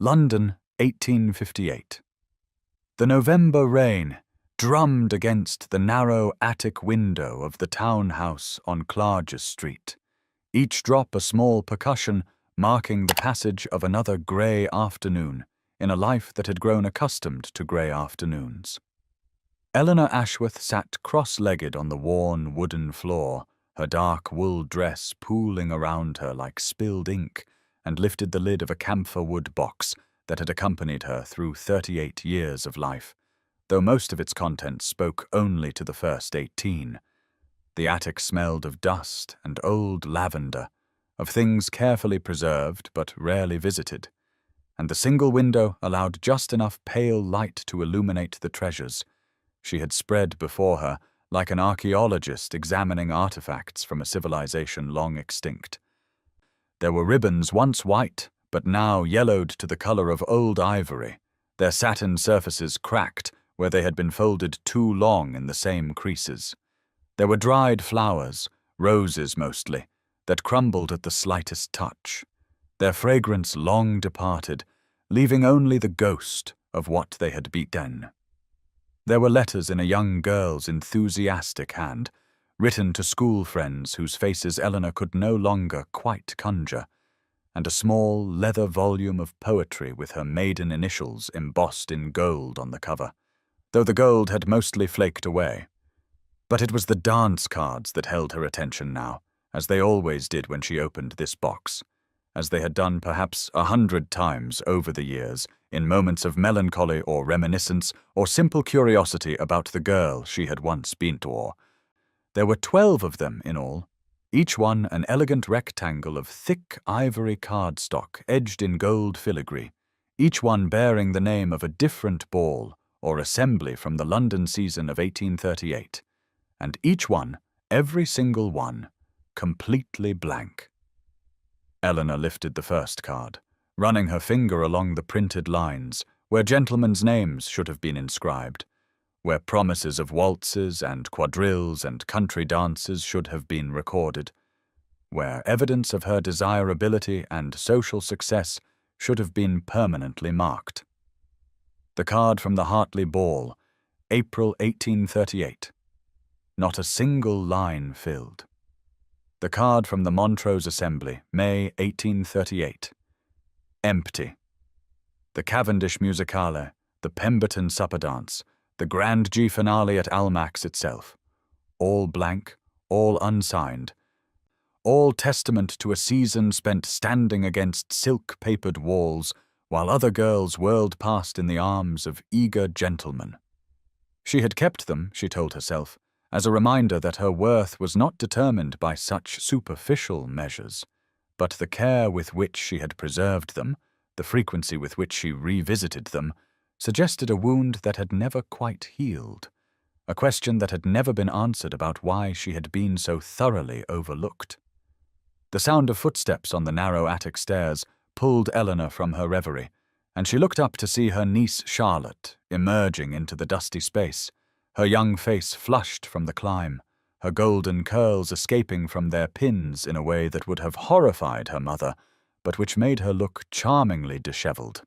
London, 1858. The November rain drummed against the narrow attic window of the townhouse on Clarges Street, each drop a small percussion marking the passage of another grey afternoon in a life that had grown accustomed to grey afternoons. Eleanor Ashworth sat cross-legged on the worn wooden floor, her dark wool dress pooling around her like spilled ink, and lifted the lid of a camphor-wood box that had accompanied her through 38 years of life, though most of its contents spoke only to the first 18. The attic smelled of dust and old lavender, of things carefully preserved but rarely visited, and the single window allowed just enough pale light to illuminate the treasures she had spread before her like an archaeologist examining artifacts from a civilization long extinct. There were ribbons once white, but now yellowed to the color of old ivory, their satin surfaces cracked where they had been folded too long in the same creases. There were dried flowers, roses mostly, that crumbled at the slightest touch, their fragrance long departed, leaving only the ghost of what they had begun. There were letters in a young girl's enthusiastic hand, written to school friends whose faces Eleanor could no longer quite conjure, and a small leather volume of poetry with her maiden initials embossed in gold on the cover, though the gold had mostly flaked away. But it was the dance cards that held her attention now, as they always did when she opened this box, as they had done perhaps 100 times over the years, in moments of melancholy or reminiscence or simple curiosity about the girl she had once been to. There were 12 of them in all, each one an elegant rectangle of thick ivory cardstock edged in gold filigree, each one bearing the name of a different ball or assembly from the London season of 1838, and each one, every single one, completely blank. Eleanor lifted the first card, running her finger along the printed lines where gentlemen's names should have been inscribed, where promises of waltzes and quadrilles and country dances should have been recorded, where evidence of her desirability and social success should have been permanently marked. The card from the Hartley Ball, April 1838. Not a single line filled. The card from the Montrose Assembly, May 1838. Empty. The Cavendish Musicale, the Pemberton Supper Dance, the Grand G finale at Almack's itself. All blank, all unsigned. All testament to a season spent standing against silk-papered walls while other girls whirled past in the arms of eager gentlemen. She had kept them, she told herself, as a reminder that her worth was not determined by such superficial measures, but the care with which she had preserved them, the frequency with which she revisited them, suggested a wound that had never quite healed, a question that had never been answered about why she had been so thoroughly overlooked. The sound of footsteps on the narrow attic stairs pulled Eleanor from her reverie, and she looked up to see her niece Charlotte emerging into the dusty space, her young face flushed from the climb, her golden curls escaping from their pins in a way that would have horrified her mother, but which made her look charmingly dishevelled.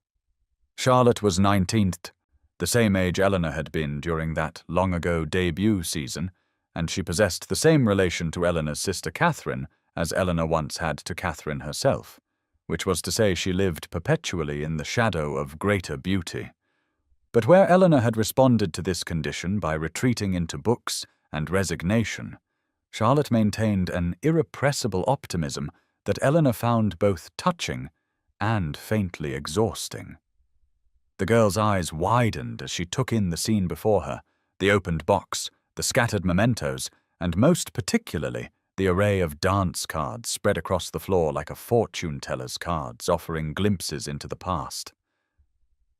Charlotte was 19th, the same age Eleanor had been during that long-ago debut season, and she possessed the same relation to Eleanor's sister Catherine as Eleanor once had to Catherine herself, which was to say she lived perpetually in the shadow of greater beauty. But where Eleanor had responded to this condition by retreating into books and resignation, Charlotte maintained an irrepressible optimism that Eleanor found both touching and faintly exhausting. The girl's eyes widened as she took in the scene before her, the opened box, the scattered mementos, and most particularly the array of dance cards spread across the floor like a fortune-teller's cards offering glimpses into the past.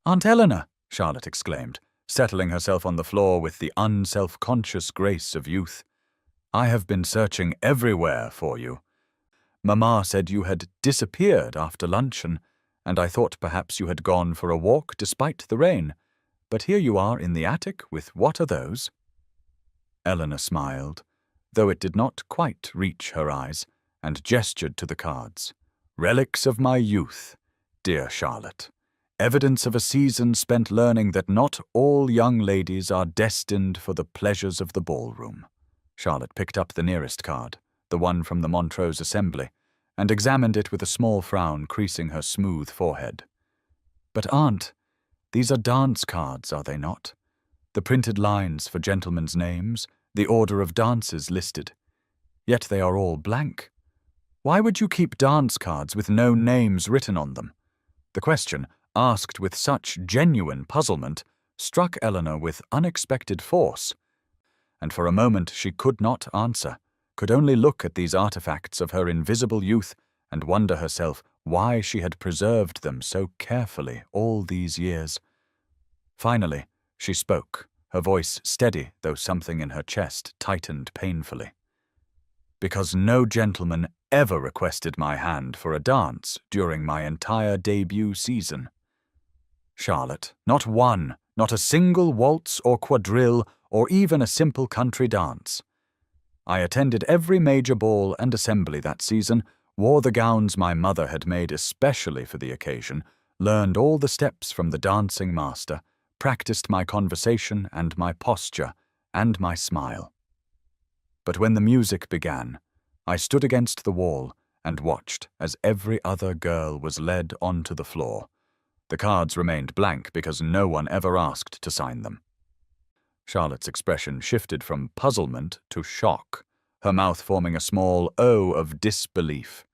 "Aunt Eleanor!" Charlotte exclaimed, settling herself on the floor with the unself-conscious grace of youth. "I have been searching everywhere for you. Mamma said you had disappeared after luncheon, and I thought perhaps you had gone for a walk despite the rain. But here you are in the attic with what are those?" Eleanor smiled, though it did not quite reach her eyes, and gestured to the cards. "Relics of my youth, dear Charlotte. Evidence of a season spent learning that not all young ladies are destined for the pleasures of the ballroom. Charlotte picked up the nearest card, the one from the Montrose Assembly, and examined it with a small frown creasing her smooth forehead. But, Aunt, these are dance cards, are they not? The printed lines for gentlemen's names, the order of dances listed. Yet they are all blank. Why would you keep dance cards with no names written on them? The question, asked with such genuine puzzlement, struck Eleanor with unexpected force, and for a moment she could not answer, could only look at these artifacts of her invisible youth and wonder herself why she had preserved them so carefully all these years. Finally, she spoke, her voice steady though something in her chest tightened painfully. Because no gentleman ever requested my hand for a dance during my entire debut season. Charlotte, not one, not a single waltz or quadrille or even a simple country dance. I attended every major ball and assembly that season, wore the gowns my mother had made especially for the occasion, learned all the steps from the dancing master, practiced my conversation and my posture and my smile. But when the music began, I stood against the wall and watched as every other girl was led onto the floor. The cards remained blank because no one ever asked to sign them. Charlotte's expression shifted from puzzlement to shock, her mouth forming a small O of disbelief.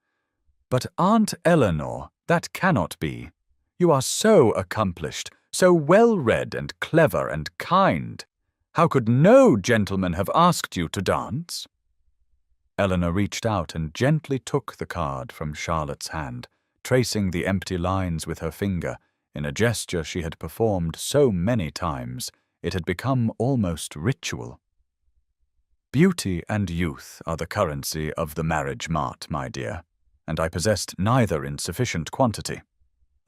But Aunt Eleanor, that cannot be. You are so accomplished, so well-read and clever and kind. How could no gentleman have asked you to dance? Eleanor reached out and gently took the card from Charlotte's hand, tracing the empty lines with her finger in a gesture she had performed so many times it had become almost ritual. Beauty and youth are the currency of the marriage mart, my dear, and I possessed neither in sufficient quantity.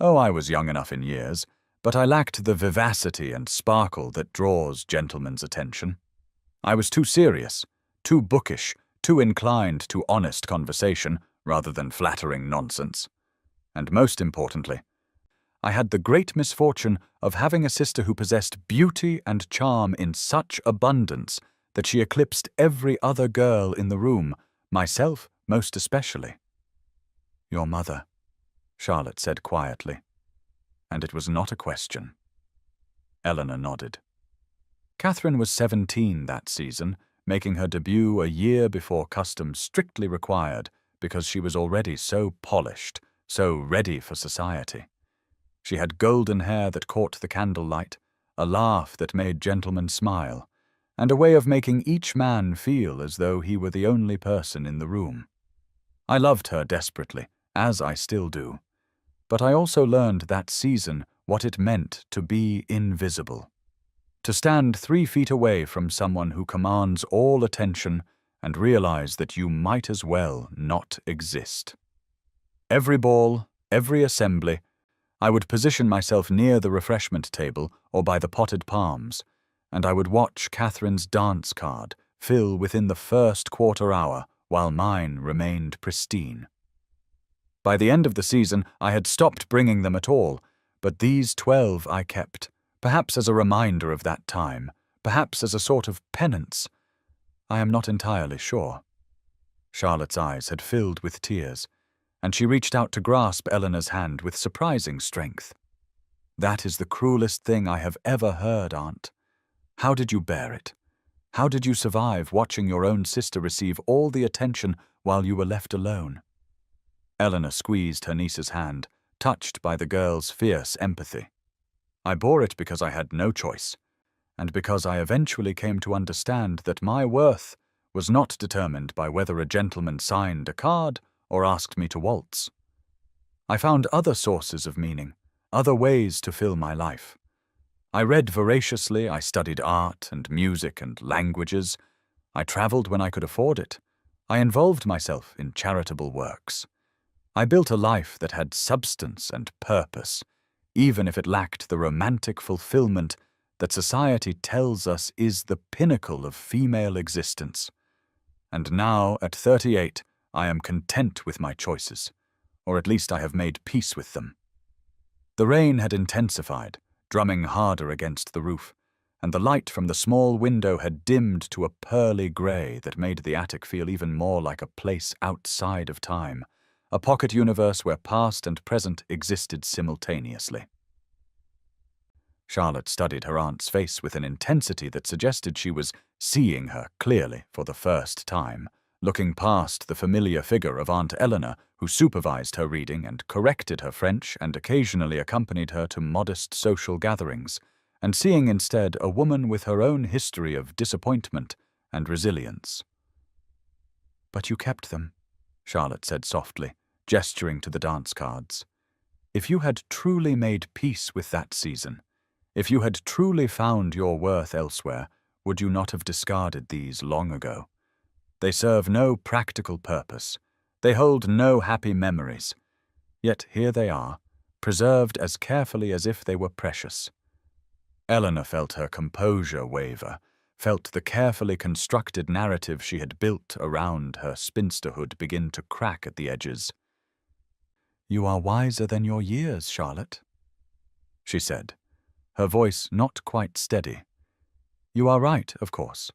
Oh, I was young enough in years, but I lacked the vivacity and sparkle that draws gentlemen's attention. I was too serious, too bookish, too inclined to honest conversation rather than flattering nonsense. And most importantly, I had the great misfortune of having a sister who possessed beauty and charm in such abundance that she eclipsed every other girl in the room, myself most especially. Your mother, Charlotte said quietly, and it was not a question. Eleanor nodded. Catherine was 17 that season, making her debut a year before custom strictly required because she was already so polished, so ready for society. She had golden hair that caught the candlelight, a laugh that made gentlemen smile, and a way of making each man feel as though he were the only person in the room. I loved her desperately, as I still do, but I also learned that season what it meant to be invisible. To stand 3 feet away from someone who commands all attention and realize that you might as well not exist. Every ball, every assembly, I would position myself near the refreshment table or by the potted palms, and I would watch Catherine's dance card fill within the first quarter hour while mine remained pristine. By the end of the season, I had stopped bringing them at all, but these 12 I kept, perhaps as a reminder of that time, perhaps as a sort of penance. I am not entirely sure. Charlotte's eyes had filled with tears, and she reached out to grasp Eleanor's hand with surprising strength. That is the cruelest thing I have ever heard, Aunt. How did you bear it? How did you survive watching your own sister receive all the attention while you were left alone? Eleanor squeezed her niece's hand, touched by the girl's fierce empathy. I bore it because I had no choice, and because I eventually came to understand that my worth was not determined by whether a gentleman signed a card or asked me to waltz. I found other sources of meaning, other ways to fill my life. I read voraciously, I studied art and music and languages. I traveled when I could afford it. I involved myself in charitable works. I built a life that had substance and purpose, even if it lacked the romantic fulfillment that society tells us is the pinnacle of female existence. And now, at 38, I am content with my choices, or at least I have made peace with them. The rain had intensified, drumming harder against the roof, and the light from the small window had dimmed to a pearly grey that made the attic feel even more like a place outside of time, a pocket universe where past and present existed simultaneously. Charlotte studied her aunt's face with an intensity that suggested she was seeing her clearly for the first time, looking past the familiar figure of Aunt Eleanor, who supervised her reading and corrected her French and occasionally accompanied her to modest social gatherings, and seeing instead a woman with her own history of disappointment and resilience. "But you kept them," Charlotte said softly, gesturing to the dance cards. "If you had truly made peace with that season, if you had truly found your worth elsewhere, would you not have discarded these long ago? They serve no practical purpose. They hold no happy memories. Yet here they are, preserved as carefully as if they were precious." Eleanor felt her composure waver, felt the carefully constructed narrative she had built around her spinsterhood begin to crack at the edges. "You are wiser than your years, Charlotte," she said, her voice not quite steady. "You are right, of course.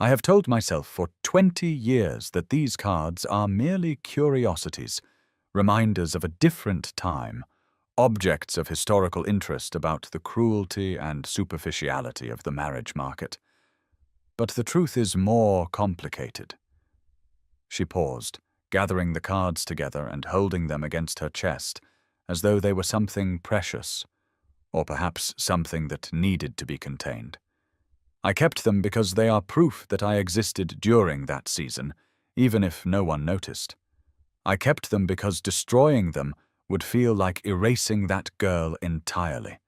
I have told myself for 20 years that these cards are merely curiosities, reminders of a different time, objects of historical interest about the cruelty and superficiality of the marriage market. But the truth is more complicated." She paused, gathering the cards together and holding them against her chest, as though they were something precious, or perhaps something that needed to be contained. "I kept them because they are proof that I existed during that season, even if no one noticed. I kept them because destroying them would feel like erasing that girl entirely,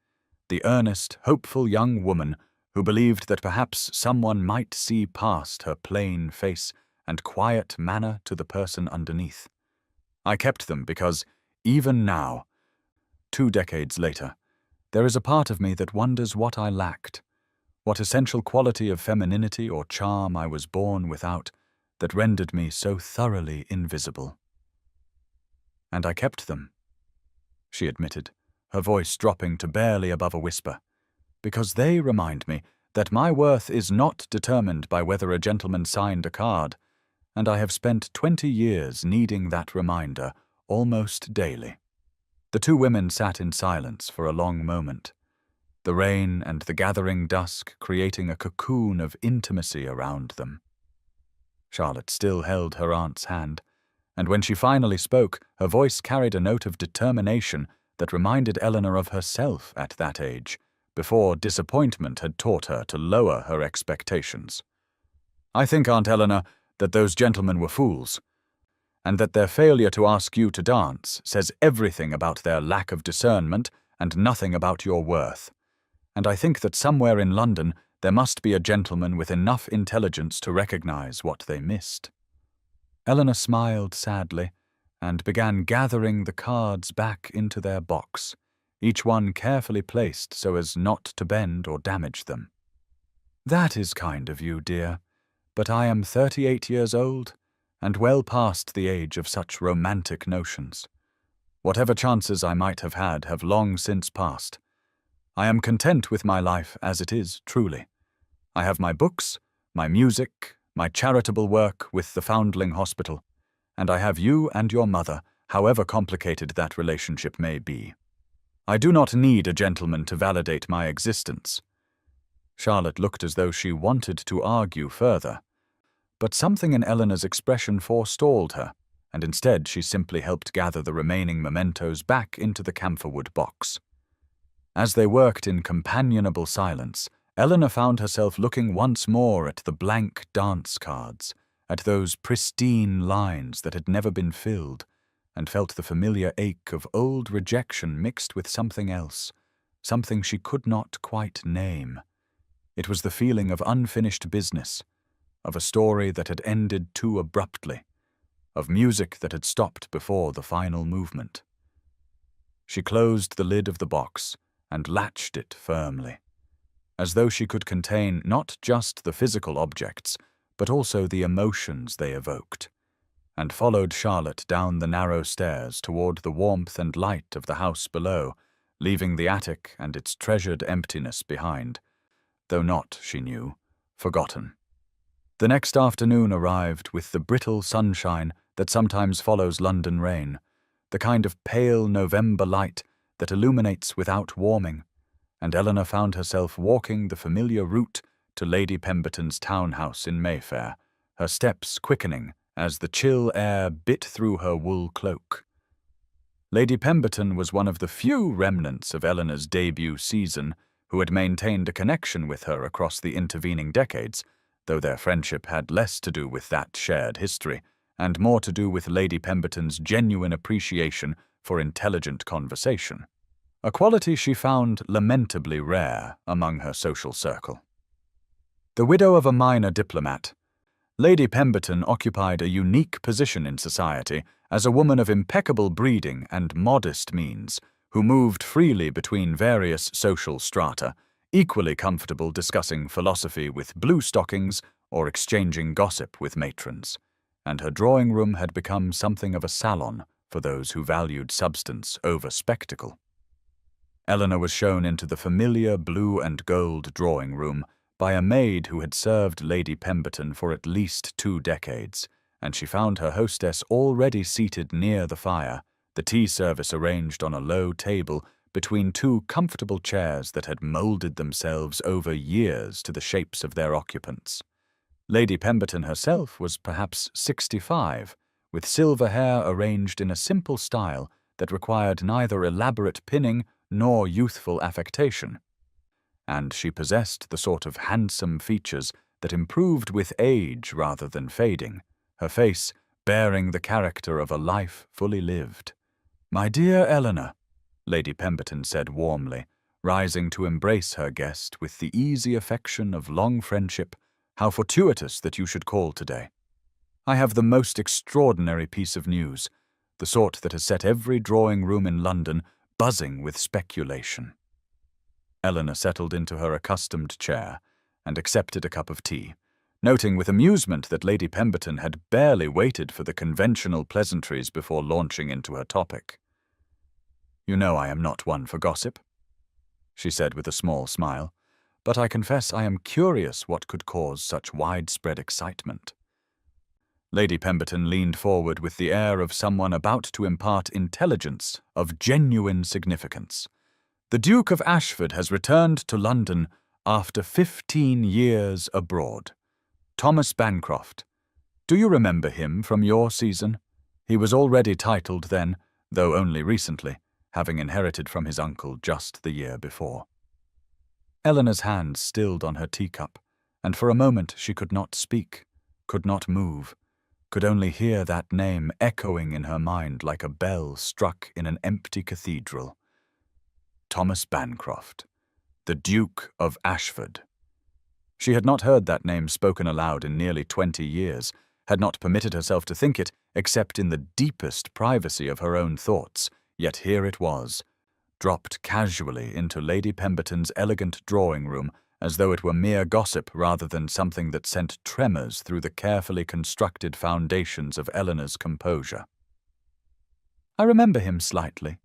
the earnest, hopeful young woman who believed that perhaps someone might see past her plain face and quiet manner to the person underneath. I kept them because, even now, 2 decades later, there is a part of me that wonders what I lacked, what essential quality of femininity or charm I was born without that rendered me so thoroughly invisible. And I kept them," she admitted, her voice dropping to barely above a whisper, "because they remind me that my worth is not determined by whether a gentleman signed a card, and I have spent 20 years needing that reminder almost daily." The two women sat in silence for a long moment, the rain and the gathering dusk creating a cocoon of intimacy around them. Charlotte still held her aunt's hand, and when she finally spoke, her voice carried a note of determination that reminded Eleanor of herself at that age, before disappointment had taught her to lower her expectations. "I think, Aunt Eleanor, that those gentlemen were fools, and that their failure to ask you to dance says everything about their lack of discernment and nothing about your worth. And I think that somewhere in London there must be a gentleman with enough intelligence to recognize what they missed." Eleanor smiled sadly and began gathering the cards back into their box, each one carefully placed so as not to bend or damage them. "That is kind of you, dear, but I am 38 years old and well past the age of such romantic notions. Whatever chances I might have had have long since passed. I am content with my life as it is, truly. I have my books, my music, my charitable work with the Foundling Hospital, and I have you and your mother, however complicated that relationship may be. I do not need a gentleman to validate my existence." Charlotte looked as though she wanted to argue further, but something in Eleanor's expression forestalled her, and instead she simply helped gather the remaining mementos back into the camphorwood box. As they worked in companionable silence, Eleanor found herself looking once more at the blank dance cards, at those pristine lines that had never been filled, and felt the familiar ache of old rejection mixed with something else, something she could not quite name. It was the feeling of unfinished business, of a story that had ended too abruptly, of music that had stopped before the final movement. She closed the lid of the box and latched it firmly, as though she could contain not just the physical objects, but also the emotions they evoked, and followed Charlotte down the narrow stairs toward the warmth and light of the house below, leaving the attic and its treasured emptiness behind, though not, she knew, forgotten. The next afternoon arrived with the brittle sunshine that sometimes follows London rain, the kind of pale November light that illuminates without warming, and Eleanor found herself walking the familiar route to Lady Pemberton's townhouse in Mayfair, her steps quickening as the chill air bit through her wool cloak. Lady Pemberton was one of the few remnants of Eleanor's debut season who had maintained a connection with her across the intervening decades, though their friendship had less to do with that shared history, and more to do with Lady Pemberton's genuine appreciation for intelligent conversation, a quality she found lamentably rare among her social circle. The widow of a minor diplomat, Lady Pemberton occupied a unique position in society as a woman of impeccable breeding and modest means, who moved freely between various social strata, equally comfortable discussing philosophy with bluestockings or exchanging gossip with matrons, and her drawing room had become something of a salon for those who valued substance over spectacle. Eleanor was shown into the familiar blue and gold drawing room by a maid who had served Lady Pemberton for at least 2 decades, and she found her hostess already seated near the fire, the tea service arranged on a low table between 2 comfortable chairs that had molded themselves over years to the shapes of their occupants. Lady Pemberton herself was perhaps 65, with silver hair arranged in a simple style that required neither elaborate pinning nor youthful affectation. And she possessed the sort of handsome features that improved with age rather than fading, her face bearing the character of a life fully lived. "My dear Eleanor," Lady Pemberton said warmly, rising to embrace her guest with the easy affection of long friendship, "how fortuitous that you should call today. I have the most extraordinary piece of news, the sort that has set every drawing-room in London buzzing with speculation." Eleanor settled into her accustomed chair and accepted a cup of tea, noting with amusement that Lady Pemberton had barely waited for the conventional pleasantries before launching into her topic. "You know I am not one for gossip," she said with a small smile, "but I confess I am curious what could cause such widespread excitement." Lady Pemberton leaned forward with the air of someone about to impart intelligence of genuine significance. "The Duke of Ashford has returned to London after 15 years abroad. Thomas Bancroft. Do you remember him from your season? He was already titled then, though only recently, having inherited from his uncle just the year before." Eleanor's hand stilled on her teacup, and for a moment she could not speak, could not move, could only hear that name echoing in her mind like a bell struck in an empty cathedral. Thomas Bancroft, the Duke of Ashford. She had not heard that name spoken aloud in nearly 20 years, had not permitted herself to think it except in the deepest privacy of her own thoughts, yet here it was, dropped casually into Lady Pemberton's elegant drawing-room as though it were mere gossip rather than something that sent tremors through the carefully constructed foundations of Eleanor's composure. "I remember him slightly,"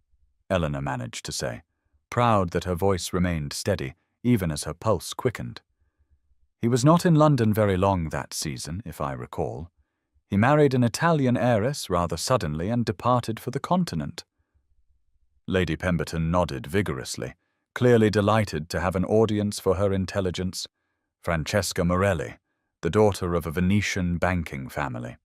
Eleanor managed to say, proud that her voice remained steady, even as her pulse quickened. "He was not in London very long that season, if I recall. He married an Italian heiress rather suddenly and departed for the continent." Lady Pemberton nodded vigorously, clearly delighted to have an audience for her intelligence. Francesca Morelli, the daughter of a Venetian banking family.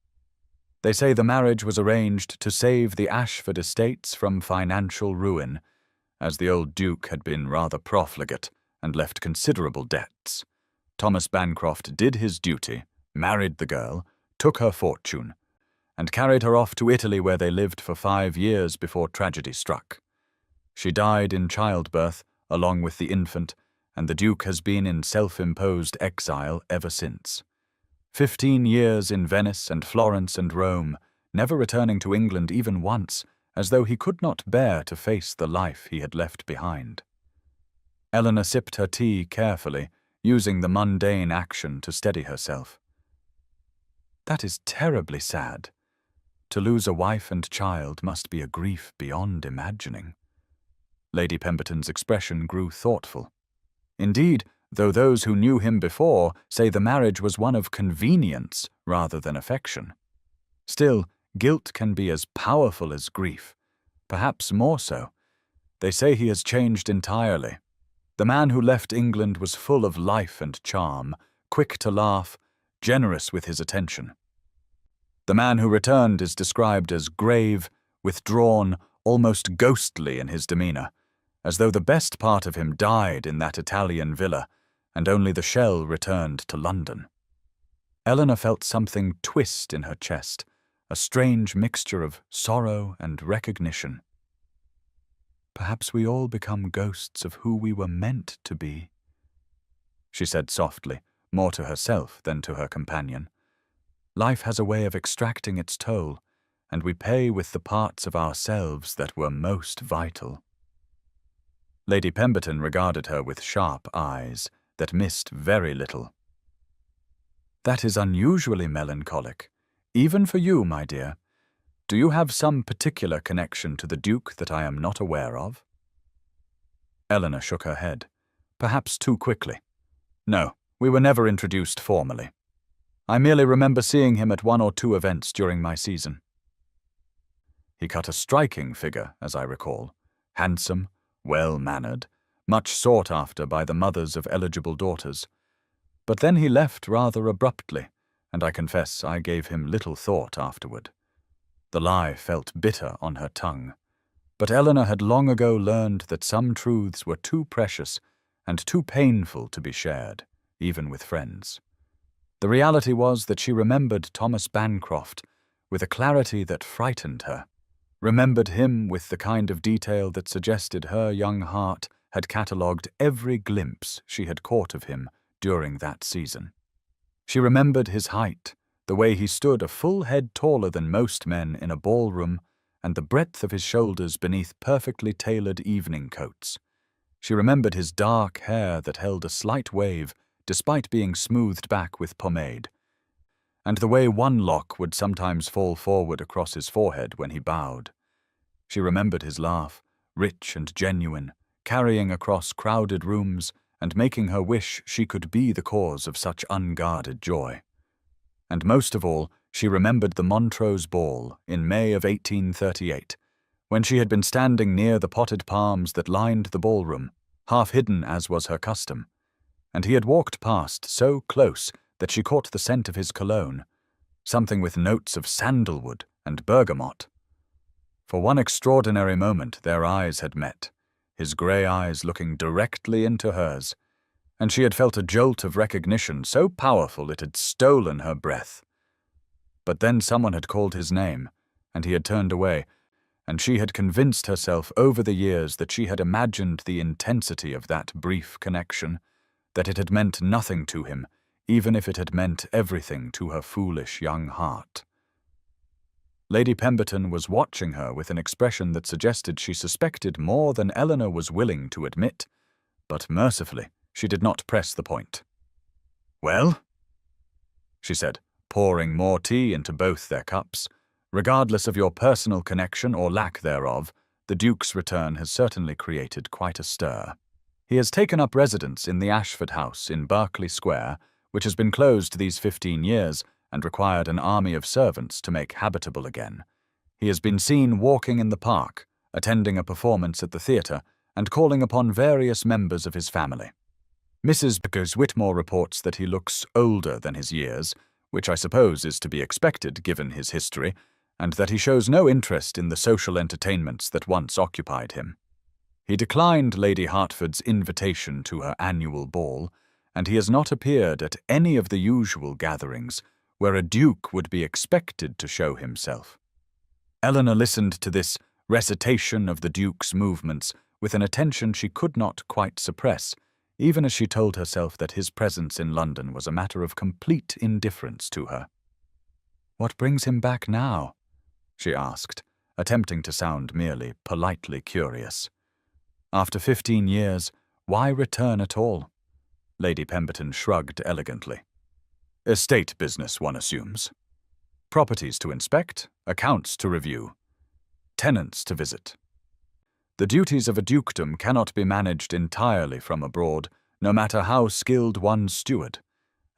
"They say the marriage was arranged to save the Ashford estates from financial ruin, as the old Duke had been rather profligate and left considerable debts. Thomas Bancroft did his duty, married the girl, took her fortune, and carried her off to Italy where they lived for 5 years before tragedy struck. She died in childbirth, along with the infant, and the Duke has been in self-imposed exile ever since. 15 years in Venice and Florence and Rome, never returning to England even once, as though he could not bear to face the life he had left behind." Eleanor sipped her tea carefully, using the mundane action to steady herself. "That is terribly sad. To lose a wife and child must be a grief beyond imagining." Lady Pemberton's expression grew thoughtful. Indeed, though those who knew him before say the marriage was one of convenience rather than affection. Still, guilt can be as powerful as grief, perhaps more so. They say he has changed entirely. The man who left England was full of life and charm, quick to laugh, generous with his attention. The man who returned is described as grave, withdrawn, almost ghostly in his demeanour, as though the best part of him died in that Italian villa, and only the shell returned to London. Eleanor felt something twist in her chest, a strange mixture of sorrow and recognition. "Perhaps we all become ghosts of who we were meant to be," she said softly, more to herself than to her companion. "Life has a way of extracting its toll, and we pay with the parts of ourselves that were most vital." Lady Pemberton regarded her with sharp eyes that missed very little. "That is unusually melancholic, even for you, my dear. Do you have some particular connection to the Duke that I am not aware of?" Eleanor shook her head, perhaps too quickly. "No, we were never introduced formally. I merely remember seeing him at one or two events during my season. He cut a striking figure, as I recall, handsome, well-mannered, much sought after by the mothers of eligible daughters. But then he left rather abruptly, and I confess I gave him little thought afterward." The lie felt bitter on her tongue, but Eleanor had long ago learned that some truths were too precious and too painful to be shared, even with friends. The reality was that she remembered Thomas Bancroft with a clarity that frightened her, remembered him with the kind of detail that suggested her young heart had catalogued every glimpse she had caught of him during that season. She remembered his height, the way he stood a full head taller than most men in a ballroom, and the breadth of his shoulders beneath perfectly tailored evening coats. She remembered his dark hair that held a slight wave despite being smoothed back with pomade, and the way one lock would sometimes fall forward across his forehead when he bowed. She remembered his laugh, rich and genuine, carrying across crowded rooms and making her wish she could be the cause of such unguarded joy. And most of all, she remembered the Montrose Ball in May of 1838, when she had been standing near the potted palms that lined the ballroom, half hidden as was her custom, and he had walked past so close that she caught the scent of his cologne, something with notes of sandalwood and bergamot. For one extraordinary moment their eyes had met, his grey eyes looking directly into hers, and she had felt a jolt of recognition so powerful it had stolen her breath. But then someone had called his name, and he had turned away, and she had convinced herself over the years that she had imagined the intensity of that brief connection, that it had meant nothing to him, even if it had meant everything to her foolish young heart. Lady Pemberton was watching her with an expression that suggested she suspected more than Eleanor was willing to admit, but mercifully she did not press the point. "Well?" she said, pouring more tea into both their cups. "Regardless of your personal connection or lack thereof, the Duke's return has certainly created quite a stir. He has taken up residence in the Ashford House in Berkeley Square, which has been closed these 15 years and required an army of servants to make habitable again. He has been seen walking in the park, attending a performance at the theatre, and calling upon various members of his family. Mrs. Pickers Whitmore reports that he looks older than his years, which I suppose is to be expected given his history, and that he shows no interest in the social entertainments that once occupied him. He declined Lady Hertford's invitation to her annual ball, and he has not appeared at any of the usual gatherings where a duke would be expected to show himself." Eleanor listened to this recitation of the Duke's movements with an attention she could not quite suppress, even as she told herself that his presence in London was a matter of complete indifference to her. "What brings him back now?" she asked, attempting to sound merely politely curious. "After 15 years, why return at all?" Lady Pemberton shrugged elegantly. "Estate business, one assumes. Properties to inspect, accounts to review, tenants to visit." The duties of a dukedom cannot be managed entirely from abroad, no matter how skilled one's steward,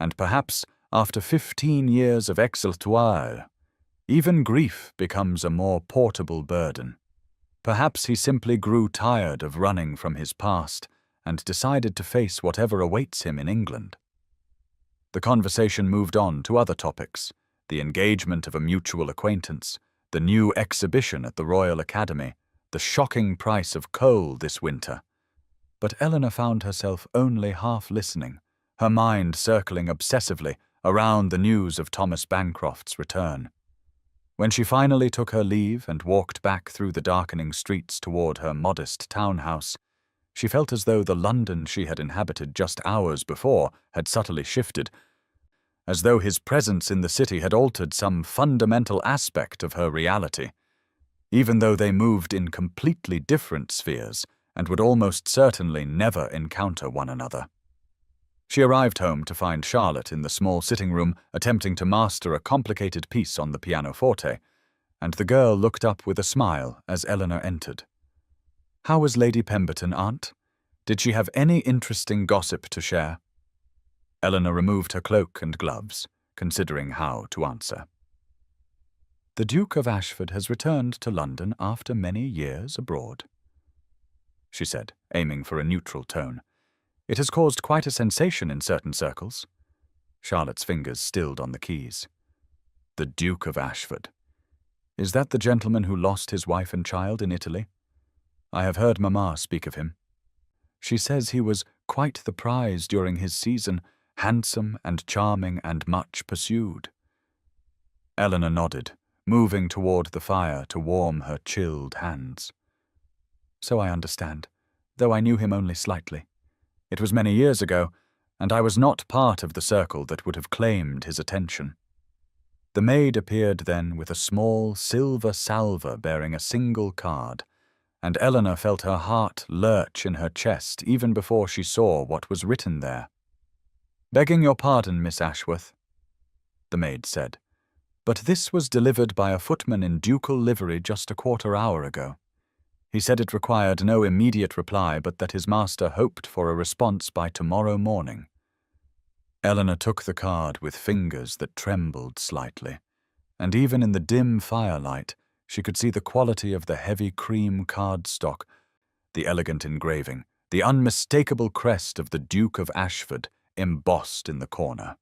and perhaps after 15 years of exaltoire, even grief becomes a more portable burden. Perhaps he simply grew tired of running from his past and decided to face whatever awaits him in England. The conversation moved on to other topics: the engagement of a mutual acquaintance, the new exhibition at the Royal Academy, the shocking price of coal this winter. But Eleanor found herself only half listening, her mind circling obsessively around the news of Thomas Bancroft's return. When she finally took her leave and walked back through the darkening streets toward her modest townhouse, she felt as though the London she had inhabited just hours before had subtly shifted, as though his presence in the city had altered some fundamental aspect of her reality, even though they moved in completely different spheres and would almost certainly never encounter one another. She arrived home to find Charlotte in the small sitting room attempting to master a complicated piece on the pianoforte, and the girl looked up with a smile as Eleanor entered. "How was Lady Pemberton, Aunt? Did she have any interesting gossip to share?" Eleanor removed her cloak and gloves, considering how to answer. "The Duke of Ashford has returned to London after many years abroad," she said, aiming for a neutral tone. "It has caused quite a sensation in certain circles." Charlotte's fingers stilled on the keys. "The Duke of Ashford. Is that the gentleman who lost his wife and child in Italy? I have heard Mamma speak of him. She says he was quite the prize during his season, handsome and charming and much pursued." Eleanor nodded, moving toward the fire to warm her chilled hands. "So I understand, though I knew him only slightly. It was many years ago, and I was not part of the circle that would have claimed his attention." The maid appeared then with a small silver salver bearing a single card, and Eleanor felt her heart lurch in her chest even before she saw what was written there. "Begging your pardon, Miss Ashworth," the maid said, "but this was delivered by a footman in ducal livery just a quarter-hour ago. He said it required no immediate reply, but that his master hoped for a response by tomorrow morning." Eleanor took the card with fingers that trembled slightly, and even in the dim firelight she could see the quality of the heavy cream cardstock, the elegant engraving, the unmistakable crest of the Duke of Ashford embossed in the corner.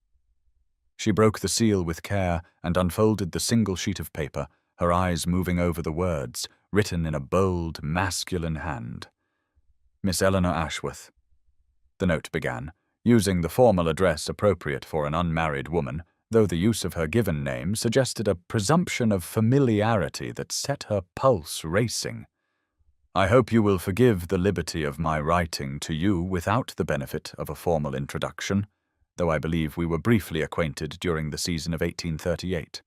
She broke the seal with care and unfolded the single sheet of paper, her eyes moving over the words, written in a bold, masculine hand. "Miss Eleanor Ashworth," the note began, using the formal address appropriate for an unmarried woman, though the use of her given name suggested a presumption of familiarity that set her pulse racing. "I hope you will forgive the liberty of my writing to you without the benefit of a formal introduction, though I believe we were briefly acquainted during the season of 1838.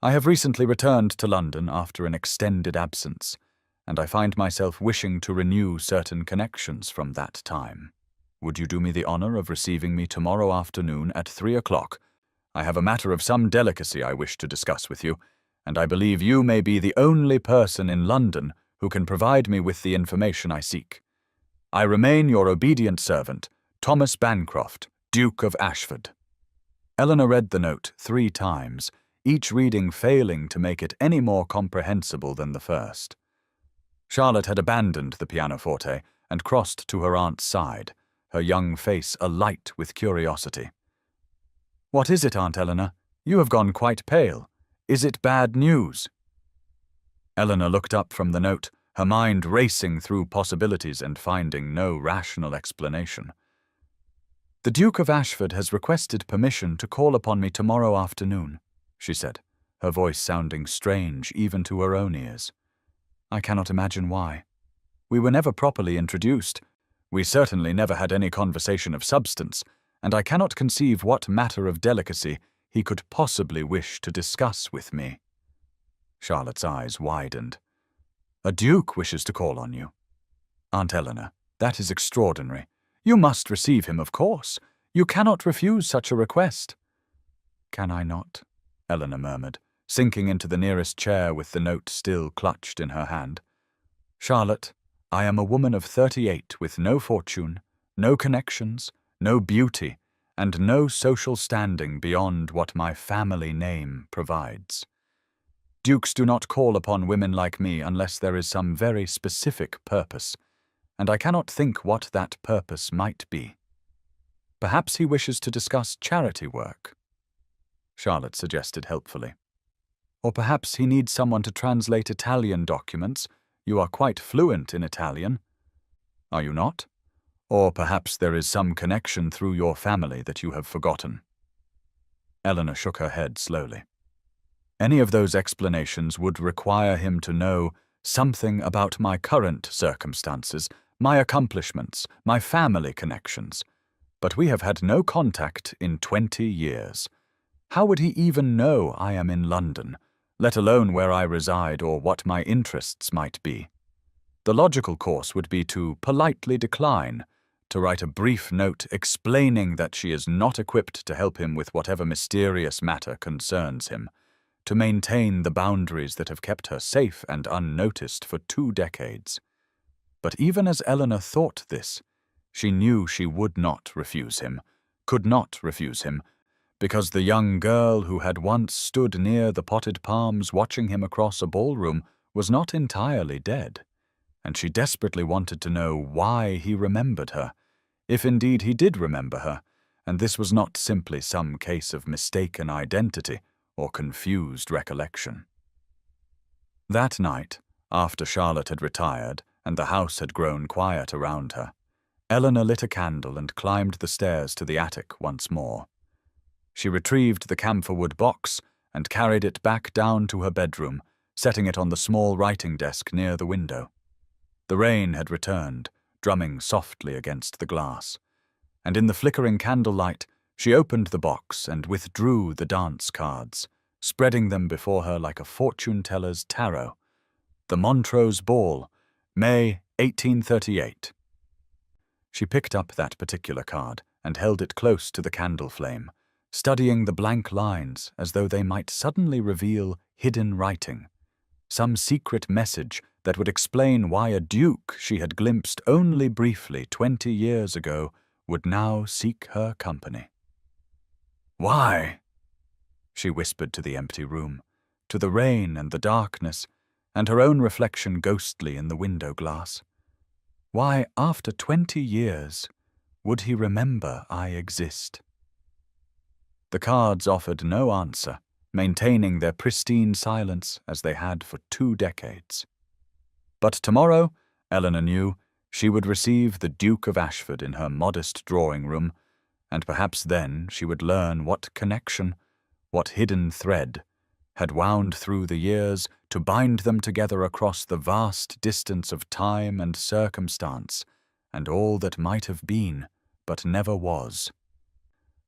I have recently returned to London after an extended absence, and I find myself wishing to renew certain connections from that time. Would you do me the honor of receiving me tomorrow afternoon at 3 o'clock? I have a matter of some delicacy I wish to discuss with you, and I believe you may be the only person in London who can provide me with the information I seek. I remain your obedient servant, Thomas Bancroft, Duke of Ashford." Eleanor read the note 3 times, each reading failing to make it any more comprehensible than the first. Charlotte had abandoned the pianoforte and crossed to her aunt's side, her young face alight with curiosity. "What is it, Aunt Eleanor? You have gone quite pale. Is it bad news?" Eleanor looked up from the note, her mind racing through possibilities and finding no rational explanation. "The Duke of Ashford has requested permission to call upon me tomorrow afternoon," she said, her voice sounding strange even to her own ears. "I cannot imagine why. We were never properly introduced. We certainly never had any conversation of substance, and I cannot conceive what matter of delicacy he could possibly wish to discuss with me." Charlotte's eyes widened. "A duke wishes to call on you? Aunt Eleanor, that is extraordinary. You must receive him, of course. You cannot refuse such a request." "Can I not?" Eleanor murmured, sinking into the nearest chair with the note still clutched in her hand. "Charlotte, I am a woman of 38 with no fortune, no connections, no beauty, and no social standing beyond what my family name provides. Dukes do not call upon women like me unless there is some very specific purpose, and I cannot think what that purpose might be. Perhaps he wishes to discuss charity work, Charlotte suggested helpfully. Or perhaps he needs someone to translate Italian documents. You are quite fluent in Italian. Are you not? Or perhaps there is some connection through your family that you have forgotten. Eleanor shook her head slowly. Any of those explanations would require him to know something about my current circumstances, my accomplishments, my family connections. But we have had no contact in 20 years. How would he even know I am in London, let alone where I reside or what my interests might be? The logical course would be to politely decline, to write a brief note explaining that she is not equipped to help him with whatever mysterious matter concerns him, to maintain the boundaries that have kept her safe and unnoticed for 2 decades. But even as Eleanor thought this, she knew she would not refuse him, could not refuse him, because the young girl who had once stood near the potted palms watching him across a ballroom was not entirely dead, and she desperately wanted to know why he remembered her, if indeed he did remember her, and this was not simply some case of mistaken identity or confused recollection. That night, after Charlotte had retired and the house had grown quiet around her, Eleanor lit a candle and climbed the stairs to the attic once more. She retrieved the camphor-wood box and carried it back down to her bedroom, setting it on the small writing desk near the window. The rain had returned, drumming softly against the glass, and in the flickering candlelight she opened the box and withdrew the dance cards, spreading them before her like a fortune-teller's tarot. The Montrose Ball, May 1838. She picked up that particular card and held it close to the candle flame, studying the blank lines as though they might suddenly reveal hidden writing, some secret message that would explain why a duke she had glimpsed only briefly 20 years ago would now seek her company. "Why?" she whispered to the empty room, to the rain and the darkness, and her own reflection ghostly in the window glass. Why, after 20 years, would he remember I exist? The cards offered no answer, maintaining their pristine silence as they had for 2 decades. But tomorrow, Eleanor knew, she would receive the Duke of Ashford in her modest drawing-room, and perhaps then she would learn what connection, what hidden thread, had wound through the years to bind them together across the vast distance of time and circumstance, and all that might have been, but never was.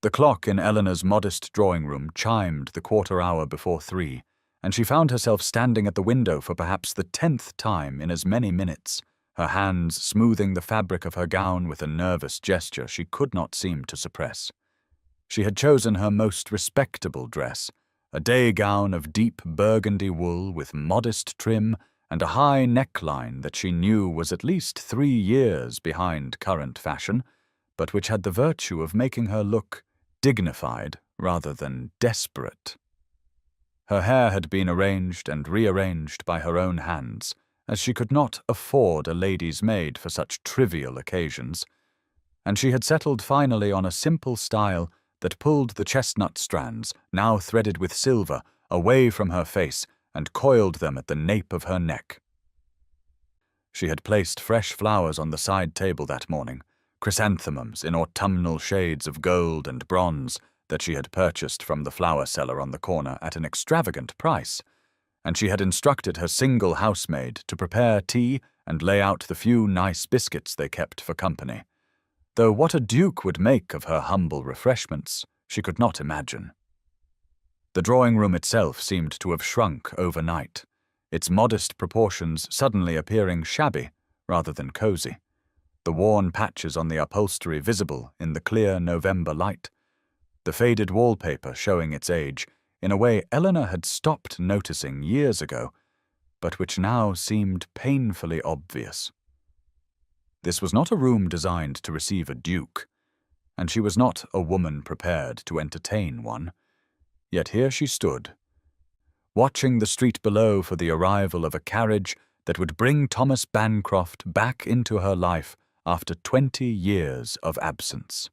The clock in Eleanor's modest drawing-room chimed the 1/4 hour before 3, and she found herself standing at the window for perhaps the 10th time in as many minutes, her hands smoothing the fabric of her gown with a nervous gesture she could not seem to suppress. She had chosen her most respectable dress, a day gown of deep burgundy wool with modest trim and a high neckline that she knew was at least 3 years behind current fashion, but which had the virtue of making her look dignified rather than desperate. Her hair had been arranged and rearranged by her own hands, as she could not afford a lady's maid for such trivial occasions, and she had settled finally on a simple style that pulled the chestnut strands, now threaded with silver, away from her face and coiled them at the nape of her neck. She had placed fresh flowers on the side table that morning, chrysanthemums in autumnal shades of gold and bronze that she had purchased from the flower seller on the corner at an extravagant price, and she had instructed her single housemaid to prepare tea and lay out the few nice biscuits they kept for company, though what a duke would make of her humble refreshments she could not imagine. The drawing-room itself seemed to have shrunk overnight, its modest proportions suddenly appearing shabby rather than cozy, the worn patches on the upholstery visible in the clear November light, the faded wallpaper showing its age in a way Eleanor had stopped noticing years ago, but which now seemed painfully obvious. This was not a room designed to receive a duke, and she was not a woman prepared to entertain one. Yet here she stood, watching the street below for the arrival of a carriage that would bring Thomas Bancroft back into her life after 20 years of absence.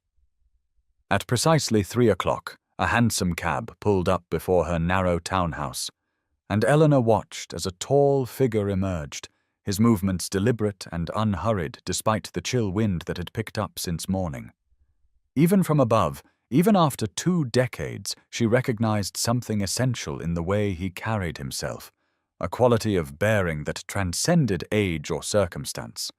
At precisely 3 o'clock, a hansom cab pulled up before her narrow townhouse, and Eleanor watched as a tall figure emerged, his movements deliberate and unhurried despite the chill wind that had picked up since morning. Even from above, even after 2 decades, she recognized something essential in the way he carried himself, a quality of bearing that transcended age or circumstance,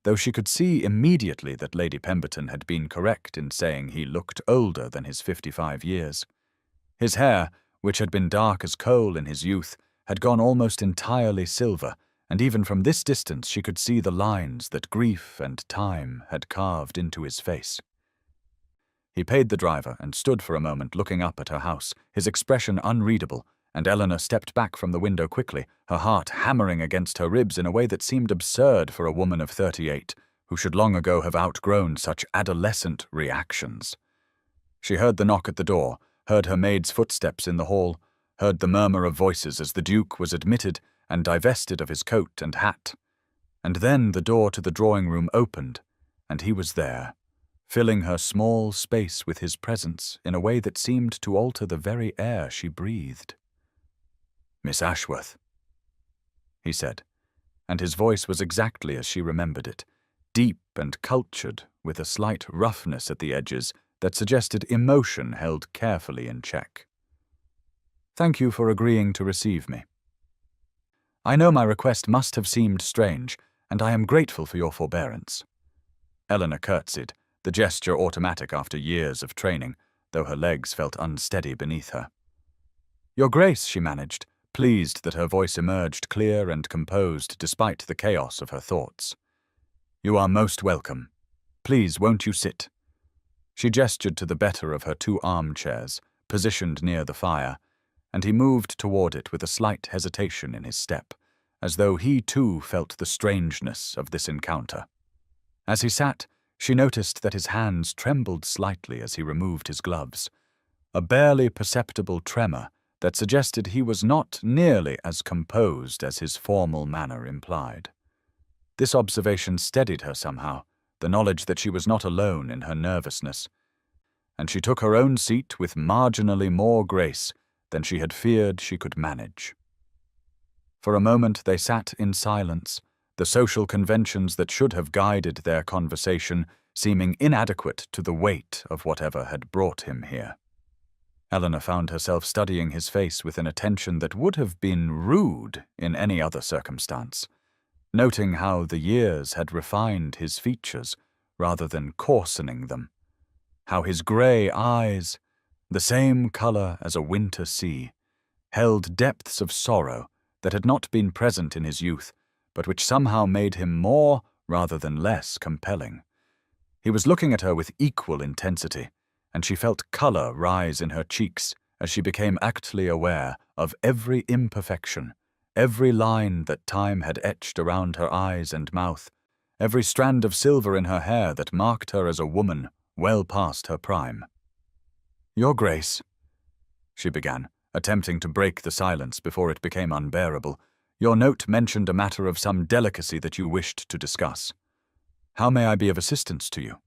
though she could see immediately that Lady Pemberton had been correct in saying he looked older than his 55 years. His hair, which had been dark as coal in his youth, had gone almost entirely silver, and even from this distance she could see the lines that grief and time had carved into his face. He paid the driver and stood for a moment looking up at her house, his expression unreadable, and Eleanor stepped back from the window quickly, her heart hammering against her ribs in a way that seemed absurd for a woman of 38, who should long ago have outgrown such adolescent reactions. She heard the knock at the door, heard her maid's footsteps in the hall, heard the murmur of voices as the Duke was admitted and divested of his coat and hat. And then the door to the drawing-room opened, and he was there, filling her small space with his presence in a way that seemed to alter the very air she breathed. "Miss Ashworth," he said, and his voice was exactly as she remembered it, deep and cultured, with a slight roughness at the edges that suggested emotion held carefully in check. "Thank you for agreeing to receive me. I know my request must have seemed strange, and I am grateful for your forbearance." Eleanor curtsied, the gesture automatic after years of training, though her legs felt unsteady beneath her. "Your Grace," she managed, pleased that her voice emerged clear and composed despite the chaos of her thoughts. "You are most welcome. Please, won't you sit?" She gestured to the better of her 2 armchairs, positioned near the fire, and he moved toward it with a slight hesitation in his step, as though he too felt the strangeness of this encounter. As he sat, she noticed that his hands trembled slightly as he removed his gloves, a barely perceptible tremor that suggested he was not nearly as composed as his formal manner implied. This observation steadied her somehow, the knowledge that she was not alone in her nervousness, and she took her own seat with marginally more grace than she had feared she could manage. For a moment they sat in silence, the social conventions that should have guided their conversation seeming inadequate to the weight of whatever had brought him here. Eleanor found herself studying his face with an attention that would have been rude in any other circumstance, noting how the years had refined his features rather than coarsening them, how his grey eyes, the same color as a winter sea, held depths of sorrow that had not been present in his youth, but which somehow made him more rather than less compelling. He was looking at her with equal intensity, and she felt color rise in her cheeks as she became acutely aware of every imperfection, every line that time had etched around her eyes and mouth, every strand of silver in her hair that marked her as a woman well past her prime. "Your Grace," she began, attempting to break the silence before it became unbearable, "your note mentioned a matter of some delicacy that you wished to discuss. How may I be of assistance to you?"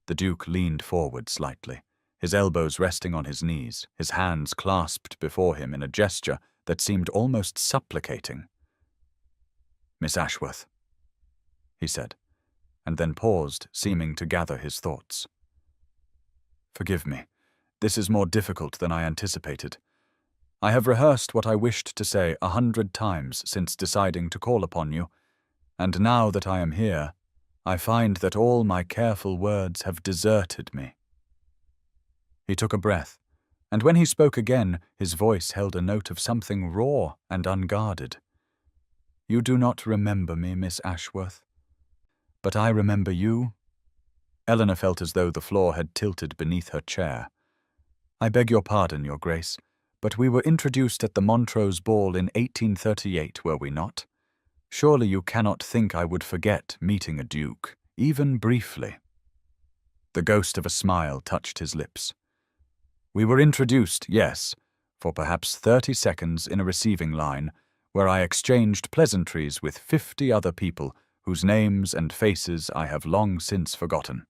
The Duke leaned forward slightly, his elbows resting on his knees, his hands clasped before him in a gesture that seemed almost supplicating. "Miss Ashworth," he said, and then paused, seeming to gather his thoughts. "Forgive me. This is more difficult than I anticipated. I have rehearsed what I wished to say 100 times since deciding to call upon you, and now that I am here, I find that all my careful words have deserted me." He took a breath, and when he spoke again, his voice held a note of something raw and unguarded. "You do not remember me, Miss Ashworth, but I remember you." Eleanor felt as though the floor had tilted beneath her chair. "I beg your pardon, Your Grace, but we were introduced at the Montrose Ball in 1838, were we not?" Surely you cannot think I would forget meeting a duke, even briefly." The ghost of a smile touched his lips. "We were introduced, yes, for perhaps 30 seconds in a receiving line, where I exchanged pleasantries with 50 other people whose names and faces I have long since forgotten.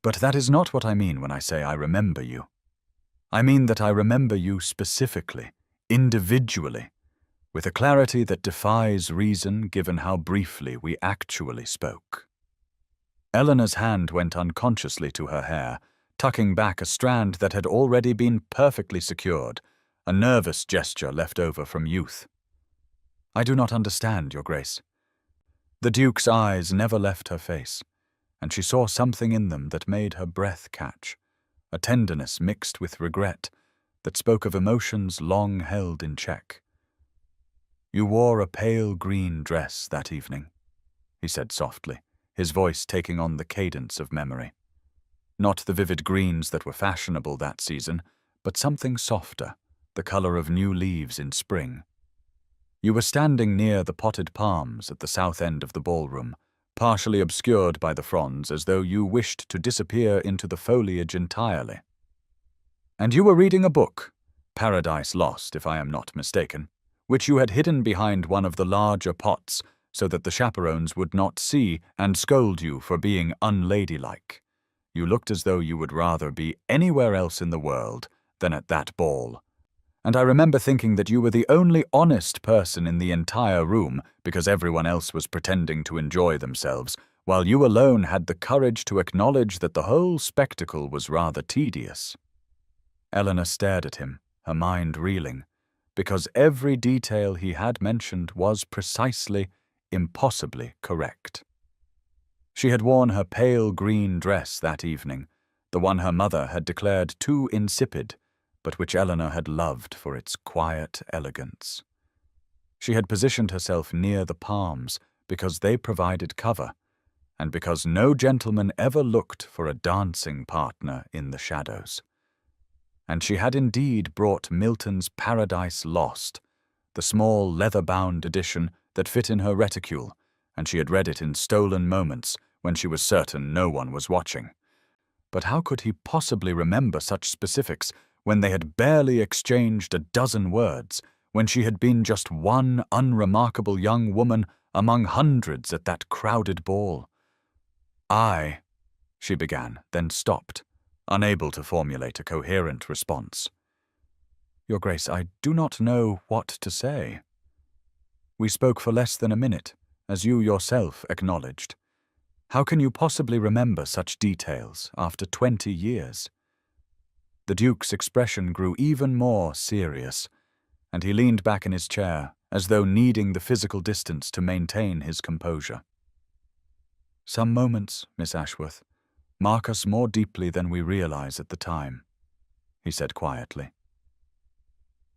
But that is not what I mean when I say I remember you. I mean that I remember you specifically, individually, with a clarity that defies reason given how briefly we actually spoke." Eleanor's hand went unconsciously to her hair, tucking back a strand that had already been perfectly secured, a nervous gesture left over from youth. "I do not understand, Your Grace." The Duke's eyes never left her face, and she saw something in them that made her breath catch, a tenderness mixed with regret that spoke of emotions long held in check. "You wore a pale green dress that evening," he said softly, his voice taking on the cadence of memory. Not the vivid greens that were fashionable that season, but something softer, the color of new leaves in spring. You were standing near the potted palms at the south end of the ballroom, partially obscured by the fronds as though you wished to disappear into the foliage entirely. And you were reading a book, Paradise Lost, if I am not mistaken, which you had hidden behind one of the larger pots so that the chaperones would not see and scold you for being unladylike. You looked as though you would rather be anywhere else in the world than at that ball. And I remember thinking that you were the only honest person in the entire room because everyone else was pretending to enjoy themselves, while you alone had the courage to acknowledge that the whole spectacle was rather tedious. Eleanor stared at him, her mind reeling, because every detail he had mentioned was precisely, impossibly correct. She had worn her pale green dress that evening, the one her mother had declared too insipid, but which Eleanor had loved for its quiet elegance. She had positioned herself near the palms because they provided cover, and because no gentleman ever looked for a dancing partner in the shadows. And she had indeed brought Milton's Paradise Lost, the small leather-bound edition that fit in her reticule, and she had read it in stolen moments when she was certain no one was watching. But how could he possibly remember such specifics when they had barely exchanged a dozen words, when she had been just one unremarkable young woman among hundreds at that crowded ball? She began, then stopped, unable to formulate a coherent response. "Your Grace, I do not know what to say." "We spoke for less than a minute, as you yourself acknowledged. How can you possibly remember such details after 20 years? The Duke's expression grew even more serious, and he leaned back in his chair, as though needing the physical distance to maintain his composure. "Some moments, Miss Ashworth, mark us more deeply than we realize at the time," he said quietly.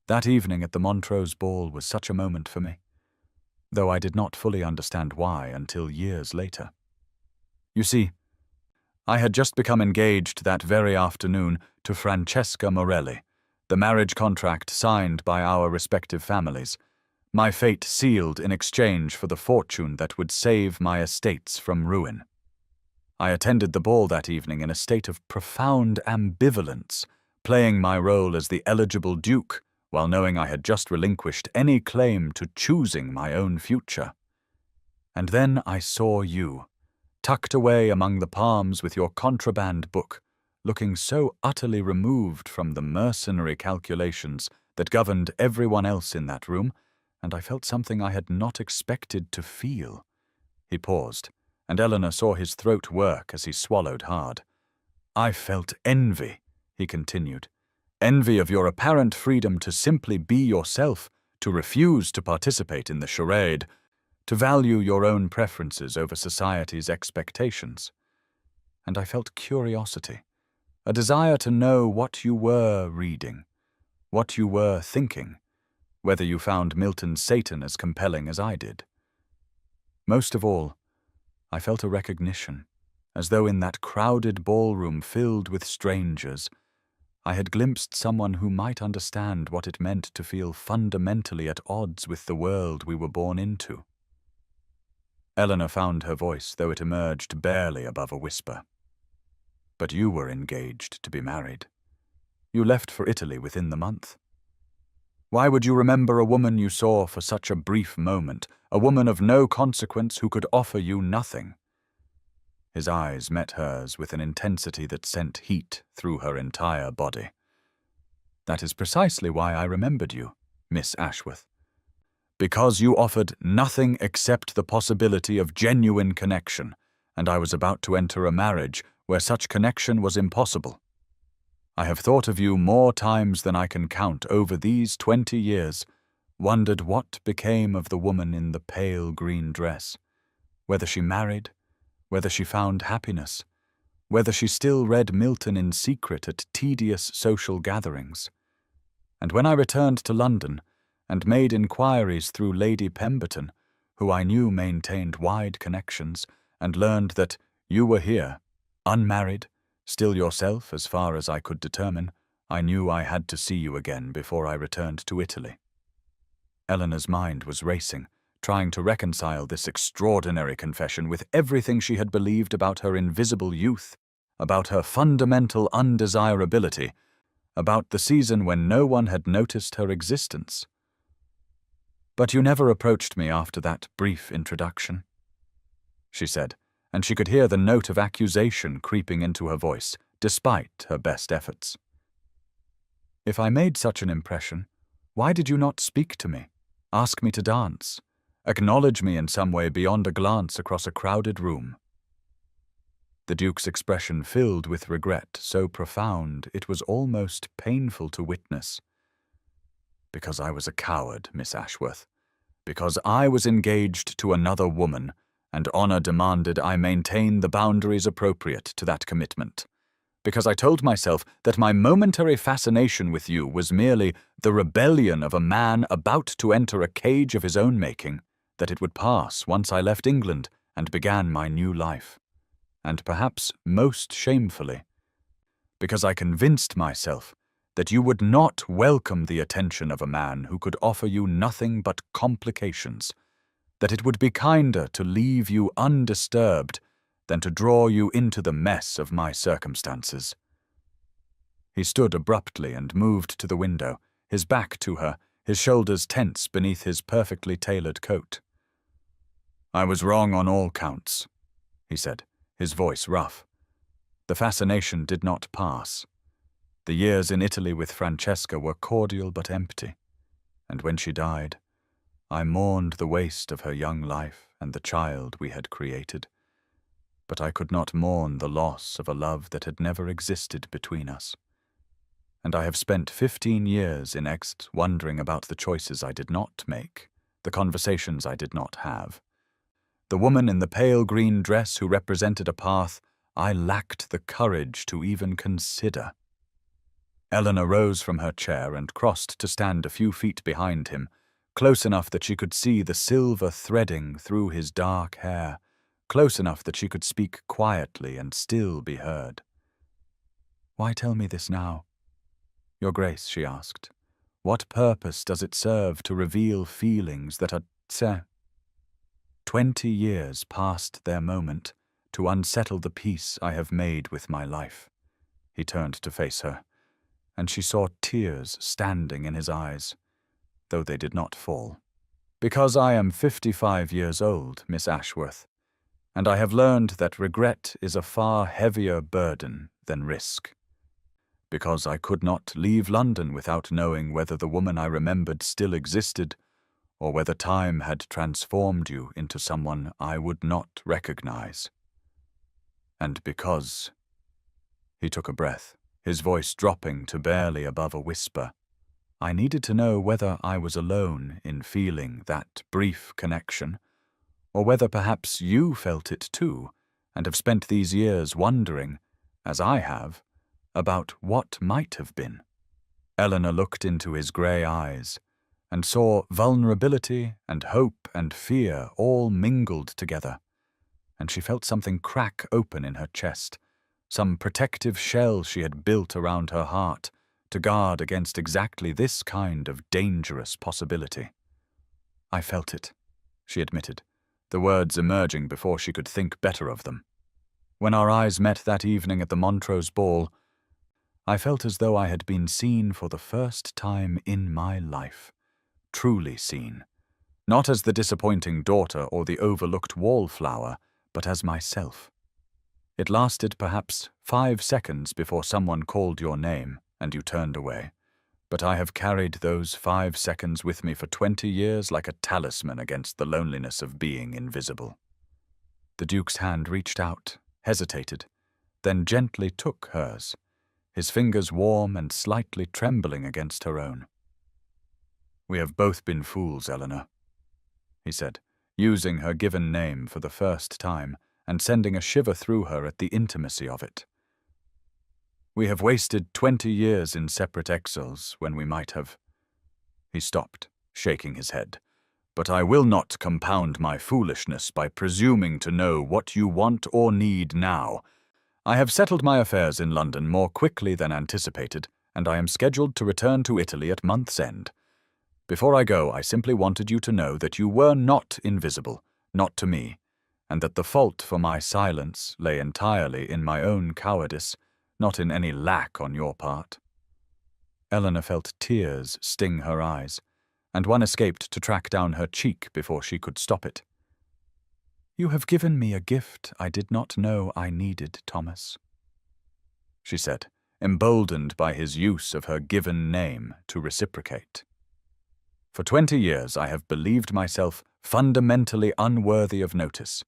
"That evening at the Montrose ball was such a moment for me, though I did not fully understand why until years later. You see, I had just become engaged that very afternoon to Francesca Morelli, the marriage contract signed by our respective families, my fate sealed in exchange for the fortune that would save my estates from ruin. I attended the ball that evening in a state of profound ambivalence, playing my role as the eligible duke while knowing I had just relinquished any claim to choosing my own future. And then I saw you, tucked away among the palms with your contraband book, looking so utterly removed from the mercenary calculations that governed everyone else in that room, and I felt something I had not expected to feel." He paused, and Eleanor saw his throat work as he swallowed hard. "I felt envy," he continued. "Envy of your apparent freedom to simply be yourself, to refuse to participate in the charade, to value your own preferences over society's expectations. And I felt curiosity, a desire to know what you were reading, what you were thinking, whether you found Milton's Satan as compelling as I did. Most of all, I felt a recognition, as though in that crowded ballroom filled with strangers, I had glimpsed someone who might understand what it meant to feel fundamentally at odds with the world we were born into. Eleanor found her voice, though it emerged barely above a whisper. But you were engaged to be married. You left for Italy within the month. Why would you remember a woman you saw for such a brief moment, a woman of no consequence who could offer you nothing? His eyes met hers with an intensity that sent heat through her entire body. That is precisely why I remembered you, Miss Ashworth. Because you offered nothing except the possibility of genuine connection, and I was about to enter a marriage where such connection was impossible. I have thought of you more times than I can count over these 20 years, wondered what became of the woman in the pale green dress, whether she married, whether she found happiness, whether she still read Milton in secret at tedious social gatherings. And when I returned to London and made inquiries through Lady Pemberton, who I knew maintained wide connections, and learned that you were here, unmarried, still yourself as far as I could determine, I knew I had to see you again before I returned to Italy. Eleanor's mind was racing, trying to reconcile this extraordinary confession with everything she had believed about her invisible youth, about her fundamental undesirability, about the season when no one had noticed her existence. But you never approached me after that brief introduction, she said, and she could hear the note of accusation creeping into her voice, despite her best efforts. If I made such an impression, why did you not speak to me, ask me to dance, acknowledge me in some way beyond a glance across a crowded room? The Duke's expression filled with regret so profound it was almost painful to witness. Because I was a coward, Miss Ashworth. Because I was engaged to another woman, and honor demanded I maintain the boundaries appropriate to that commitment. Because I told myself that my momentary fascination with you was merely the rebellion of a man about to enter a cage of his own making, that it would pass once I left England and began my new life. And perhaps most shamefully, because I convinced myself that you would not welcome the attention of a man who could offer you nothing but complications, that it would be kinder to leave you undisturbed than to draw you into the mess of my circumstances. He stood abruptly and moved to the window, his back to her, his shoulders tense beneath his perfectly tailored coat. I was wrong on all counts, he said, his voice rough. The fascination did not pass. The years in Italy with Francesca were cordial but empty, and when she died, I mourned the waste of her young life and the child we had created. But I could not mourn the loss of a love that had never existed between us. And I have spent 15 years in exile wondering about the choices I did not make, the conversations I did not have. The woman in the pale green dress who represented a path I lacked the courage to even consider. Eleanor rose from her chair and crossed to stand a few feet behind him, close enough that she could see the silver threading through his dark hair, close enough that she could speak quietly and still be heard. Why tell me this now? Your Grace, she asked, what purpose does it serve to reveal feelings that are 20 years past their moment to unsettle the peace I have made with my life? He turned to face her, and she saw tears standing in his eyes, though they did not fall. Because I am 55 years old, Miss Ashworth, and I have learned that regret is a far heavier burden than risk. Because I could not leave London without knowing whether the woman I remembered still existed, or whether time had transformed you into someone I would not recognize. And because... He took a breath, his voice dropping to barely above a whisper. I needed to know whether I was alone in feeling that brief connection, or whether perhaps you felt it too, and have spent these years wondering, as I have, about what might have been. Eleanor looked into his grey eyes, and saw vulnerability and hope and fear all mingled together, and she felt something crack open in her chest, some protective shell she had built around her heart to guard against exactly this kind of dangerous possibility. I felt it, she admitted, the words emerging before she could think better of them. When our eyes met that evening at the Montrose ball, I felt as though I had been seen for the first time in my life, truly seen, not as the disappointing daughter or the overlooked wallflower, but as myself. It lasted perhaps 5 seconds before someone called your name and you turned away, but I have carried those 5 seconds with me for 20 years like a talisman against the loneliness of being invisible. The Duke's hand reached out, hesitated, then gently took hers, his fingers warm and slightly trembling against her own. "We have both been fools, Eleanor," he said, using her given name for the first time and sending a shiver through her at the intimacy of it. "We have wasted 20 years in separate exiles when we might have—" He stopped, shaking his head. "But I will not compound my foolishness by presuming to know what you want or need now. I have settled my affairs in London more quickly than anticipated, and I am scheduled to return to Italy at month's end. Before I go, I simply wanted you to know that you were not invisible, not to me, and that the fault for my silence lay entirely in my own cowardice, not in any lack on your part." Eleanor felt tears sting her eyes, and one escaped to track down her cheek before she could stop it. "You have given me a gift I did not know I needed, Thomas," she said, emboldened by his use of her given name to reciprocate. "For 20 years I have believed myself fundamentally unworthy of notice,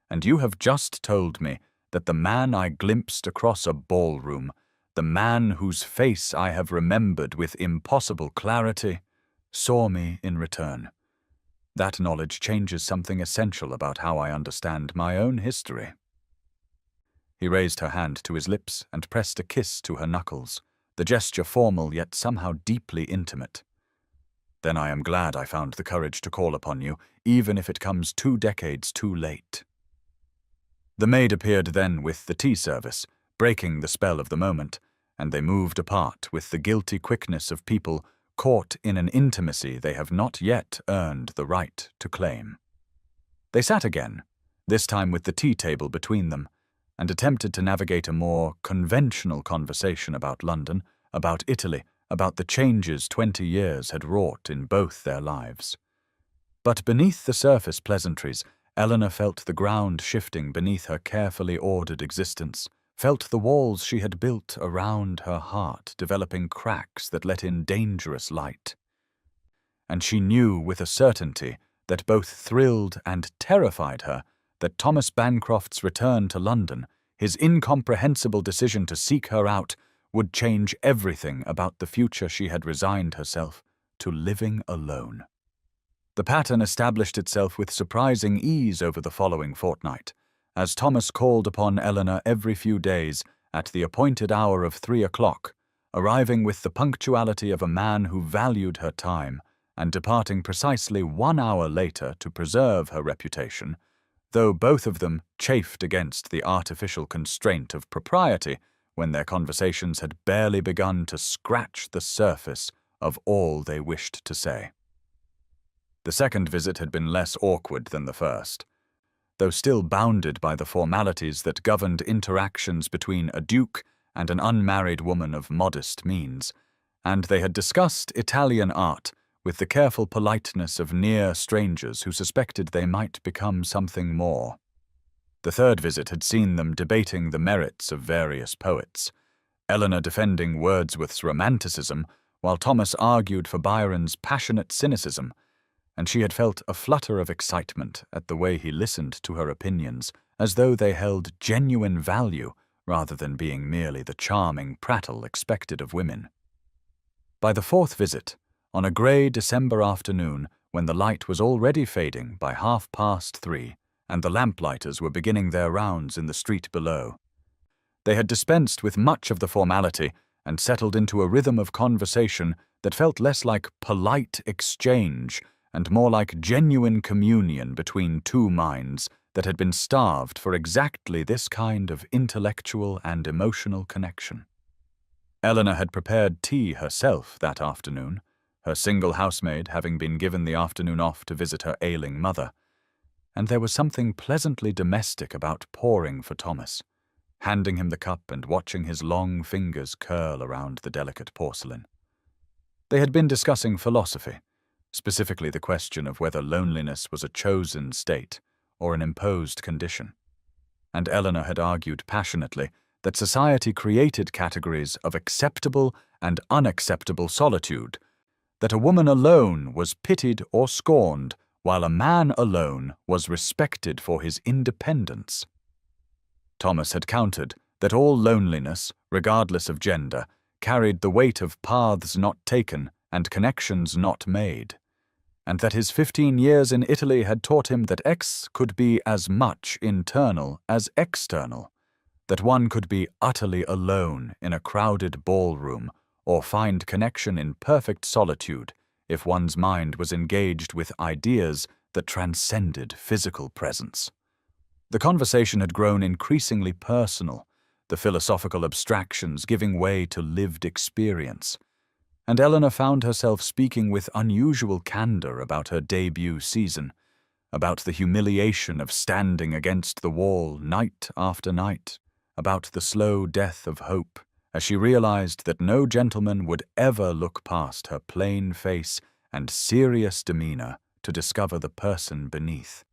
and you have just told me that the man I glimpsed across a ballroom, the man whose face I have remembered with impossible clarity, saw me in return. That knowledge changes something essential about how I understand my own history." He raised her hand to his lips and pressed a kiss to her knuckles, the gesture formal yet somehow deeply intimate. "Then I am glad I found the courage to call upon you, even if it comes 2 decades too late." The maid appeared then with the tea service, breaking the spell of the moment, and they moved apart with the guilty quickness of people caught in an intimacy they have not yet earned the right to claim. They sat again, this time with the tea table between them, and attempted to navigate a more conventional conversation about London, about Italy, about the changes 20 years had wrought in both their lives. But beneath the surface pleasantries, Eleanor felt the ground shifting beneath her carefully ordered existence, felt the walls she had built around her heart developing cracks that let in dangerous light. And she knew with a certainty that both thrilled and terrified her that Thomas Bancroft's return to London, his incomprehensible decision to seek her out, would change everything about the future she had resigned herself to living alone. The pattern established itself with surprising ease over the following fortnight, as Thomas called upon Eleanor every few days at the appointed hour of 3 o'clock, arriving with the punctuality of a man who valued her time, and departing precisely 1 hour later to preserve her reputation, though both of them chafed against the artificial constraint of propriety when their conversations had barely begun to scratch the surface of all they wished to say. The second visit had been less awkward than the first, though still bounded by the formalities that governed interactions between a duke and an unmarried woman of modest means, and they had discussed Italian art with the careful politeness of near strangers who suspected they might become something more. The third visit had seen them debating the merits of various poets, Eleanor defending Wordsworth's romanticism, while Thomas argued for Byron's passionate cynicism, and she had felt a flutter of excitement at the way he listened to her opinions, as though they held genuine value rather than being merely the charming prattle expected of women. By the fourth visit, on a grey December afternoon when the light was already fading by 3:30 and the lamplighters were beginning their rounds in the street below, they had dispensed with much of the formality and settled into a rhythm of conversation that felt less like polite exchange and more like genuine communion between two minds that had been starved for exactly this kind of intellectual and emotional connection. Eleanor had prepared tea herself that afternoon, her single housemaid having been given the afternoon off to visit her ailing mother, and there was something pleasantly domestic about pouring for Thomas, handing him the cup and watching his long fingers curl around the delicate porcelain. They had been discussing philosophy, specifically the question of whether loneliness was a chosen state or an imposed condition. And Eleanor had argued passionately that society created categories of acceptable and unacceptable solitude, that a woman alone was pitied or scorned, while a man alone was respected for his independence. Thomas had countered that all loneliness, regardless of gender, carried the weight of paths not taken and connections not made, and that his 15 years in Italy had taught him that X could be as much internal as external, that one could be utterly alone in a crowded ballroom or find connection in perfect solitude if one's mind was engaged with ideas that transcended physical presence. The conversation had grown increasingly personal, the philosophical abstractions giving way to lived experience, and Eleanor found herself speaking with unusual candor about her debut season, about the humiliation of standing against the wall night after night, about the slow death of hope, as she realized that no gentleman would ever look past her plain face and serious demeanor to discover the person beneath.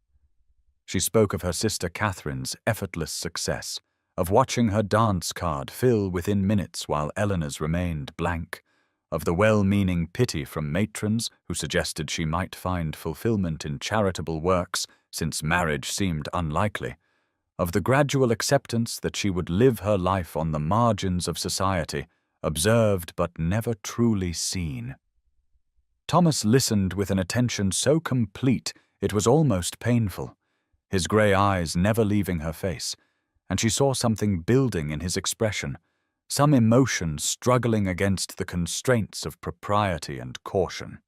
She spoke of her sister Catherine's effortless success, of watching her dance card fill within minutes while Eleanor's remained blank, of the well-meaning pity from matrons who suggested she might find fulfillment in charitable works since marriage seemed unlikely, of the gradual acceptance that she would live her life on the margins of society, observed but never truly seen. Thomas listened with an attention so complete it was almost painful, his grey eyes never leaving her face, and she saw something building in his expression, some emotion struggling against the constraints of propriety and caution.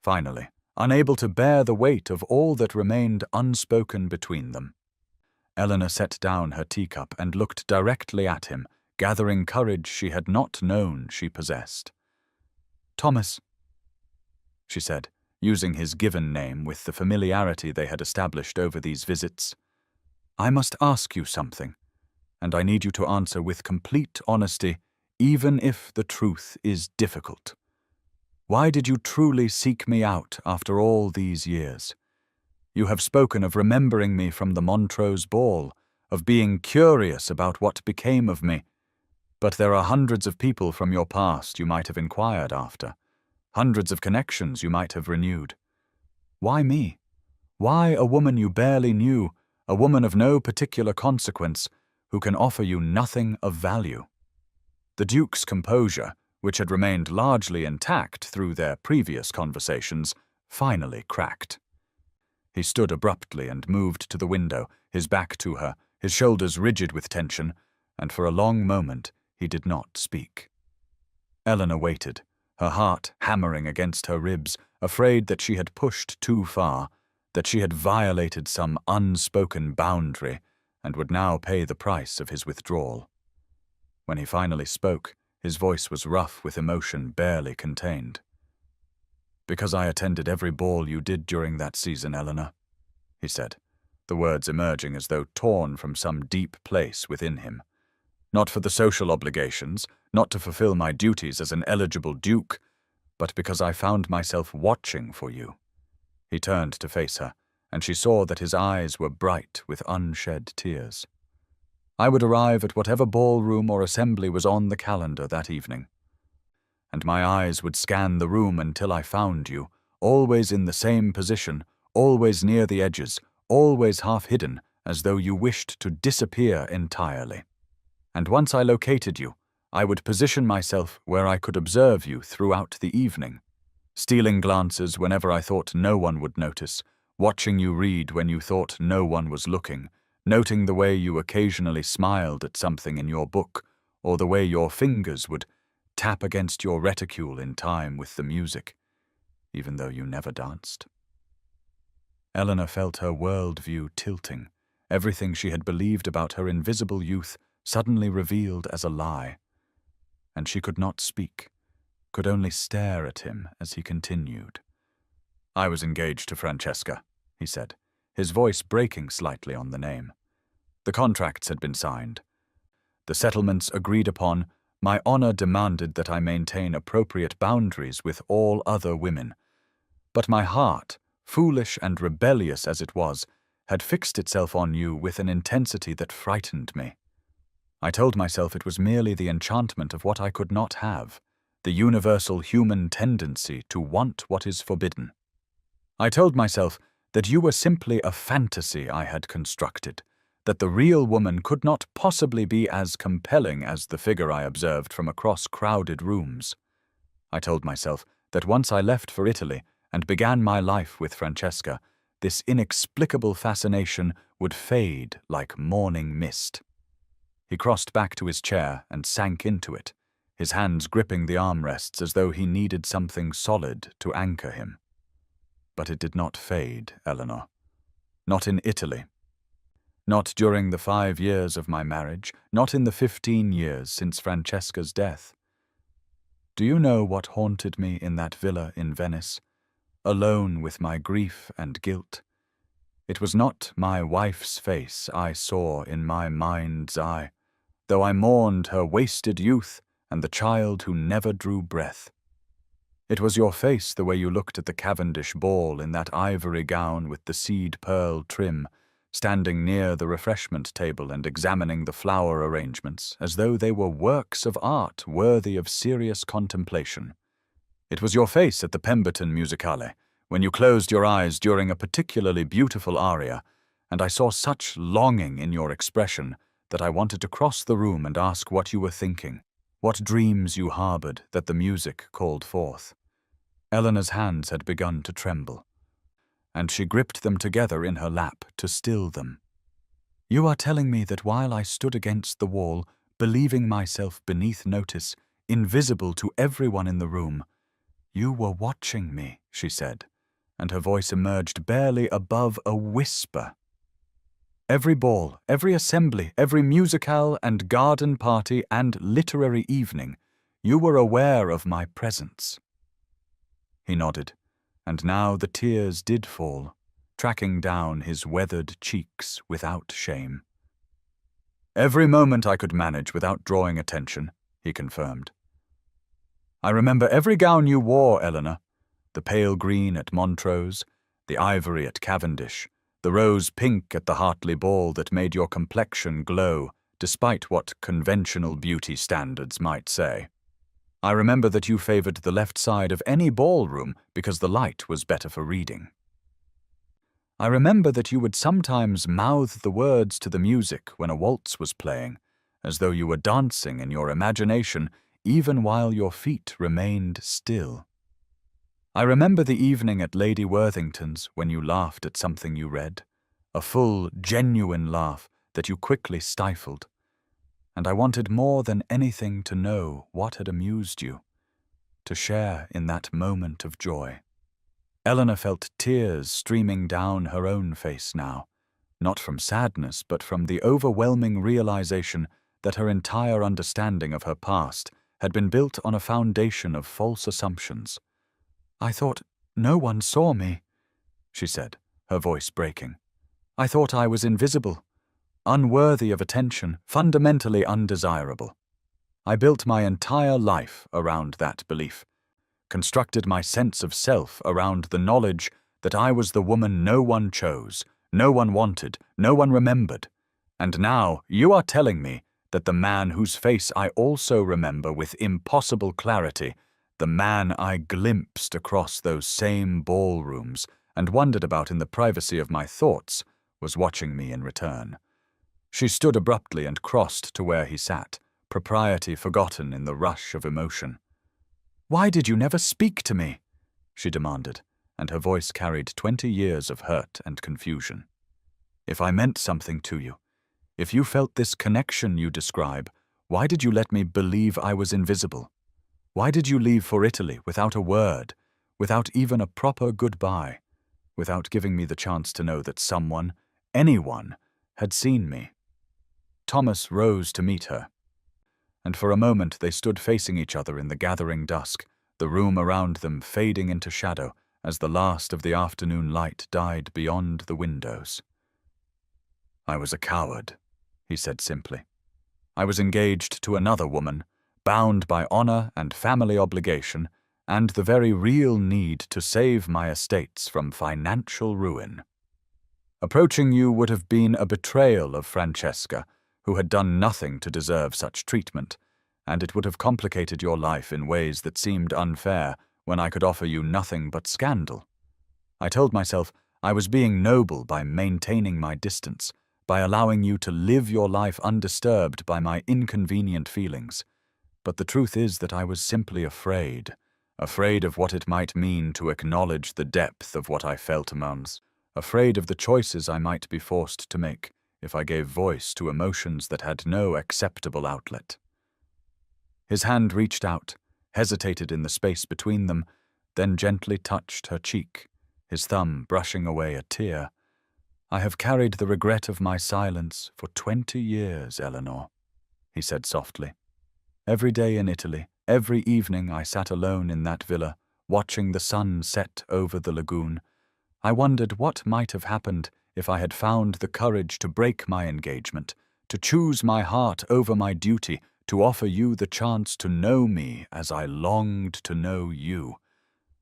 Finally, unable to bear the weight of all that remained unspoken between them, Eleanor set down her teacup and looked directly at him, gathering courage she had not known she possessed. "Thomas," she said, using his given name with the familiarity they had established over these visits, "I must ask you something, and I need you to answer with complete honesty, even if the truth is difficult. Why did you truly seek me out after all these years? You have spoken of remembering me from the Montrose ball, of being curious about what became of me, but there are hundreds of people from your past you might have inquired after, hundreds of connections you might have renewed. Why me? Why a woman you barely knew, a woman of no particular consequence, who can offer you nothing of value?" The Duke's composure, which had remained largely intact through their previous conversations, finally cracked. He stood abruptly and moved to the window, his back to her, his shoulders rigid with tension, and for a long moment he did not speak. Eleanor waited, her heart hammering against her ribs, afraid that she had pushed too far, that she had violated some unspoken boundary and would now pay the price of his withdrawal. When he finally spoke, his voice was rough with emotion barely contained. "Because I attended every ball you did during that season, Eleanor," he said, the words emerging as though torn from some deep place within him. "Not for the social obligations, not to fulfill my duties as an eligible duke, but because I found myself watching for you." He turned to face her, and she saw that his eyes were bright with unshed tears. "I would arrive at whatever ballroom or assembly was on the calendar that evening, and my eyes would scan the room until I found you, always in the same position, always near the edges, always half hidden, as though you wished to disappear entirely. And once I located you, I would position myself where I could observe you throughout the evening, stealing glances whenever I thought no one would notice, watching you read when you thought no one was looking, noting the way you occasionally smiled at something in your book, or the way your fingers would tap against your reticule in time with the music, even though you never danced." Eleanor felt her world-view tilting, everything she had believed about her invisible youth suddenly revealed as a lie, and she could not speak, could only stare at him as he continued. "I was engaged to Francesca," he said, his voice breaking slightly on the name. The contracts had been signed. The settlements agreed upon. My honor demanded that I maintain appropriate boundaries with all other women. But my heart, foolish and rebellious as it was, had fixed itself on you with an intensity that frightened me. I told myself it was merely the enchantment of what I could not have, the universal human tendency to want what is forbidden. I told myself that you were simply a fantasy I had constructed, that the real woman could not possibly be as compelling as the figure I observed from across crowded rooms. I told myself that once I left for Italy and began my life with Francesca, this inexplicable fascination would fade like morning mist. He crossed back to his chair and sank into it, his hands gripping the armrests as though he needed something solid to anchor him. But it did not fade, Eleanor. Not in Italy. Not during the 5 years of my marriage, not in the 15 years since Francesca's death. Do you know what haunted me in that villa in Venice, alone with my grief and guilt? It was not my wife's face I saw in my mind's eye, though I mourned her wasted youth and the child who never drew breath. It was your face the way you looked at the Cavendish ball in that ivory gown with the seed pearl trim, standing near the refreshment table and examining the flower arrangements as though they were works of art worthy of serious contemplation. It was your face at the Pemberton Musicale, when you closed your eyes during a particularly beautiful aria, and I saw such longing in your expression that I wanted to cross the room and ask what you were thinking, what dreams you harbored that the music called forth. Eleanor's hands had begun to tremble, and she gripped them together in her lap to still them. You are telling me that while I stood against the wall, believing myself beneath notice, invisible to everyone in the room, you were watching me, she said, and her voice emerged barely above a whisper. Every ball, every assembly, every musicale and garden party and literary evening, you were aware of my presence. He nodded, and now the tears did fall, tracking down his weathered cheeks without shame. Every moment I could manage without drawing attention, he confirmed. I remember every gown you wore, Eleanor, the pale green at Montrose, the ivory at Cavendish, the rose pink at the Hartley ball that made your complexion glow, despite what conventional beauty standards might say. I remember that you favored the left side of any ballroom because the light was better for reading. I remember that you would sometimes mouth the words to the music when a waltz was playing, as though you were dancing in your imagination even while your feet remained still. I remember the evening at Lady Worthington's when you laughed at something you read, a full, genuine laugh that you quickly stifled. And I wanted more than anything to know what had amused you, to share in that moment of joy. Eleanor felt tears streaming down her own face now, not from sadness but from the overwhelming realization that her entire understanding of her past had been built on a foundation of false assumptions. I thought no one saw me, she said, her voice breaking. I thought I was invisible, unworthy of attention, fundamentally undesirable. I built my entire life around that belief, constructed my sense of self around the knowledge that I was the woman no one chose, no one wanted, no one remembered. And now you are telling me that the man whose face I also remember with impossible clarity, the man I glimpsed across those same ballrooms and wondered about in the privacy of my thoughts, was watching me in return. She stood abruptly and crossed to where he sat, propriety forgotten in the rush of emotion. "Why did you never speak to me?" she demanded, and her voice carried 20 years of hurt and confusion. "If I meant something to you, if you felt this connection you describe, why did you let me believe I was invisible? Why did you leave for Italy without a word, without even a proper goodbye, without giving me the chance to know that someone, anyone, had seen me?" Thomas rose to meet her, and for a moment they stood facing each other in the gathering dusk, the room around them fading into shadow as the last of the afternoon light died beyond the windows. "I was a coward," he said simply. "I was engaged to another woman, bound by honor and family obligation, and the very real need to save my estates from financial ruin. Approaching you would have been a betrayal of Francesca, who had done nothing to deserve such treatment, and it would have complicated your life in ways that seemed unfair when I could offer you nothing but scandal. I told myself I was being noble by maintaining my distance, by allowing you to live your life undisturbed by my inconvenient feelings. But the truth is that I was simply afraid of what it might mean to acknowledge the depth of what I felt amongst, afraid of the choices I might be forced to make if I gave voice to emotions that had no acceptable outlet." His hand reached out, hesitated in the space between them, then gently touched her cheek, his thumb brushing away a tear. "I have carried the regret of my silence for 20 years, Eleanor," he said softly. "Every day in Italy, every evening I sat alone in that villa, watching the sun set over the lagoon. I wondered what might have happened if I had found the courage to break my engagement, to choose my heart over my duty, to offer you the chance to know me as I longed to know you.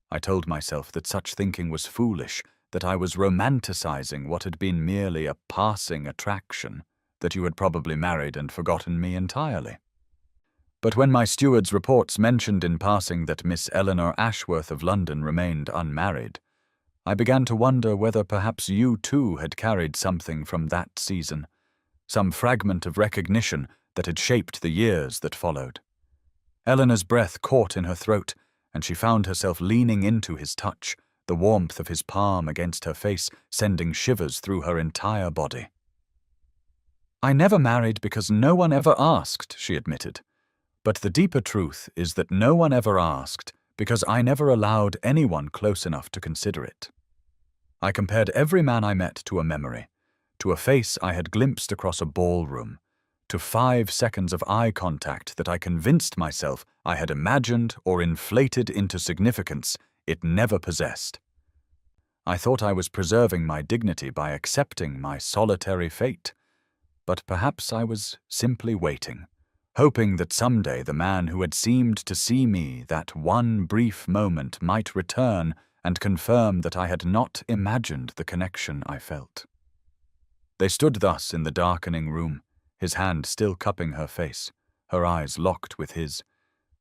I told myself that such thinking was foolish, that I was romanticizing what had been merely a passing attraction, that you had probably married and forgotten me entirely. But when my steward's reports mentioned in passing that Miss Eleanor Ashworth of London remained unmarried, I began to wonder whether perhaps you too had carried something from that season, some fragment of recognition that had shaped the years that followed." Eleanor's breath caught in her throat, and she found herself leaning into his touch, the warmth of his palm against her face sending shivers through her entire body. "I never married because no one ever asked," she admitted. "But the deeper truth is that no one ever asked because I never allowed anyone close enough to consider it. I compared every man I met to a memory, to a face I had glimpsed across a ballroom, to 5 seconds of eye contact that I convinced myself I had imagined or inflated into significance it never possessed. I thought I was preserving my dignity by accepting my solitary fate, but perhaps I was simply waiting, hoping that someday the man who had seemed to see me that one brief moment might return and confirm that I had not imagined the connection I felt." They stood thus in the darkening room, his hand still cupping her face, her eyes locked with his,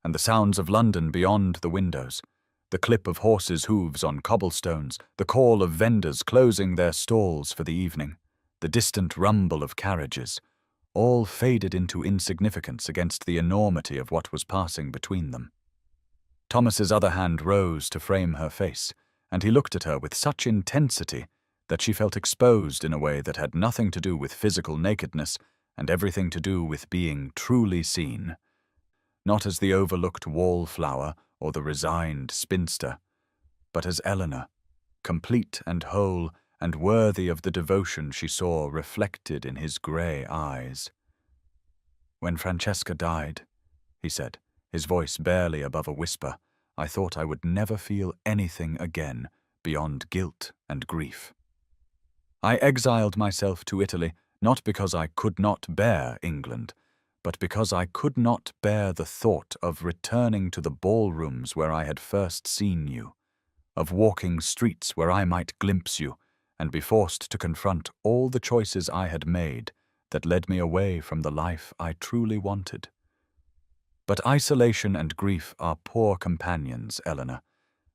and the sounds of London beyond the windows, the clip of horses' hooves on cobblestones, the call of vendors closing their stalls for the evening, the distant rumble of carriages, all faded into insignificance against the enormity of what was passing between them. Thomas's other hand rose to frame her face, and he looked at her with such intensity that she felt exposed in a way that had nothing to do with physical nakedness and everything to do with being truly seen, not as the overlooked wallflower or the resigned spinster, but as Eleanor, complete and whole and worthy of the devotion she saw reflected in his grey eyes. "When Francesca died," he said, his voice barely above a whisper, "I thought I would never feel anything again beyond guilt and grief. I exiled myself to Italy not because I could not bear England, but because I could not bear the thought of returning to the ballrooms where I had first seen you, of walking streets where I might glimpse you, and be forced to confront all the choices I had made that led me away from the life I truly wanted. But isolation and grief are poor companions, Eleanor,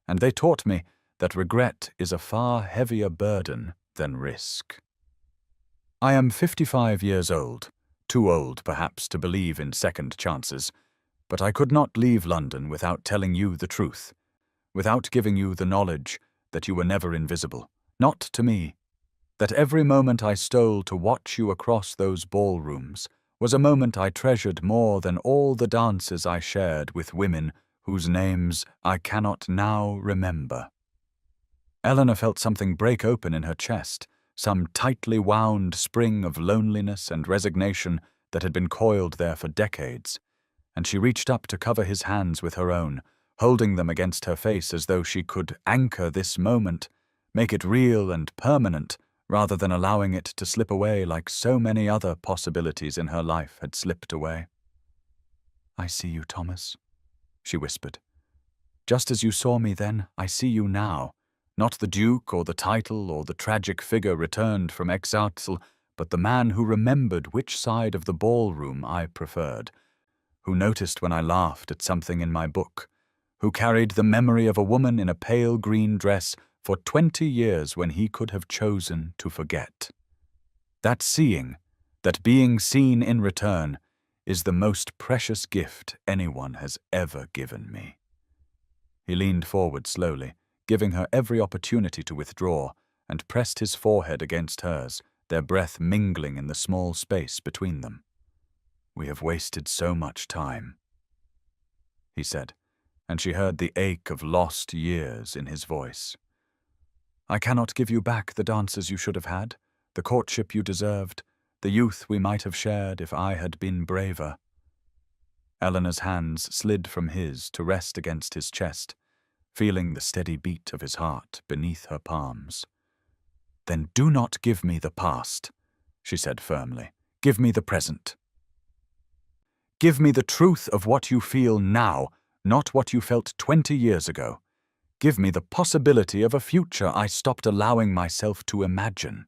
and they taught me that regret is a far heavier burden than risk. I am 55 years old, too old perhaps to believe in second chances, but I could not leave London without telling you the truth, without giving you the knowledge that you were never invisible, not to me, that every moment I stole to watch you across those ballrooms was a moment I treasured more than all the dances I shared with women whose names I cannot now remember." Eleanor felt something break open in her chest, some tightly wound spring of loneliness and resignation that had been coiled there for decades, and she reached up to cover his hands with her own, holding them against her face as though she could anchor this moment, make it real and permanent, rather than allowing it to slip away like so many other possibilities in her life had slipped away. "I see you, Thomas," she whispered. "Just as you saw me then, I see you now. Not the Duke or the title or the tragic figure returned from Exarzel, but the man who remembered which side of the ballroom I preferred, who noticed when I laughed at something in my book, who carried the memory of a woman in a pale green dress for 20 years when he could have chosen to forget. That seeing, that being seen in return, is the most precious gift anyone has ever given me." He leaned forward slowly, giving her every opportunity to withdraw, and pressed his forehead against hers, their breath mingling in the small space between them. "We have wasted so much time," he said, and she heard the ache of lost years in his voice. "I cannot give you back the dances you should have had, the courtship you deserved, the youth we might have shared if I had been braver." Eleanor's hands slid from his to rest against his chest, feeling the steady beat of his heart beneath her palms. "Then do not give me the past," she said firmly. "Give me the present. Give me the truth of what you feel now, not what you felt 20 years ago. Give me the possibility of a future I stopped allowing myself to imagine."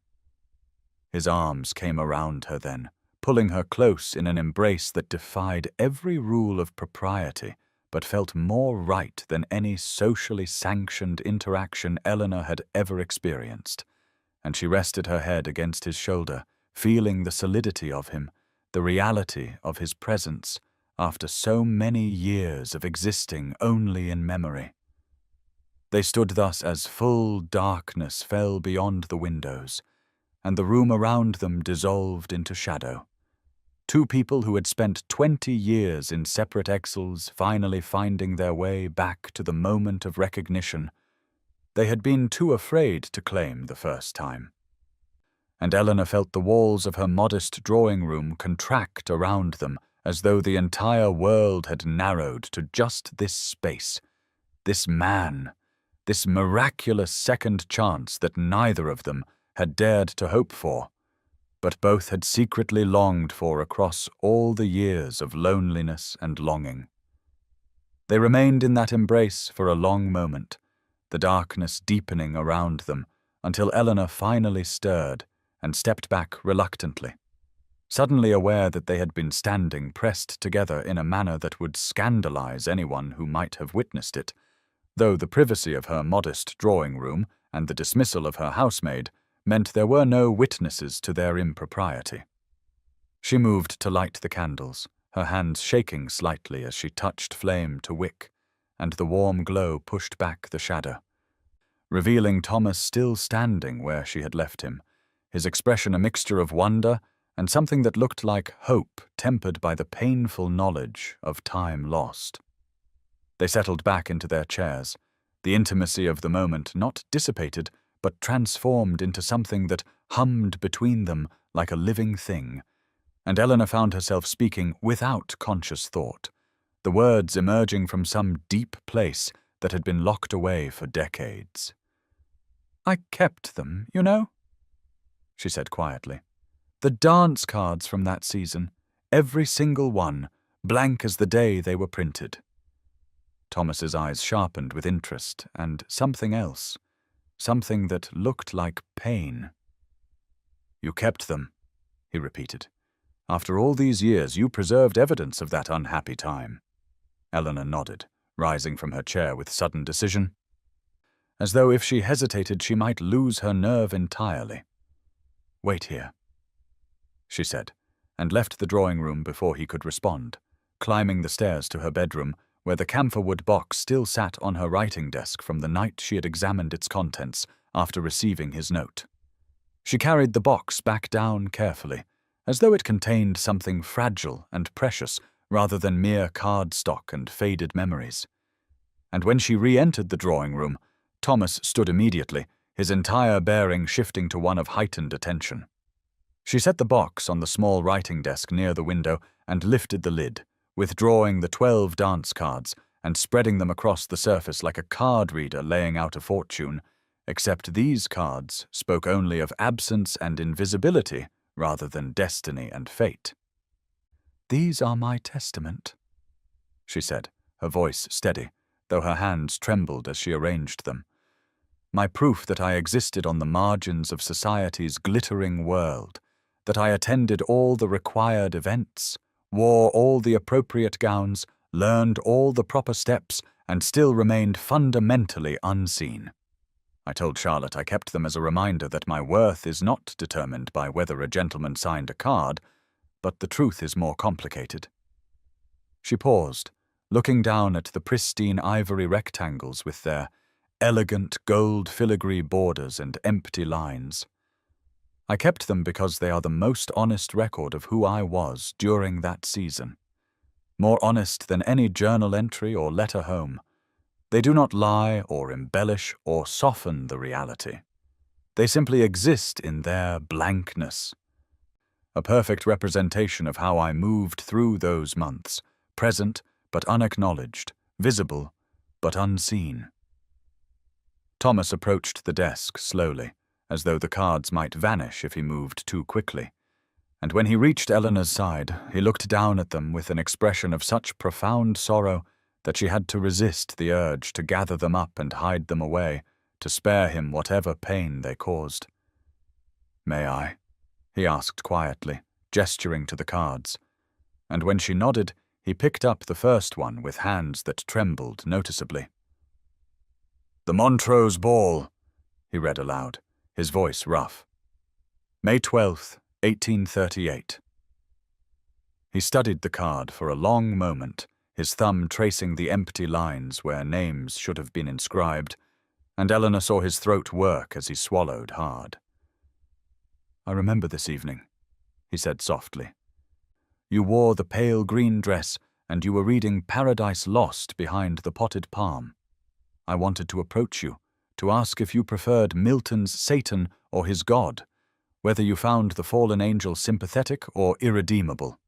His arms came around her then, pulling her close in an embrace that defied every rule of propriety, but felt more right than any socially sanctioned interaction Eleanor had ever experienced, and she rested her head against his shoulder, feeling the solidity of him, the reality of his presence, after so many years of existing only in memory. They stood thus as full darkness fell beyond the windows, and the room around them dissolved into shadow. Two people who had spent 20 years in separate exils finally finding their way back to the moment of recognition they had been too afraid to claim the first time. And Eleanor felt the walls of her modest drawing room contract around them as though the entire world had narrowed to just this space, this man, this miraculous second chance that neither of them had dared to hope for, but both had secretly longed for across all the years of loneliness and longing. They remained in that embrace for a long moment, the darkness deepening around them, until Eleanor finally stirred and stepped back reluctantly, suddenly aware that they had been standing pressed together in a manner that would scandalize anyone who might have witnessed it, though the privacy of her modest drawing-room and the dismissal of her housemaid meant there were no witnesses to their impropriety. She moved to light the candles, her hands shaking slightly as she touched flame to wick, and the warm glow pushed back the shadow, revealing Thomas still standing where she had left him, his expression a mixture of wonder and something that looked like hope tempered by the painful knowledge of time lost. They settled back into their chairs, the intimacy of the moment not dissipated, but transformed into something that hummed between them like a living thing, and Eleanor found herself speaking without conscious thought, the words emerging from some deep place that had been locked away for decades. "I kept them, you know," she said quietly. "The dance cards from that season, every single one, blank as the day they were printed." Thomas's eyes sharpened with interest and something else, something that looked like pain. "You kept them," he repeated. "After all these years, you preserved evidence of that unhappy time." Eleanor nodded, rising from her chair with sudden decision, as though if she hesitated she might lose her nerve entirely. "Wait here," she said, and left the drawing-room before he could respond, climbing the stairs to her bedroom, where the camphorwood box still sat on her writing desk from the night she had examined its contents after receiving his note. She carried the box back down carefully, as though it contained something fragile and precious rather than mere cardstock and faded memories. And when she re-entered the drawing-room, Thomas stood immediately, his entire bearing shifting to one of heightened attention. She set the box on the small writing desk near the window and lifted the lid, withdrawing the 12 dance cards and spreading them across the surface like a card reader laying out a fortune, except these cards spoke only of absence and invisibility rather than destiny and fate. "These are my testament," she said, her voice steady, though her hands trembled as she arranged them. "My proof that I existed on the margins of society's glittering world, that I attended all the required events, wore all the appropriate gowns, learned all the proper steps, and still remained fundamentally unseen. I told Charlotte I kept them as a reminder that my worth is not determined by whether a gentleman signed a card, but the truth is more complicated." She paused, looking down at the pristine ivory rectangles with their elegant gold filigree borders and empty lines. "I kept them because they are the most honest record of who I was during that season. More honest than any journal entry or letter home. They do not lie or embellish or soften the reality. They simply exist in their blankness. A perfect representation of how I moved through those months, present but unacknowledged, visible but unseen." Thomas approached the desk slowly, as though the cards might vanish if he moved too quickly, and when he reached Eleanor's side, he looked down at them with an expression of such profound sorrow that she had to resist the urge to gather them up and hide them away, to spare him whatever pain they caused. "May I?" he asked quietly, gesturing to the cards, and when she nodded, he picked up the first one with hands that trembled noticeably. "The Montrose Ball," he read aloud, his voice rough. "May 12th, 1838. He studied the card for a long moment, his thumb tracing the empty lines where names should have been inscribed, and Eleanor saw his throat work as he swallowed hard. "I remember this evening," he said softly. "You wore the pale green dress, and you were reading Paradise Lost behind the potted palm. I wanted to approach you, to ask if you preferred Milton's Satan or his God, whether you found the fallen angel sympathetic or irredeemable.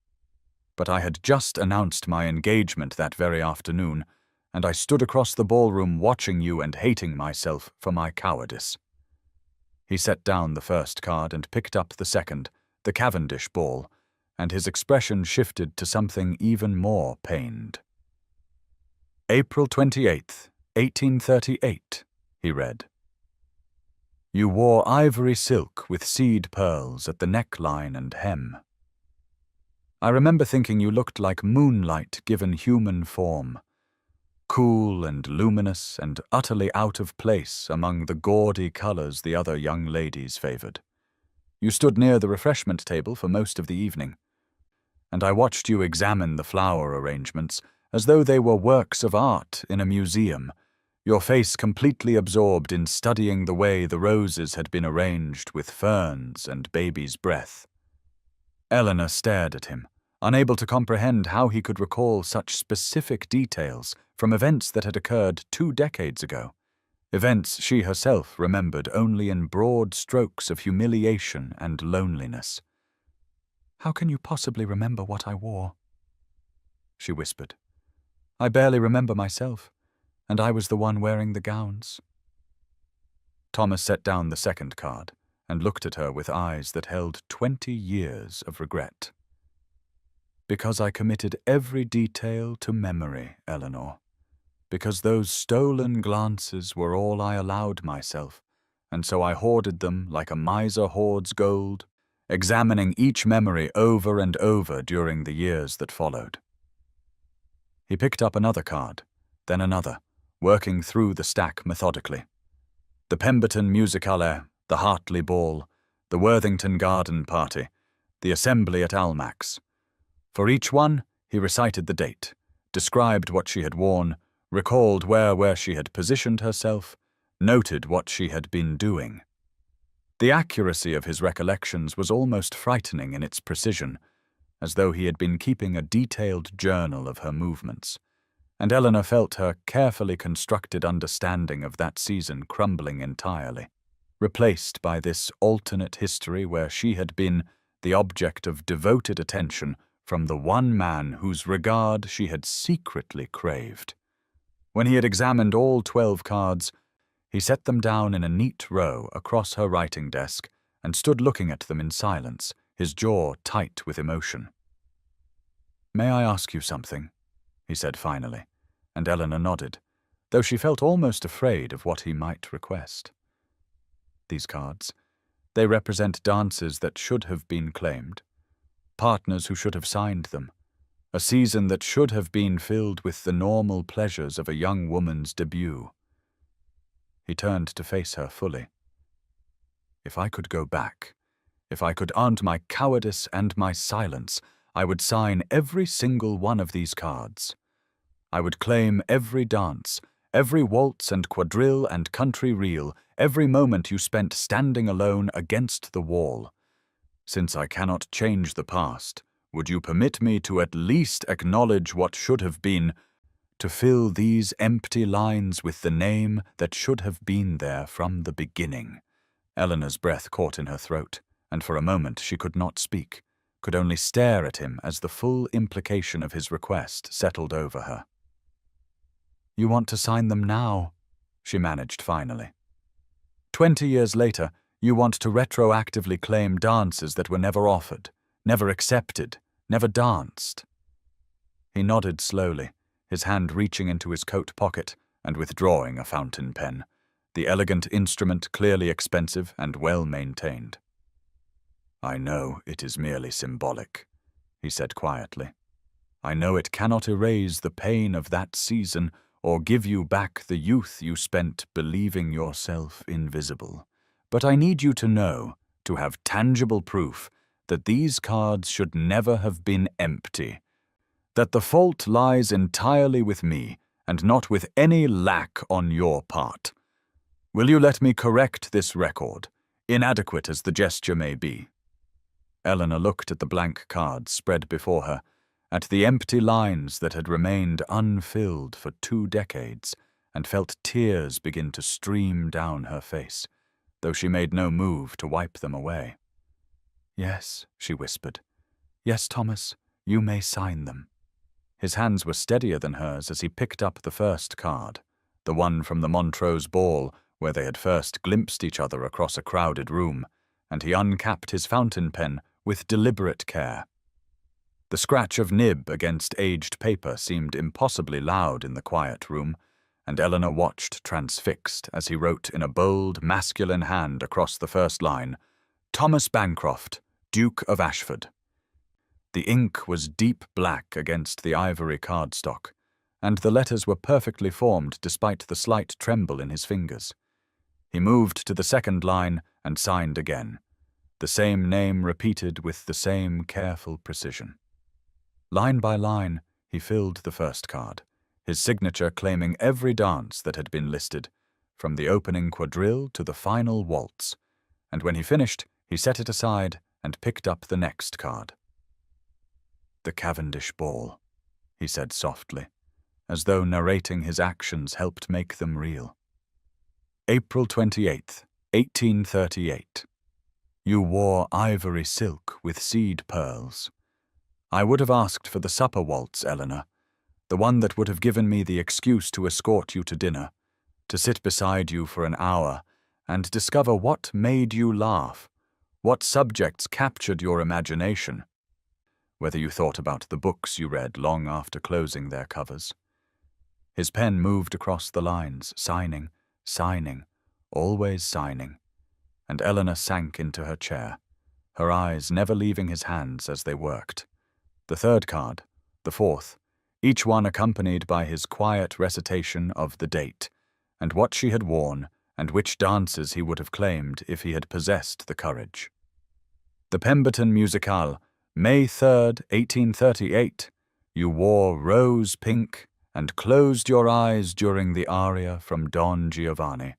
But I had just announced my engagement that very afternoon, and I stood across the ballroom watching you and hating myself for my cowardice." He set down the first card and picked up the second, the Cavendish ball, and his expression shifted to something even more pained. "April 28th, 1838, he read. "You wore ivory silk with seed pearls at the neckline and hem. I remember thinking you looked like moonlight given human form, cool and luminous and utterly out of place among the gaudy colors the other young ladies favored. You stood near the refreshment table for most of the evening, and I watched you examine the flower arrangements as though they were works of art in a museum, your face completely absorbed in studying the way the roses had been arranged with ferns and baby's breath." Eleanor stared at him, unable to comprehend how he could recall such specific details from events that had occurred 2 decades ago, events she herself remembered only in broad strokes of humiliation and loneliness. "How can you possibly remember what I wore?" she whispered. "I barely remember myself, and I was the one wearing the gowns." Thomas set down the second card and looked at her with eyes that held 20 years of regret. "Because I committed every detail to memory, Eleanor. Because those stolen glances were all I allowed myself, and so I hoarded them like a miser hoards gold, examining each memory over and over during the years that followed." He picked up another card, then another, working through the stack methodically. The Pemberton Musicale, the Hartley Ball, the Worthington Garden Party, the assembly at Almack's. For each one, he recited the date, described what she had worn, recalled where she had positioned herself, noted what she had been doing. The accuracy of his recollections was almost frightening in its precision, as though he had been keeping a detailed journal of her movements, and Eleanor felt her carefully constructed understanding of that season crumbling entirely, replaced by this alternate history where she had been the object of devoted attention from the one man whose regard she had secretly craved. When he had examined all 12 cards, he set them down in a neat row across her writing desk and stood looking at them in silence, his jaw tight with emotion. "May I ask you something?" he said finally, and Eleanor nodded, though she felt almost afraid of what he might request. "These cards, they represent dances that should have been claimed, partners who should have signed them, a season that should have been filled with the normal pleasures of a young woman's debut." He turned to face her fully. "If I could go back, if I could undo my cowardice and my silence, I would sign every single one of these cards. I would claim every dance, every waltz and quadrille and country reel, every moment you spent standing alone against the wall. Since I cannot change the past, would you permit me to at least acknowledge what should have been, to fill these empty lines with the name that should have been there from the beginning?" Eleanor's breath caught in her throat, and for a moment she could not speak, could only stare at him as the full implication of his request settled over her. "You want to sign them now?" she managed finally. 20 years later, you want to retroactively claim dances that were never offered, never accepted, never danced." He nodded slowly, his hand reaching into his coat pocket and withdrawing a fountain pen, the elegant instrument clearly expensive and well-maintained. "I know it is merely symbolic," he said quietly. "I know it cannot erase the pain of that season or give you back the youth you spent believing yourself invisible. But I need you to know, to have tangible proof, that these cards should never have been empty, that the fault lies entirely with me and not with any lack on your part. Will you let me correct this record, inadequate as the gesture may be?" Eleanor looked at the blank cards spread before her, at the empty lines that had remained unfilled for 2 decades, and felt tears begin to stream down her face, though she made no move to wipe them away. "Yes," she whispered. "Yes, Thomas, you may sign them." His hands were steadier than hers as he picked up the first card, the one from the Montrose ball where they had first glimpsed each other across a crowded room, and he uncapped his fountain pen with deliberate care. The scratch of nib against aged paper seemed impossibly loud in the quiet room, and Eleanor watched transfixed as he wrote in a bold, masculine hand across the first line, "Thomas Bancroft, Duke of Ashford." The ink was deep black against the ivory cardstock, and the letters were perfectly formed despite the slight tremble in his fingers. He moved to the second line and signed again, the same name repeated with the same careful precision. Line by line, he filled the first card, his signature claiming every dance that had been listed, from the opening quadrille to the final waltz, and when he finished, he set it aside and picked up the next card. "The Cavendish Ball," he said softly, as though narrating his actions helped make them real. "April 28th, 1838. You wore ivory silk with seed pearls. I would have asked for the supper waltz, Eleanor, the one that would have given me the excuse to escort you to dinner, to sit beside you for an hour and discover what made you laugh, what subjects captured your imagination, whether you thought about the books you read long after closing their covers." His pen moved across the lines, signing, always signing, and Eleanor sank into her chair, her eyes never leaving his hands as they worked. The third card, the fourth, each one accompanied by his quiet recitation of the date, and what she had worn, and which dances he would have claimed if he had possessed the courage. "The Pemberton Musicale, May 3rd, 1838. You wore rose pink and closed your eyes during the aria from Don Giovanni,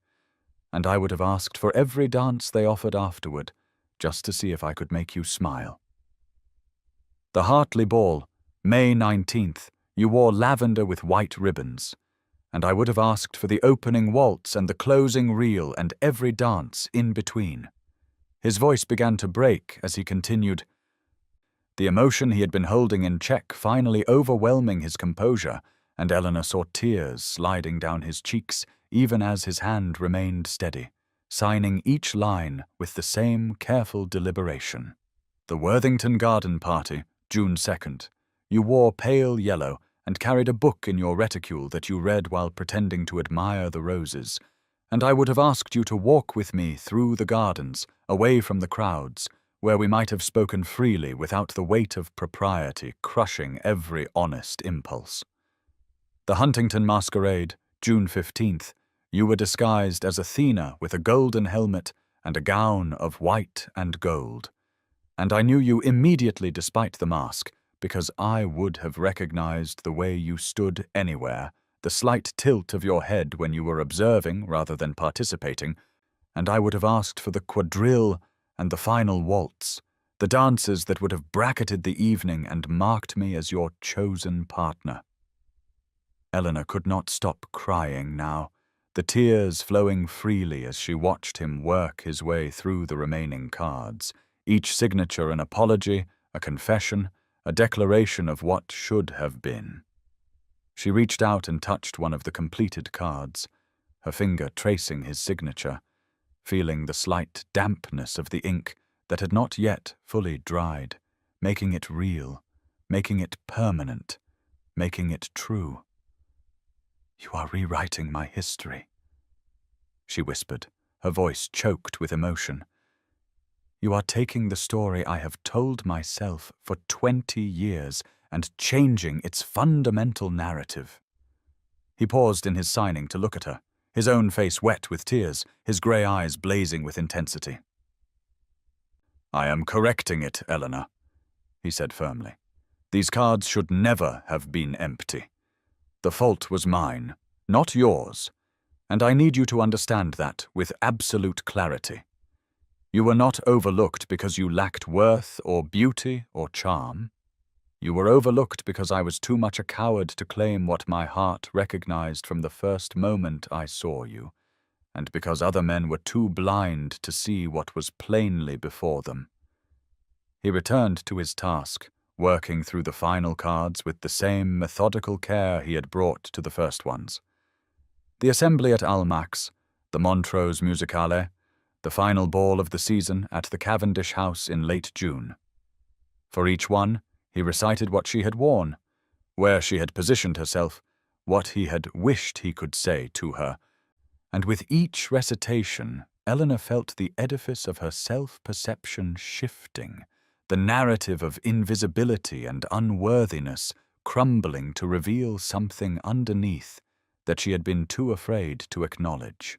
and I would have asked for every dance they offered afterward, just to see if I could make you smile. The Hartley Ball, May 19th, you wore lavender with white ribbons, and I would have asked for the opening waltz and the closing reel and every dance in between." His voice began to break as he continued, the emotion he had been holding in check finally overwhelming his composure, and Eleanor saw tears sliding down his cheeks even as his hand remained steady, signing each line with the same careful deliberation. The Worthington Garden Party, June 2nd. You wore pale yellow and carried a book in your reticule that you read while pretending to admire the roses, and I would have asked you to walk with me through the gardens, away from the crowds, where we might have spoken freely without the weight of propriety crushing every honest impulse. The Huntington Masquerade, June 15th. You were disguised as Athena with a golden helmet and a gown of white and gold. And I knew you immediately despite the mask, because I would have recognized the way you stood anywhere, the slight tilt of your head when you were observing rather than participating, and I would have asked for the quadrille and the final waltz, the dances that would have bracketed the evening and marked me as your chosen partner. Eleanor could not stop crying now, the tears flowing freely as she watched him work his way through the remaining cards, each signature an apology, a confession, a declaration of what should have been. She reached out and touched one of the completed cards, her finger tracing his signature, feeling the slight dampness of the ink that had not yet fully dried, making it real, making it permanent, making it true. "You are rewriting my history," she whispered, her voice choked with emotion. "You are taking the story I have told myself for 20 years and changing its fundamental narrative." He paused in his signing to look at her, his own face wet with tears, his grey eyes blazing with intensity. "I am correcting it, Eleanor," he said firmly. "These cards should never have been empty. The fault was mine, not yours, and I need you to understand that with absolute clarity. You were not overlooked because you lacked worth or beauty or charm. You were overlooked because I was too much a coward to claim what my heart recognized from the first moment I saw you, and because other men were too blind to see what was plainly before them." He returned to his task, working through the final cards with the same methodical care he had brought to the first ones. The assembly at Almack's, the Montrose Musicale, the final ball of the season at the Cavendish House in late June. For each one, he recited what she had worn, where she had positioned herself, what he had wished he could say to her, and with each recitation, Eleanor felt the edifice of her self-perception shifting, the narrative of invisibility and unworthiness crumbling to reveal something underneath that she had been too afraid to acknowledge.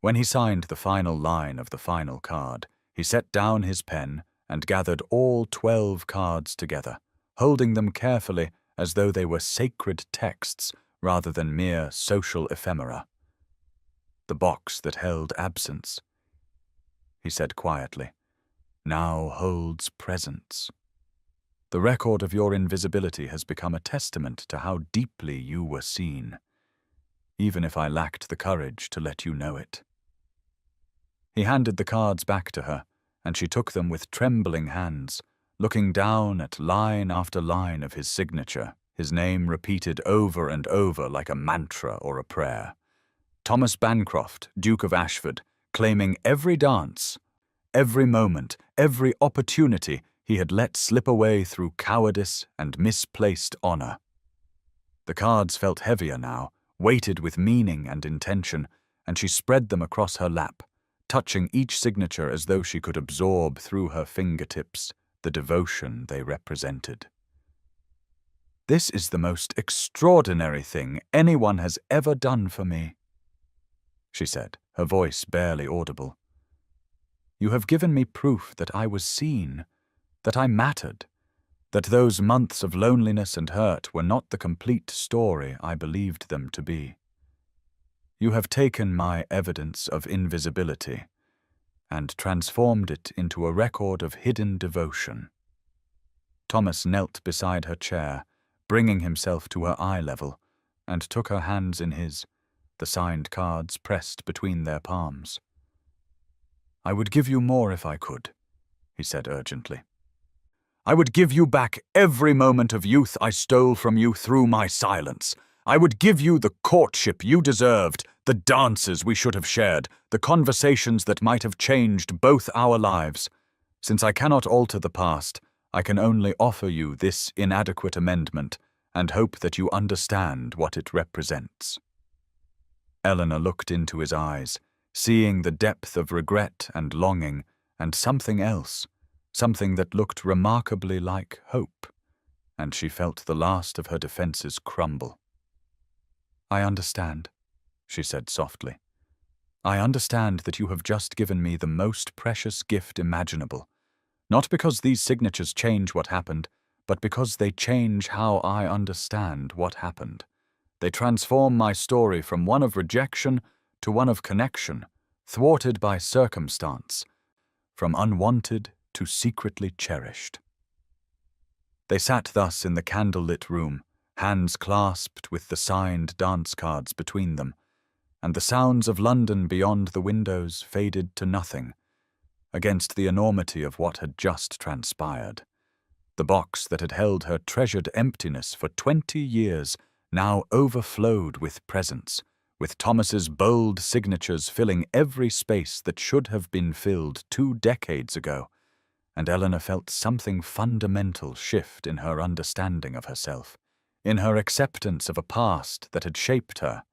When he signed the final line of the final card, he set down his pen and gathered all 12 cards together, holding them carefully as though they were sacred texts rather than mere social ephemera. "The box that held absence," he said quietly, "now holds presence. The record of your invisibility has become a testament to how deeply you were seen, even if I lacked the courage to let you know it." He handed the cards back to her, and she took them with trembling hands, looking down at line after line of his signature, his name repeated over and over like a mantra or a prayer. Thomas Bancroft, Duke of Ashford, claiming every dance, every moment, every opportunity he had let slip away through cowardice and misplaced honor. The cards felt heavier now, weighted with meaning and intention, and she spread them across her lap, touching each signature as though she could absorb through her fingertips the devotion they represented. "This is the most extraordinary thing anyone has ever done for me," she said, her voice barely audible. "You have given me proof that I was seen, that I mattered, that those months of loneliness and hurt were not the complete story I believed them to be. You have taken my evidence of invisibility and transformed it into a record of hidden devotion." Thomas knelt beside her chair, bringing himself to her eye level, and took her hands in his, the signed cards pressed between their palms. "I would give you more if I could," he said urgently. I would give you back every moment of youth I stole from you through my silence. I would give you the courtship you deserved, the dances we should have shared, the conversations that might have changed both our lives. Since I cannot alter the past, I can only offer you this inadequate amendment and hope that you understand what it represents." Eleanor looked into his eyes, seeing the depth of regret and longing, and something else, something that looked remarkably like hope, and she felt the last of her defenses crumble. "I understand," she said softly. "I understand that you have just given me the most precious gift imaginable, not because these signatures change what happened, but because they change how I understand what happened. They transform my story from one of rejection to one of connection, thwarted by circumstance, from unwanted to secretly cherished." They sat thus in the candle-lit room, hands clasped with the signed dance cards between them, and the sounds of London beyond the windows faded to nothing, against the enormity of what had just transpired. The box that had held her treasured emptiness for 20 years now overflowed with presents, with Thomas's bold signatures filling every space that should have been filled 2 decades ago, and Eleanor felt something fundamental shift in her understanding of herself, in her acceptance of a past that had shaped her,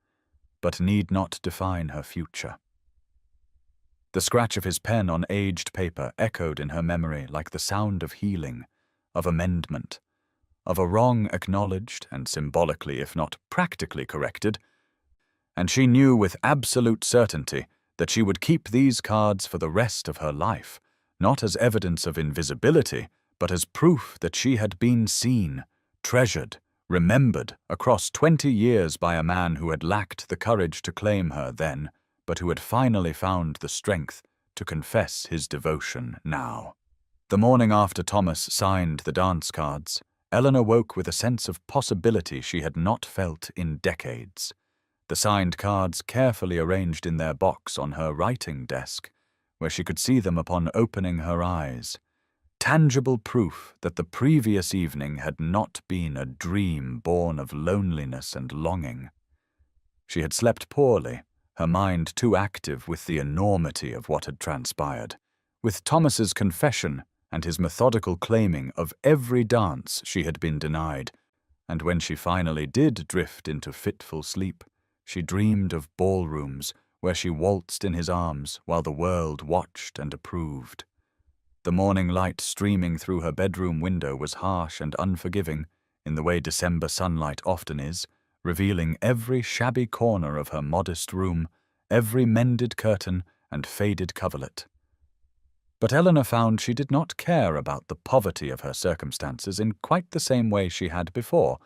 but need not define her future. The scratch of his pen on aged paper echoed in her memory like the sound of healing, of amendment, of a wrong acknowledged and symbolically, if not practically, corrected, and she knew with absolute certainty that she would keep these cards for the rest of her life, not as evidence of invisibility, but as proof that she had been seen, treasured, remembered across 20 years by a man who had lacked the courage to claim her then, but who had finally found the strength to confess his devotion now. The morning after Thomas signed the dance cards, Eleanor woke with a sense of possibility she had not felt in decades. The signed cards carefully arranged in their box on her writing desk, where she could see them upon opening her eyes. Tangible proof that the previous evening had not been a dream born of loneliness and longing. She had slept poorly, her mind too active with the enormity of what had transpired, with Thomas's confession and his methodical claiming of every dance she had been denied, and when she finally did drift into fitful sleep, she dreamed of ballrooms where she waltzed in his arms while the world watched and approved. The morning light streaming through her bedroom window was harsh and unforgiving, in the way December sunlight often is, revealing every shabby corner of her modest room, every mended curtain and faded coverlet. But Eleanor found she did not care about the poverty of her circumstances in quite the same way she had before,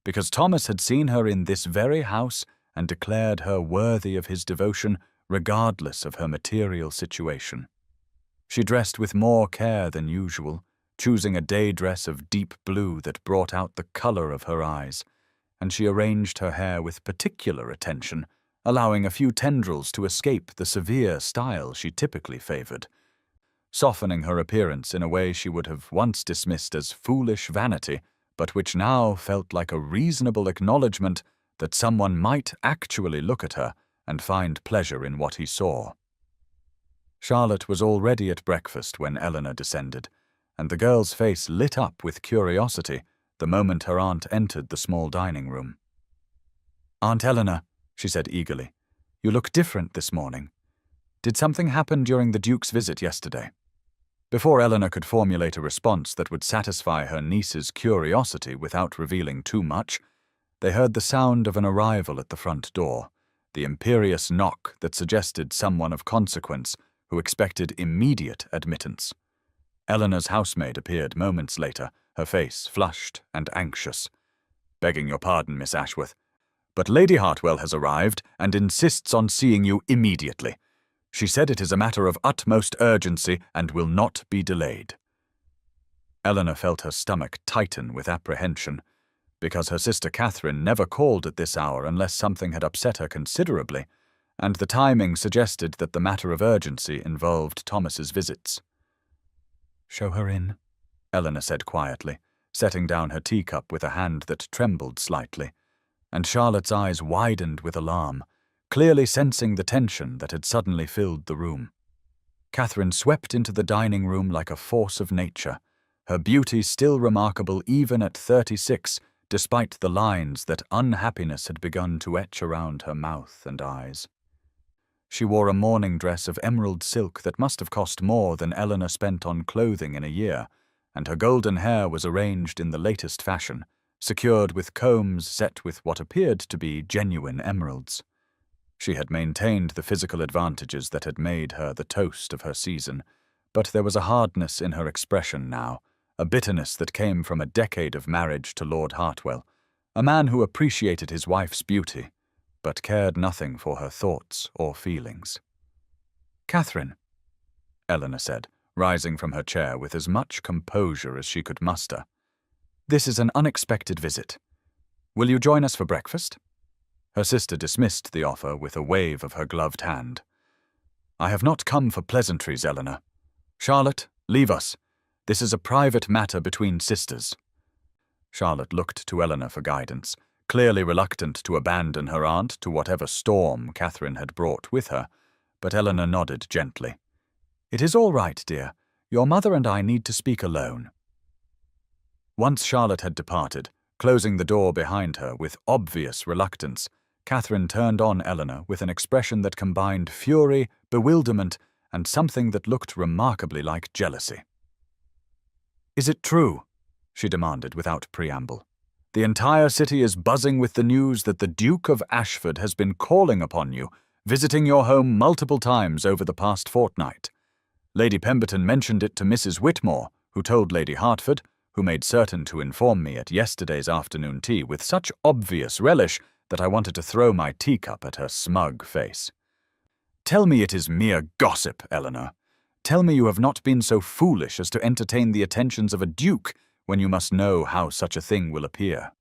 because Thomas had seen her in this very house and declared her worthy of his devotion regardless of her material situation. She dressed with more care than usual, choosing a day dress of deep blue that brought out the color of her eyes, and she arranged her hair with particular attention, allowing a few tendrils to escape the severe style she typically favored, softening her appearance in a way she would have once dismissed as foolish vanity, but which now felt like a reasonable acknowledgement that someone might actually look at her and find pleasure in what he saw. Charlotte was already at breakfast when Eleanor descended, and the girl's face lit up with curiosity the moment her aunt entered the small dining room. "Aunt Eleanor," she said eagerly, "you look different this morning. Did something happen during the Duke's visit yesterday?" Before Eleanor could formulate a response that would satisfy her niece's curiosity without revealing too much, they heard the sound of an arrival at the front door, the imperious knock that suggested someone of consequence who expected immediate admittance. Eleanor's housemaid appeared moments later, her face flushed and anxious. "Begging your pardon, Miss Ashworth, but Lady Hartwell has arrived and insists on seeing you immediately. She said it is a matter of utmost urgency and will not be delayed." Eleanor felt her stomach tighten with apprehension, because her sister Catherine never called at this hour unless something had upset her considerably, and the timing suggested that the matter of urgency involved Thomas's visits. "Show her in," Eleanor said quietly, setting down her teacup with a hand that trembled slightly, and Charlotte's eyes widened with alarm, clearly sensing the tension that had suddenly filled the room. Catherine swept into the dining room like a force of nature, her beauty still remarkable even at 36, despite the lines that unhappiness had begun to etch around her mouth and eyes. She wore a morning dress of emerald silk that must have cost more than Eleanor spent on clothing in a year, and her golden hair was arranged in the latest fashion, secured with combs set with what appeared to be genuine emeralds. She had maintained the physical advantages that had made her the toast of her season, but there was a hardness in her expression now, a bitterness that came from a decade of marriage to Lord Hartwell, a man who appreciated his wife's beauty, but cared nothing for her thoughts or feelings. "Catherine," Eleanor said, rising from her chair with as much composure as she could muster, "this is an unexpected visit. Will you join us for breakfast?" Her sister dismissed the offer with a wave of her gloved hand. "I have not come for pleasantries, Eleanor. Charlotte, leave us. This is a private matter between sisters." Charlotte looked to Eleanor for guidance, clearly reluctant to abandon her aunt to whatever storm Catherine had brought with her, but Eleanor nodded gently. "It is all right, dear. Your mother and I need to speak alone." Once Charlotte had departed, closing the door behind her with obvious reluctance, Catherine turned on Eleanor with an expression that combined fury, bewilderment, and something that looked remarkably like jealousy. "Is it true?" she demanded without preamble. "The entire city is buzzing with the news that the Duke of Ashford has been calling upon you, visiting your home multiple times over the past fortnight. Lady Pemberton mentioned it to Mrs. Whitmore, who told Lady Hertford, who made certain to inform me at yesterday's afternoon tea with such obvious relish that I wanted to throw my teacup at her smug face. Tell me it is mere gossip, Eleanor. Tell me you have not been so foolish as to entertain the attentions of a duke when you must know how such a thing will appear."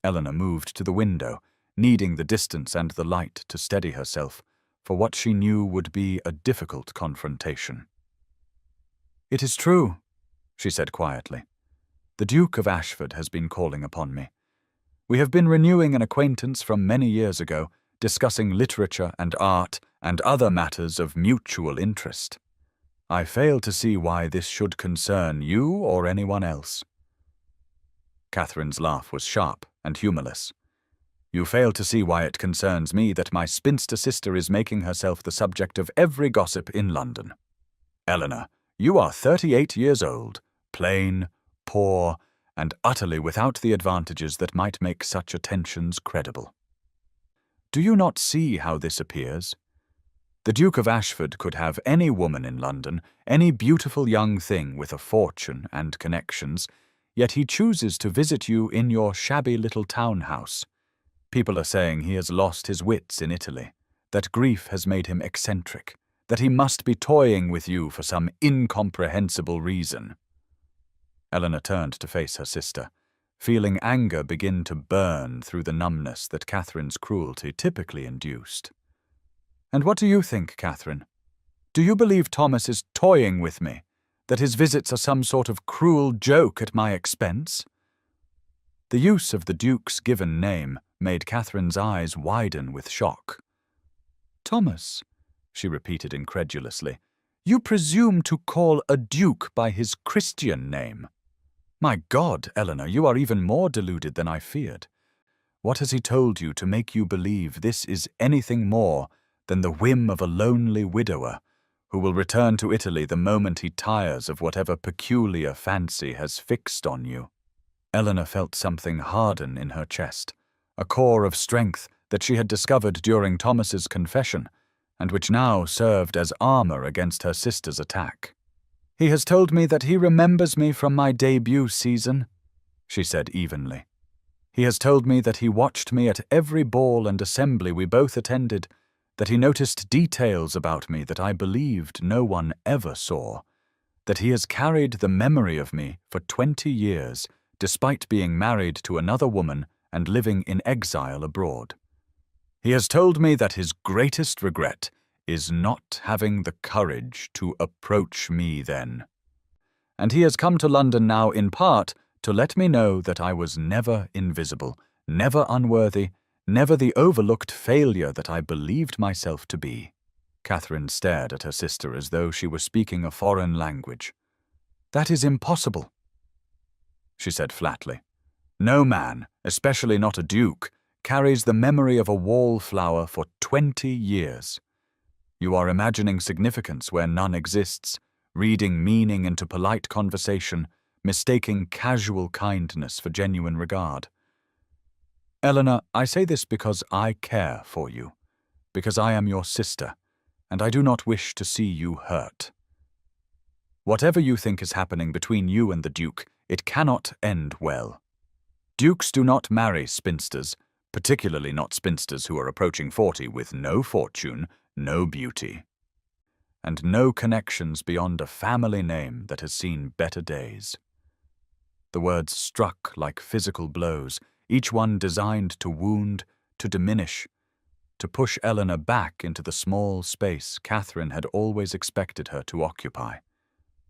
Eleanor moved to the window, needing the distance and the light to steady herself for what she knew would be a difficult confrontation. "It is true," she said quietly. "The Duke of Ashford has been calling upon me. We have been renewing an acquaintance from many years ago, discussing literature and art and other matters of mutual interest. I fail to see why this should concern you or anyone else." Catherine's laugh was sharp and humorless. "You fail to see why it concerns me that my spinster sister is making herself the subject of every gossip in London. Eleanor, you are 38 years old, plain, poor, and utterly without the advantages that might make such attentions credible. Do you not see how this appears? The Duke of Ashford could have any woman in London, any beautiful young thing with a fortune and connections, yet he chooses to visit you in your shabby little townhouse. People are saying he has lost his wits in Italy, that grief has made him eccentric, that he must be toying with you for some incomprehensible reason." Eleanor turned to face her sister, feeling anger begin to burn through the numbness that Catherine's cruelty typically induced. "And what do you think, Catherine? Do you believe Thomas is toying with me, that his visits are some sort of cruel joke at my expense?" The use of the Duke's given name made Catherine's eyes widen with shock. "Thomas," she repeated incredulously, "you presume to call a duke by his Christian name? My God, Eleanor, you are even more deluded than I feared. What has he told you to make you believe this is anything more than the whim of a lonely widower who will return to Italy the moment he tires of whatever peculiar fancy has fixed on you?" Eleanor felt something harden in her chest, a core of strength that she had discovered during Thomas's confession, and which now served as armor against her sister's attack. "He has told me that he remembers me from my debut season," she said evenly. "He has told me that he watched me at every ball and assembly we both attended, that he noticed details about me that I believed no one ever saw, that he has carried the memory of me for 20 years, despite being married to another woman and living in exile abroad. He has told me that his greatest regret is not having the courage to approach me then. and he has come to London now in part to let me know that I was never invisible, never unworthy, never the overlooked failure that I believed myself to be." Catherine stared at her sister as though she were speaking a foreign language. "That is impossible," she said flatly. "No man, especially not a duke, carries the memory of a wallflower for 20 years. You are imagining significance where none exists, reading meaning into polite conversation, mistaking casual kindness for genuine regard. Eleanor, I say this because I care for you, because I am your sister, and I do not wish to see you hurt. Whatever you think is happening between you and the Duke, it cannot end well. Dukes do not marry spinsters, particularly not spinsters who are approaching 40 with no fortune, no beauty, and no connections beyond a family name that has seen better days." The words struck like physical blows, each one designed to wound, to diminish, to push Eleanor back into the small space Catherine had always expected her to occupy.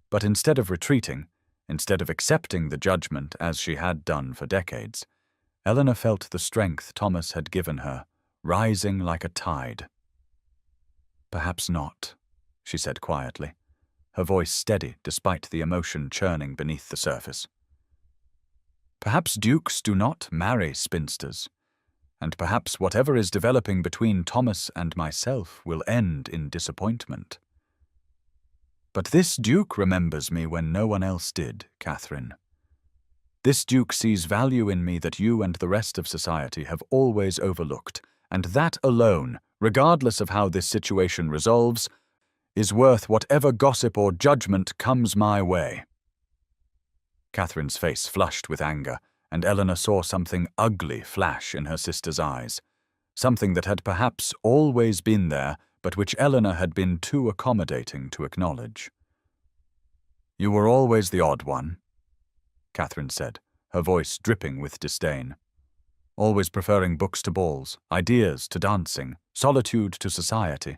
But instead of retreating, instead of accepting the judgment as she had done for decades, Eleanor felt the strength Thomas had given her, rising like a tide. "Perhaps not," she said quietly, her voice steady despite the emotion churning beneath the surface. "Perhaps dukes do not marry spinsters, and perhaps whatever is developing between Thomas and myself will end in disappointment. But this duke remembers me when no one else did, Catherine. This duke sees value in me that you and the rest of society have always overlooked, and that alone, regardless of how this situation resolves, is worth whatever gossip or judgment comes my way." Catherine's face flushed with anger, and Eleanor saw something ugly flash in her sister's eyes, something that had perhaps always been there, but which Eleanor had been too accommodating to acknowledge. "You were always the odd one," Catherine said, her voice dripping with disdain. "Always preferring books to balls, ideas to dancing, solitude to society.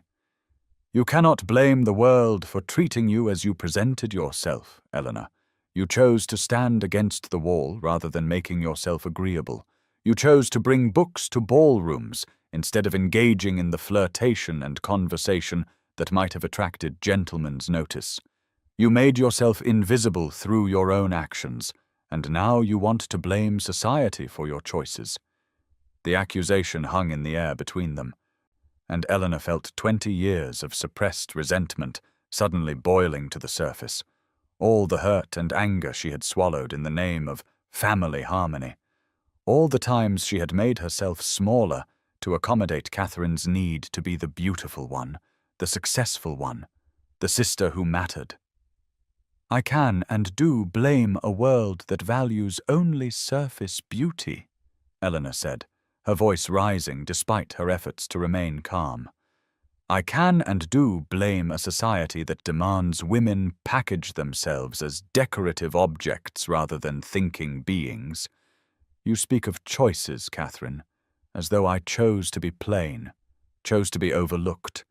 You cannot blame the world for treating you as you presented yourself, Eleanor. You chose to stand against the wall rather than making yourself agreeable. You chose to bring books to ballrooms instead of engaging in the flirtation and conversation that might have attracted gentlemen's notice. You made yourself invisible through your own actions, and now you want to blame society for your choices." The accusation hung in the air between them, and Eleanor felt 20 years of suppressed resentment suddenly boiling to the surface, all the hurt and anger she had swallowed in the name of family harmony, all the times she had made herself smaller to accommodate Catherine's need to be the beautiful one, the successful one, the sister who mattered. "I can and do blame a world that values only surface beauty," Eleanor said, her voice rising despite her efforts to remain calm. "I can and do blame a society that demands women package themselves as decorative objects rather than thinking beings. You speak of choices, Catherine, as though I chose to be plain, chose to be overlooked,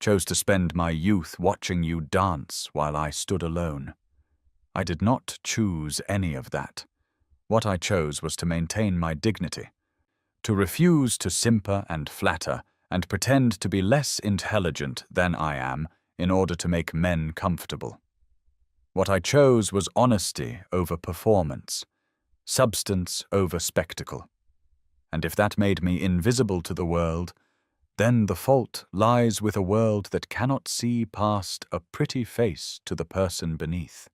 chose to spend my youth watching you dance while I stood alone. I did not choose any of that. What I chose was to maintain my dignity, to refuse to simper and flatter and pretend to be less intelligent than I am in order to make men comfortable. What I chose was honesty over performance, substance over spectacle. And if that made me invisible to the world, then the fault lies with a world that cannot see past a pretty face to the person beneath."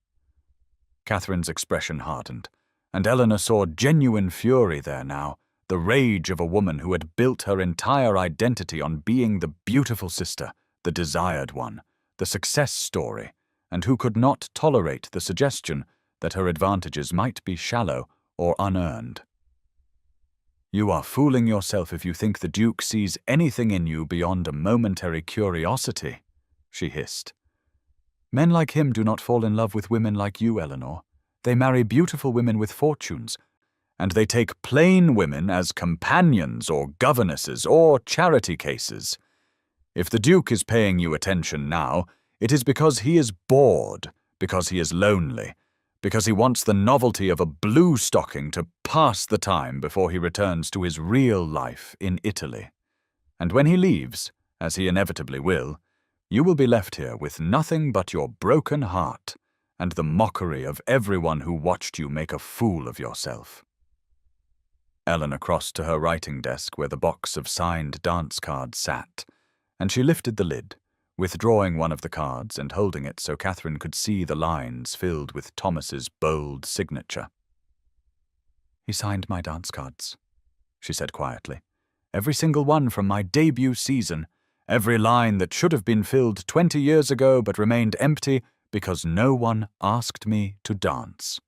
Catherine's expression hardened, and Eleanor saw genuine fury there now, the rage of a woman who had built her entire identity on being the beautiful sister, the desired one, the success story, and who could not tolerate the suggestion that her advantages might be shallow or unearned. "You are fooling yourself if you think the Duke sees anything in you beyond a momentary curiosity," she hissed. "Men like him do not fall in love with women like you, Eleanor. They marry beautiful women with fortunes, and they take plain women as companions or governesses or charity cases. If the Duke is paying you attention now, it is because he is bored, because he is lonely, because he wants the novelty of a blue stocking to pass the time before he returns to his real life in Italy. And when he leaves, as he inevitably will, you will be left here with nothing but your broken heart and the mockery of everyone who watched you make a fool of yourself." Eleanor crossed to her writing desk where the box of signed dance cards sat, and she lifted the lid, withdrawing one of the cards and holding it so Catherine could see the lines filled with Thomas's bold signature. "He signed my dance cards," she said quietly. "Every single one from my debut season, every line that should have been filled 20 years ago but remained empty because no one asked me to dance.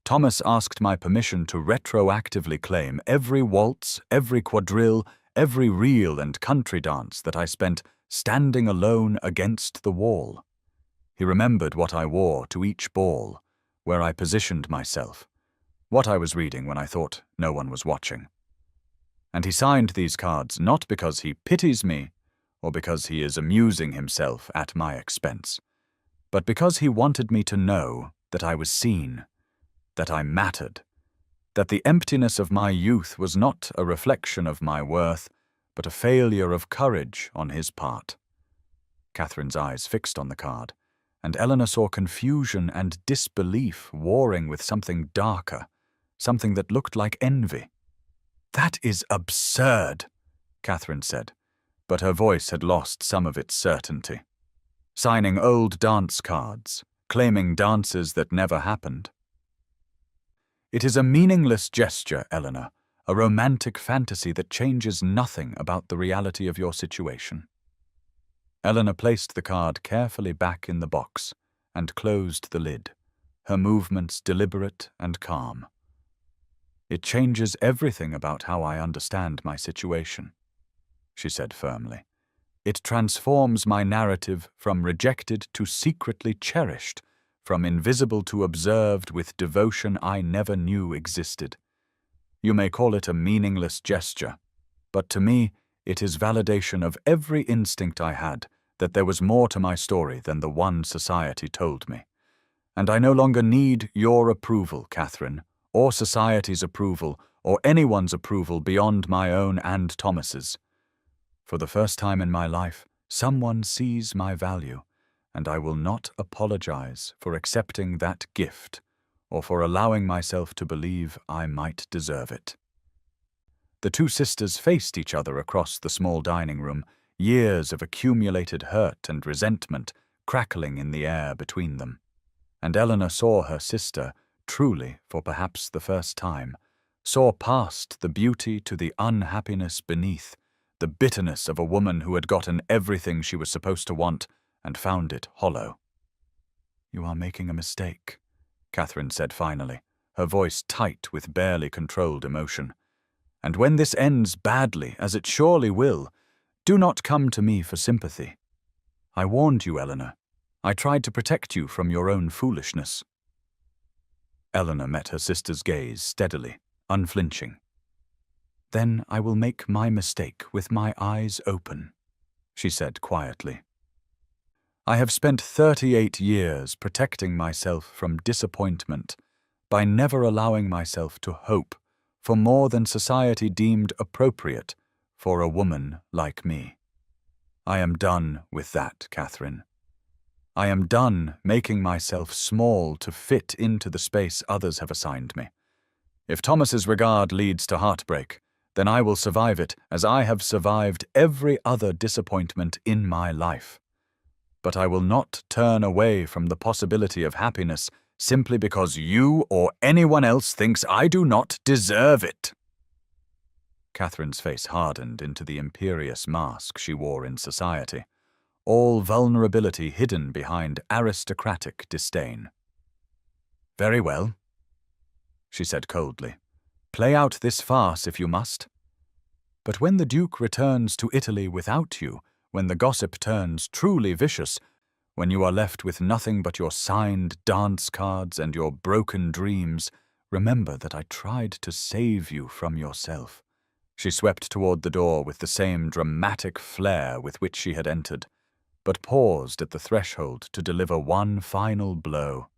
Thomas asked my permission to retroactively claim every waltz, every quadrille, every reel and country dance that I spent standing alone against the wall. He remembered what I wore to each ball, where I positioned myself, what I was reading when I thought no one was watching. And he signed these cards not because he pities me or because he is amusing himself at my expense, but because he wanted me to know that I was seen, that I mattered, that the emptiness of my youth was not a reflection of my worth, but a failure of courage on his part." Catherine's eyes fixed on the card, and Eleanor saw confusion and disbelief warring with something darker, something that looked like envy. "That is absurd," Catherine said, but her voice had lost some of its certainty. "Signing old dance cards, claiming dances that never happened. It is a meaningless gesture, Eleanor, a romantic fantasy that changes nothing about the reality of your situation." Eleanor placed the card carefully back in the box and closed the lid, her movements deliberate and calm. "It changes everything about how I understand my situation," she said firmly. "It transforms my narrative from rejected to secretly cherished, from invisible to observed with devotion I never knew existed. You may call it a meaningless gesture, but to me it is validation of every instinct I had that there was more to my story than the one society told me. And I no longer need your approval, Catherine, or society's approval, or anyone's approval beyond my own and Thomas's. For the first time in my life, someone sees my value, and I will not apologize for accepting that gift or for allowing myself to believe I might deserve it." The two sisters faced each other across the small dining room, years of accumulated hurt and resentment crackling in the air between them. And Eleanor saw her sister, truly for perhaps the first time, saw past the beauty to the unhappiness beneath, the bitterness of a woman who had gotten everything she was supposed to want and found it hollow. "You are making a mistake," Catherine said finally, her voice tight with barely controlled emotion. "And when this ends badly, as it surely will, do not come to me for sympathy. I warned you, Eleanor. I tried to protect you from your own foolishness." Eleanor met her sister's gaze steadily, unflinching. "Then I will make my mistake with my eyes open," she said quietly. "I have spent 38 years protecting myself from disappointment by never allowing myself to hope for more than society deemed appropriate for a woman like me. I am done with that, Catherine. I am done making myself small to fit into the space others have assigned me. If Thomas's regard leads to heartbreak, then I will survive it as I have survived every other disappointment in my life. But I will not turn away from the possibility of happiness simply because you or anyone else thinks I do not deserve it." Catherine's face hardened into the imperious mask she wore in society, all vulnerability hidden behind aristocratic disdain. "Very well," she said coldly. "Play out this farce if you must. But when the Duke returns to Italy without you, when the gossip turns truly vicious, when you are left with nothing but your signed dance cards and your broken dreams, remember that I tried to save you from yourself." She swept toward the door with the same dramatic flair with which she had entered, but paused at the threshold to deliver one final blow.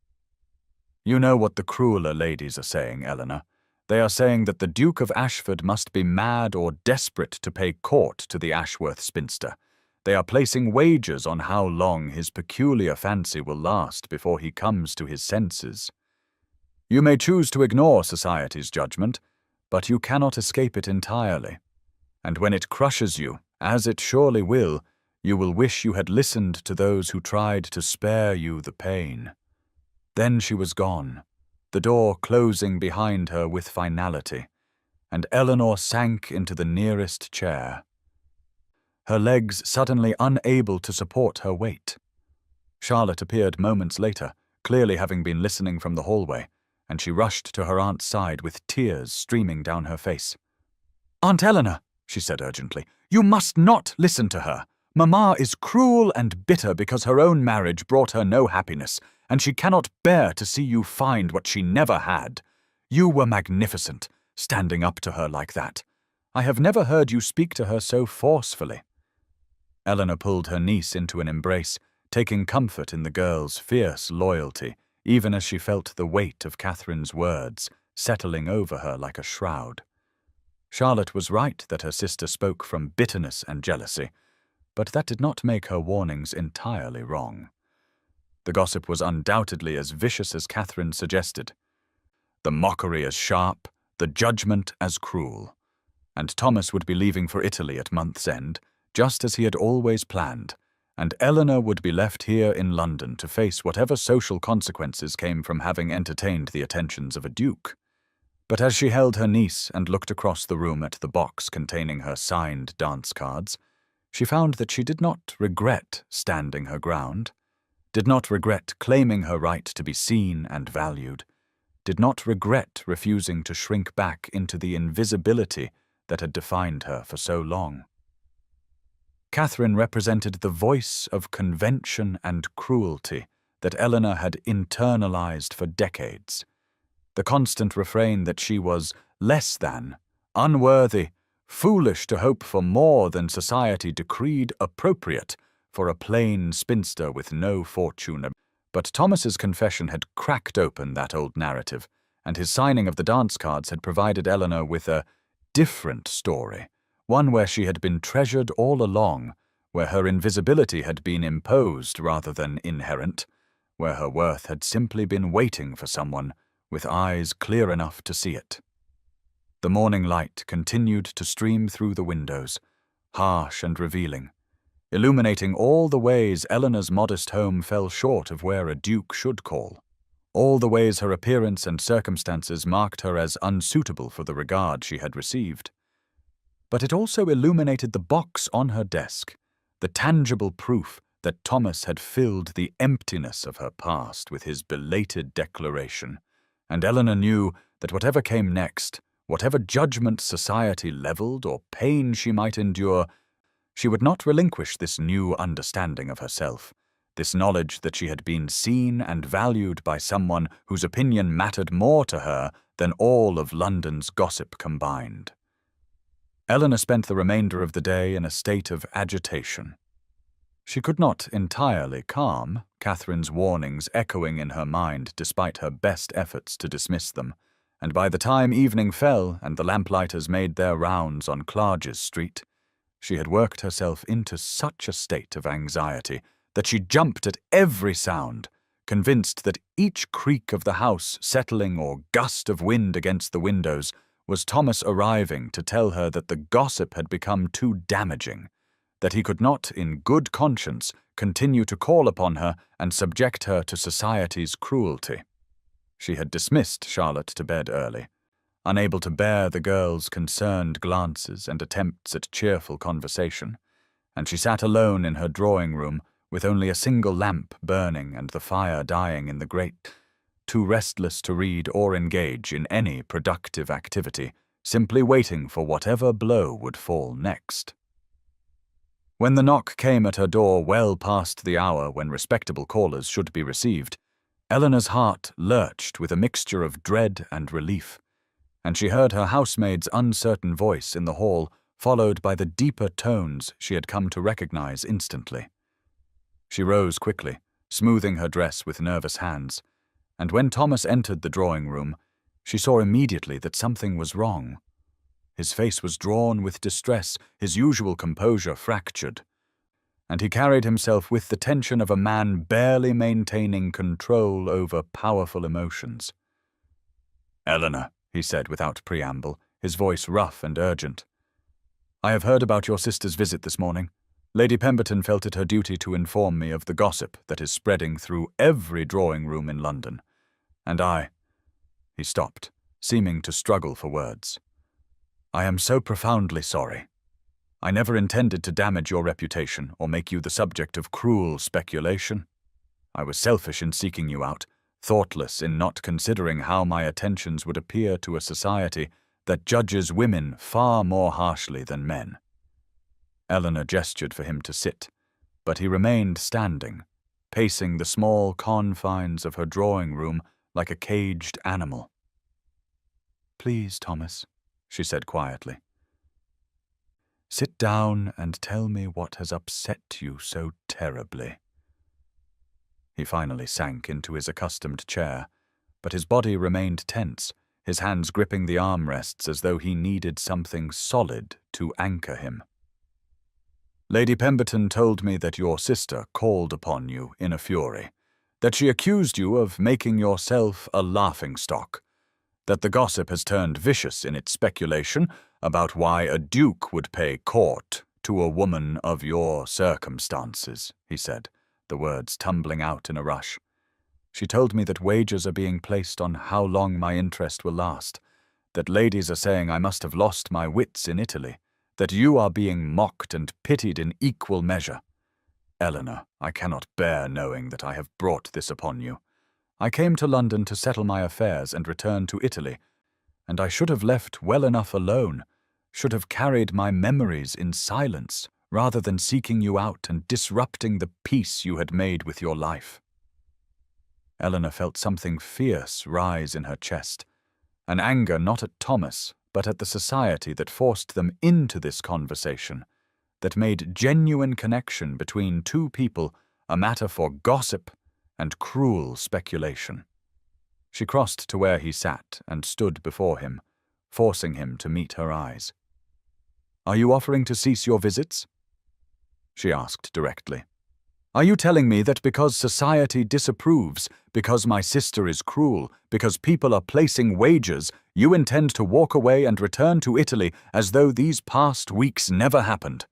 You know what the crueler ladies are saying, Eleanor. They are saying that the Duke of Ashford must be mad or desperate to pay court to the Ashworth spinster. They are placing wagers on how long his peculiar fancy will last before he comes to his senses. You may choose to ignore society's judgment, but you cannot escape it entirely. And when it crushes you, as it surely will wish you had listened to those who tried to spare you the pain. Then she was gone, the door closing behind her with finality, and Eleanor sank into the nearest chair, her legs suddenly unable to support her weight. Charlotte appeared moments later, clearly having been listening from the hallway, and she rushed to her aunt's side with tears streaming down her face. "Aunt Eleanor," she said urgently, "you must not listen to her. Mamma is cruel and bitter because her own marriage brought her no happiness, and she cannot bear to see you find what she never had. You were magnificent, standing up to her like that. I have never heard you speak to her so forcefully." Eleanor pulled her niece into an embrace, taking comfort in the girl's fierce loyalty, even as she felt the weight of Catherine's words settling over her like a shroud. Charlotte was right that her sister spoke from bitterness and jealousy, but that did not make her warnings entirely wrong. The gossip was undoubtedly as vicious as Catherine suggested, the mockery as sharp, the judgment as cruel. And Thomas would be leaving for Italy at month's end, just as he had always planned, and Eleanor would be left here in London to face whatever social consequences came from having entertained the attentions of a duke. But as she held her niece and looked across the room at the box containing her signed dance cards, she found that she did not regret standing her ground, did not regret claiming her right to be seen and valued, did not regret refusing to shrink back into the invisibility that had defined her for so long. Catherine represented the voice of convention and cruelty that Eleanor had internalized for decades, the constant refrain that she was less than, unworthy, foolish to hope for more than society decreed appropriate for a plain spinster with no fortune. But Thomas's confession had cracked open that old narrative, and his signing of the dance cards had provided Eleanor with a different story, one where she had been treasured all along, where her invisibility had been imposed rather than inherent, where her worth had simply been waiting for someone with eyes clear enough to see it. The morning light continued to stream through the windows, harsh and revealing, illuminating all the ways Eleanor's modest home fell short of where a duke should call, all the ways her appearance and circumstances marked her as unsuitable for the regard she had received. But it also illuminated the box on her desk, the tangible proof that Thomas had filled the emptiness of her past with his belated declaration, and Eleanor knew that whatever came next, whatever judgment society leveled or pain she might endure, she would not relinquish this new understanding of herself, this knowledge that she had been seen and valued by someone whose opinion mattered more to her than all of London's gossip combined. Eleanor spent the remainder of the day in a state of agitation. She could not entirely calm, Catherine's warnings echoing in her mind despite her best efforts to dismiss them, and by the time evening fell and the lamplighters made their rounds on Clarges Street, she had worked herself into such a state of anxiety that she jumped at every sound, convinced that each creak of the house settling or gust of wind against the windows was Thomas arriving to tell her that the gossip had become too damaging, that he could not, in good conscience, continue to call upon her and subject her to society's cruelty. She had dismissed Charlotte to bed early, unable to bear the girl's concerned glances and attempts at cheerful conversation, and she sat alone in her drawing-room with only a single lamp burning and the fire dying in the grate, too restless to read or engage in any productive activity, simply waiting for whatever blow would fall next. When the knock came at her door well past the hour when respectable callers should be received, Eleanor's heart lurched with a mixture of dread and relief, and she heard her housemaid's uncertain voice in the hall, followed by the deeper tones she had come to recognize instantly. She rose quickly, smoothing her dress with nervous hands, and when Thomas entered the drawing room, she saw immediately that something was wrong. His face was drawn with distress, his usual composure fractured, and he carried himself with the tension of a man barely maintaining control over powerful emotions. "Eleanor," he said without preamble, his voice rough and urgent, "I have heard about your sister's visit this morning. Lady Pemberton felt it her duty to inform me of the gossip that is spreading through every drawing-room in London. And I—" He stopped, seeming to struggle for words. "I am so profoundly sorry. I never intended to damage your reputation or make you the subject of cruel speculation. I was selfish in seeking you out, thoughtless in not considering how my attentions would appear to a society that judges women far more harshly than men." Eleanor gestured for him to sit, but he remained standing, pacing the small confines of her drawing room like a caged animal. "Please, Thomas," she said quietly, "sit down and tell me what has upset you so terribly." He finally sank into his accustomed chair, but his body remained tense, his hands gripping the armrests as though he needed something solid to anchor him. "Lady Pemberton told me that your sister called upon you in a fury, that she accused you of making yourself a laughingstock, that the gossip has turned vicious in its speculation about why a duke would pay court to a woman of your circumstances," he said, the words tumbling out in a rush. "She told me that wagers are being placed on how long my interest will last, that ladies are saying I must have lost my wits in Italy, that you are being mocked and pitied in equal measure. Eleanor, I cannot bear knowing that I have brought this upon you. I came to London to settle my affairs and return to Italy, and I should have left well enough alone, should have carried my memories in silence, rather than seeking you out and disrupting the peace you had made with your life." Eleanor felt something fierce rise in her chest, an anger not at Thomas, but at the society that forced them into this conversation, that made genuine connection between two people a matter for gossip and cruel speculation. She crossed to where he sat and stood before him, forcing him to meet her eyes. "Are you offering to cease your visits?" she asked directly. "Are you telling me that because society disapproves, because my sister is cruel, because people are placing wagers, you intend to walk away and return to Italy as though these past weeks never happened?"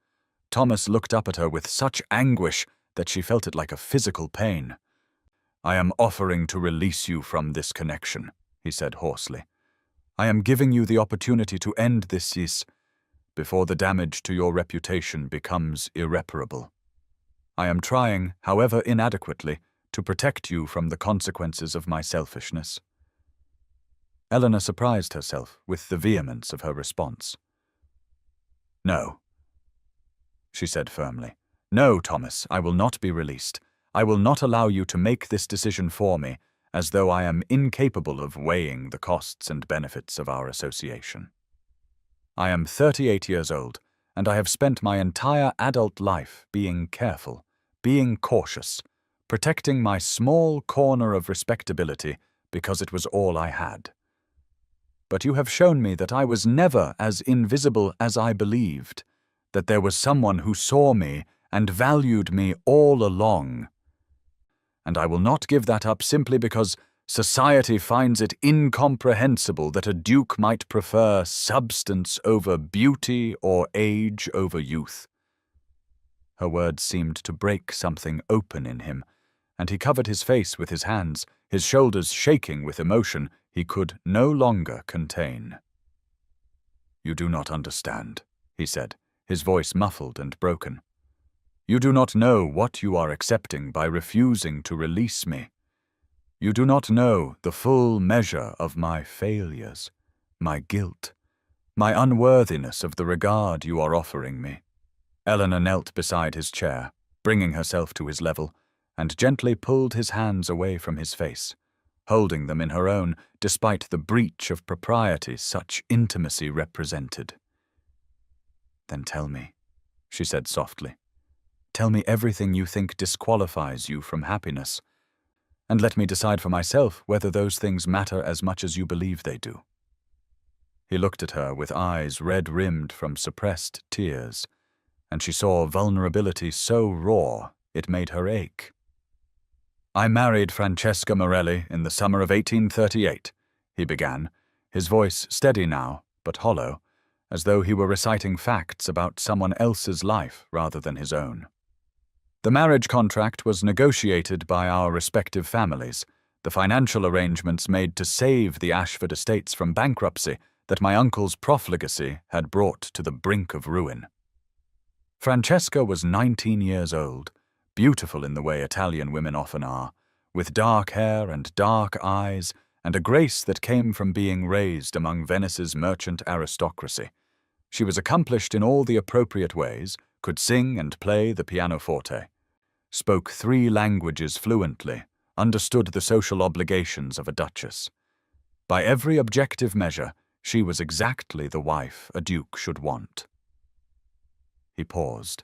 Thomas looked up at her with such anguish that she felt it like a physical pain. "I am offering to release you from this connection," he said hoarsely. "I am giving you the opportunity to end this before the damage to your reputation becomes irreparable. I am trying, however inadequately, to protect you from the consequences of my selfishness." Eleanor surprised herself with the vehemence of her response. "No," she said firmly. "No, Thomas, I will not be released. I will not allow you to make this decision for me, as though I am incapable of weighing the costs and benefits of our association. I am 38 years old, and I have spent my entire adult life being careful, being cautious, protecting my small corner of respectability because it was all I had. But you have shown me that I was never as invisible as I believed, that there was someone who saw me and valued me all along. And I will not give that up simply because society finds it incomprehensible that a duke might prefer substance over beauty or age over youth." Her words seemed to break something open in him, and he covered his face with his hands, his shoulders shaking with emotion he could no longer contain. "You do not understand," he said, his voice muffled and broken. "You do not know what you are accepting by refusing to release me. You do not know the full measure of my failures, my guilt, my unworthiness of the regard you are offering me." Eleanor knelt beside his chair, bringing herself to his level, and gently pulled his hands away from his face, holding them in her own despite the breach of propriety such intimacy represented. "Then tell me," she said softly. "Tell me everything you think disqualifies you from happiness. and let me decide for myself whether those things matter as much as you believe they do." He looked at her with eyes red-rimmed from suppressed tears, and she saw vulnerability so raw it made her ache. "I married Francesca Morelli in the summer of 1838, he began, his voice steady now, but hollow, as though he were reciting facts about someone else's life rather than his own. "The marriage contract was negotiated by our respective families, the financial arrangements made to save the Ashford estates from bankruptcy that my uncle's profligacy had brought to the brink of ruin. Francesca was 19 years old, beautiful in the way Italian women often are, with dark hair and dark eyes and a grace that came from being raised among Venice's merchant aristocracy. She was accomplished in all the appropriate ways, could sing and play the pianoforte, spoke 3 languages fluently, understood the social obligations of a duchess. By every objective measure, she was exactly the wife a duke should want." He paused,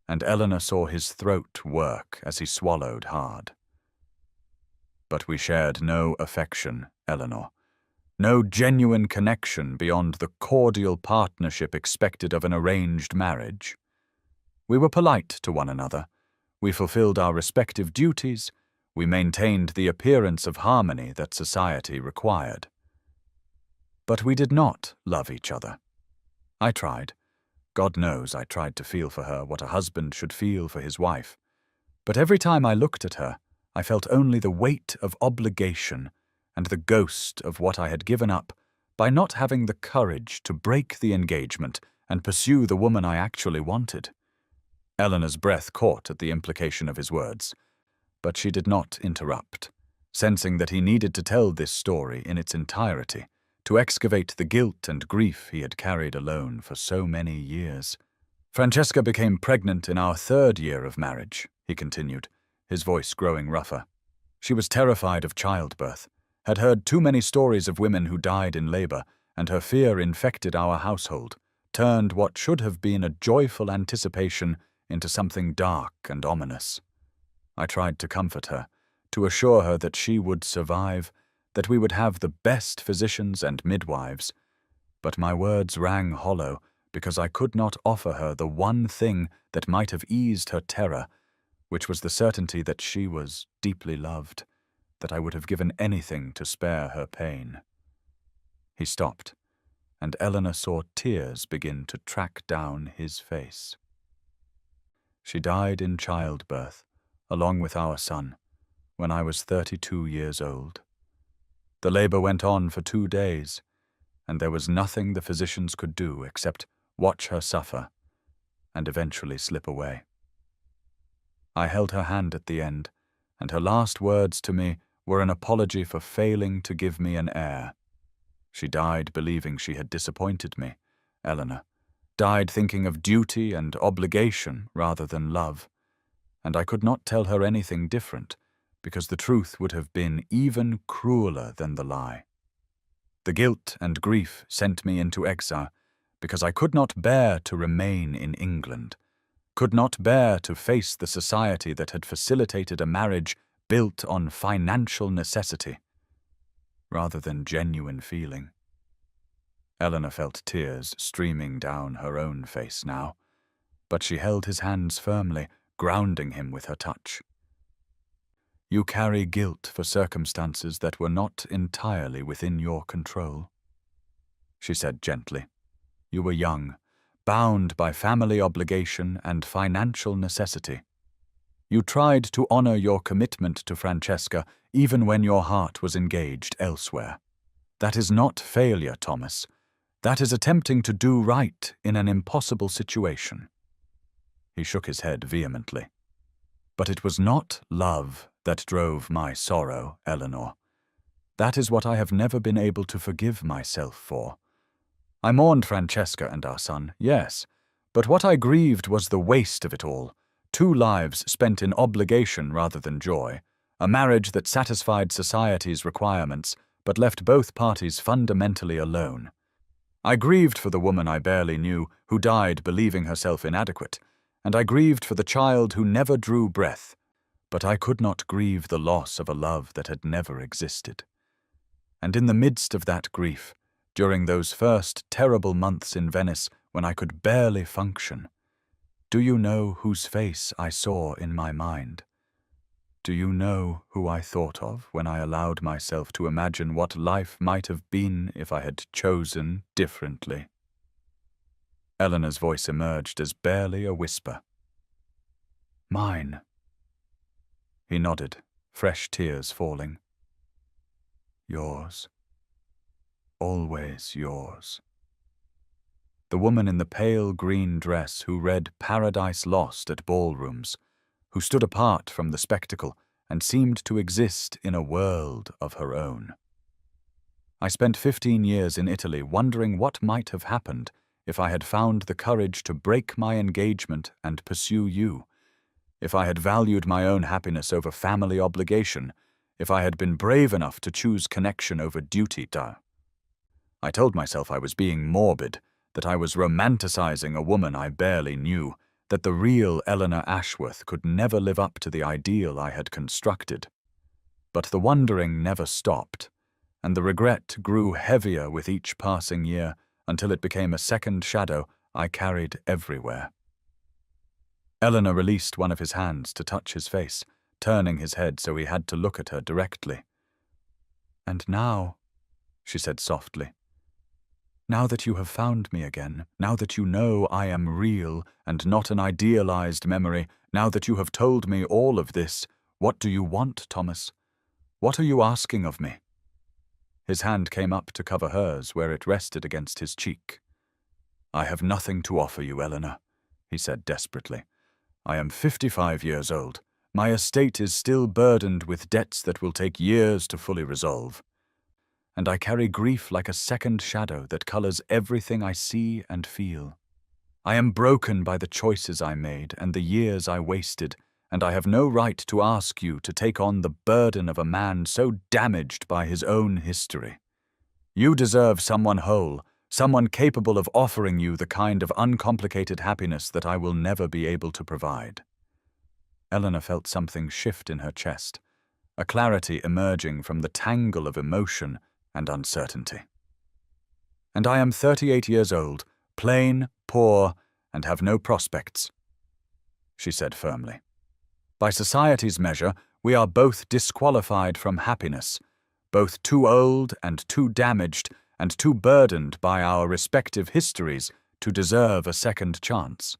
and Eleanor saw his throat work as he swallowed hard. "But we shared no affection, Eleanor. No genuine connection beyond the cordial partnership expected of an arranged marriage. We were polite to one another. We fulfilled our respective duties. We maintained the appearance of harmony that society required. But we did not love each other. I tried. God knows I tried to feel for her what a husband should feel for his wife. But every time I looked at her, I felt only the weight of obligation and the ghost of what I had given up by not having the courage to break the engagement and pursue the woman I actually wanted." Eleanor's breath caught at the implication of his words, but she did not interrupt, sensing that he needed to tell this story in its entirety, to excavate the guilt and grief he had carried alone for so many years. "Francesca became pregnant in our 3rd year of marriage," he continued, his voice growing rougher. "She was terrified of childbirth, had heard too many stories of women who died in labor, and her fear infected our household, turned what should have been a joyful anticipation into something dark and ominous. I tried to comfort her, to assure her that she would survive, that we would have the best physicians and midwives, but my words rang hollow because I could not offer her the one thing that might have eased her terror, which was the certainty that she was deeply loved, that I would have given anything to spare her pain." He stopped, and Eleanor saw tears begin to track down his face. "She died in childbirth, along with our son, when I was 32 years old. The labor went on for 2 days, and there was nothing the physicians could do except watch her suffer and eventually slip away. I held her hand at the end, and her last words to me were an apology for failing to give me an heir. She died believing she had disappointed me, Eleanor, died thinking of duty and obligation rather than love, and I could not tell her anything different, because the truth would have been even crueler than the lie. The guilt and grief sent me into exile, because I could not bear to remain in England, could not bear to face the society that had facilitated a marriage built on financial necessity, rather than genuine feeling. Eleanor felt tears streaming down her own face now, but she held his hands firmly, grounding him with her touch. "You carry guilt for circumstances that were not entirely within your control," she said gently. "You were young, bound by family obligation and financial necessity. You tried to honor your commitment to Francesca even when your heart was engaged elsewhere. That is not failure, Thomas. That is attempting to do right in an impossible situation." He shook his head vehemently. "But it was not love that drove my sorrow, Eleanor. That is what I have never been able to forgive myself for. I mourned Francesca and our son, yes, but what I grieved was the waste of it all. 2 lives spent in obligation rather than joy, a marriage that satisfied society's requirements but left both parties fundamentally alone. I grieved for the woman I barely knew, who died believing herself inadequate, and I grieved for the child who never drew breath, but I could not grieve the loss of a love that had never existed. And in the midst of that grief, during those first terrible months in Venice when I could barely function, do you know whose face I saw in my mind? Do you know who I thought of when I allowed myself to imagine what life might have been if I had chosen differently? Eleanor's voice emerged as barely a whisper. Mine. He nodded, fresh tears falling. Yours. Always yours. The woman in the pale green dress who read Paradise Lost at ballrooms, who stood apart from the spectacle and seemed to exist in a world of her own. I spent 15 years in Italy wondering what might have happened if I had found the courage to break my engagement and pursue you, if I had valued my own happiness over family obligation, if I had been brave enough to choose connection over duty. I told myself I was being morbid, that I was romanticizing a woman I barely knew, that the real Eleanor Ashworth could never live up to the ideal I had constructed. But the wondering never stopped, and the regret grew heavier with each passing year until it became a second shadow I carried everywhere. Eleanor released one of his hands to touch his face, turning his head so he had to look at her directly. And now, she said softly, now that you have found me again, now that you know I am real and not an idealized memory, now that you have told me all of this, what do you want, Thomas? What are you asking of me? His hand came up to cover hers where it rested against his cheek. I have nothing to offer you, Eleanor, he said desperately. I am 55 years old. My estate is still burdened with debts that will take years to fully resolve. And I carry grief like a second shadow that colors everything I see and feel. I am broken by the choices I made and the years I wasted, and I have no right to ask you to take on the burden of a man so damaged by his own history. You deserve someone whole, someone capable of offering you the kind of uncomplicated happiness that I will never be able to provide. Eleanor felt something shift in her chest, a clarity emerging from the tangle of emotion and uncertainty. And I am 38 years old, plain, poor, and have no prospects, she said firmly. By society's measure, we are both disqualified from happiness, both too old and too damaged and too burdened by our respective histories to deserve a second chance.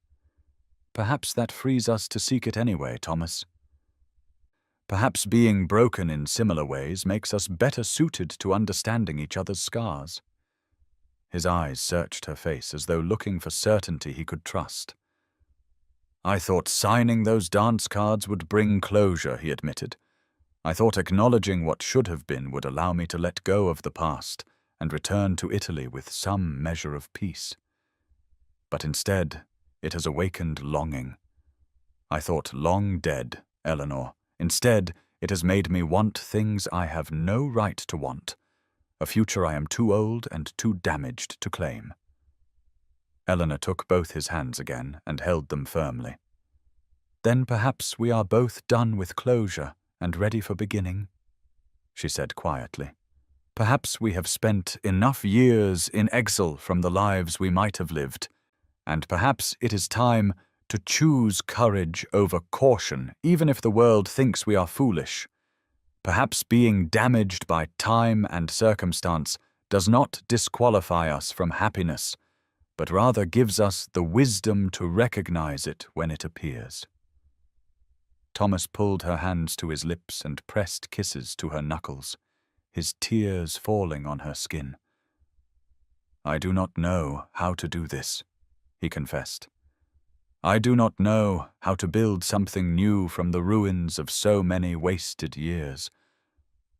Perhaps that frees us to seek it anyway, Thomas. Perhaps being broken in similar ways makes us better suited to understanding each other's scars. His eyes searched her face as though looking for certainty he could trust. I thought signing those dance cards would bring closure, he admitted. I thought acknowledging what should have been would allow me to let go of the past and return to Italy with some measure of peace. But instead, it has awakened longing. I thought long dead, Eleanor. Instead, it has made me want things I have no right to want, a future I am too old and too damaged to claim. Eleanor took both his hands again and held them firmly. Then perhaps we are both done with closure and ready for beginning, she said quietly. Perhaps we have spent enough years in exile from the lives we might have lived, and perhaps it is time to choose courage over caution, even if the world thinks we are foolish. Perhaps being damaged by time and circumstance does not disqualify us from happiness, but rather gives us the wisdom to recognize it when it appears. Thomas pulled her hands to his lips and pressed kisses to her knuckles, his tears falling on her skin. I do not know how to do this, he confessed. I do not know how to build something new from the ruins of so many wasted years.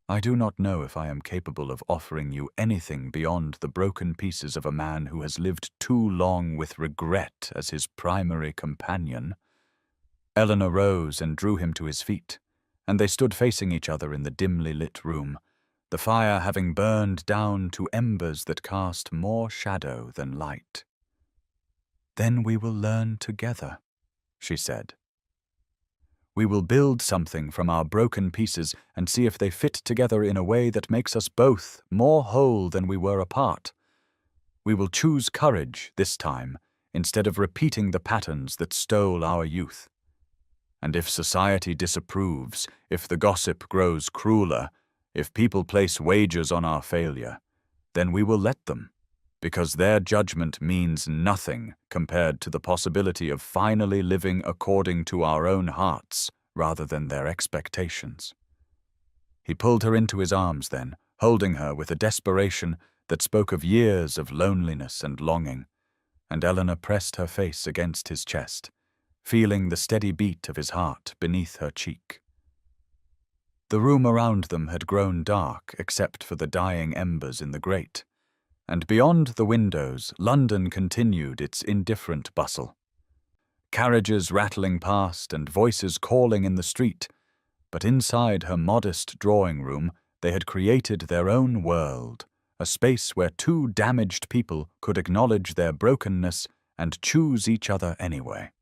I do not know if I am capable of offering you anything beyond the broken pieces of a man who has lived too long with regret as his primary companion. Eleanor rose and drew him to his feet, and they stood facing each other in the dimly lit room, the fire having burned down to embers that cast more shadow than light. Then we will learn together, she said. We will build something from our broken pieces and see if they fit together in a way that makes us both more whole than we were apart. We will choose courage this time, instead of repeating the patterns that stole our youth. And if society disapproves, if the gossip grows crueler, if people place wagers on our failure, then we will let them, because their judgment means nothing compared to the possibility of finally living according to our own hearts rather than their expectations. He pulled her into his arms then, holding her with a desperation that spoke of years of loneliness and longing, and Eleanor pressed her face against his chest, feeling the steady beat of his heart beneath her cheek. The room around them had grown dark except for the dying embers in the grate, and beyond the windows London continued its indifferent bustle. Carriages rattling past and voices calling in the street, but inside her modest drawing-room they had created their own world, a space where two damaged people could acknowledge their brokenness and choose each other anyway.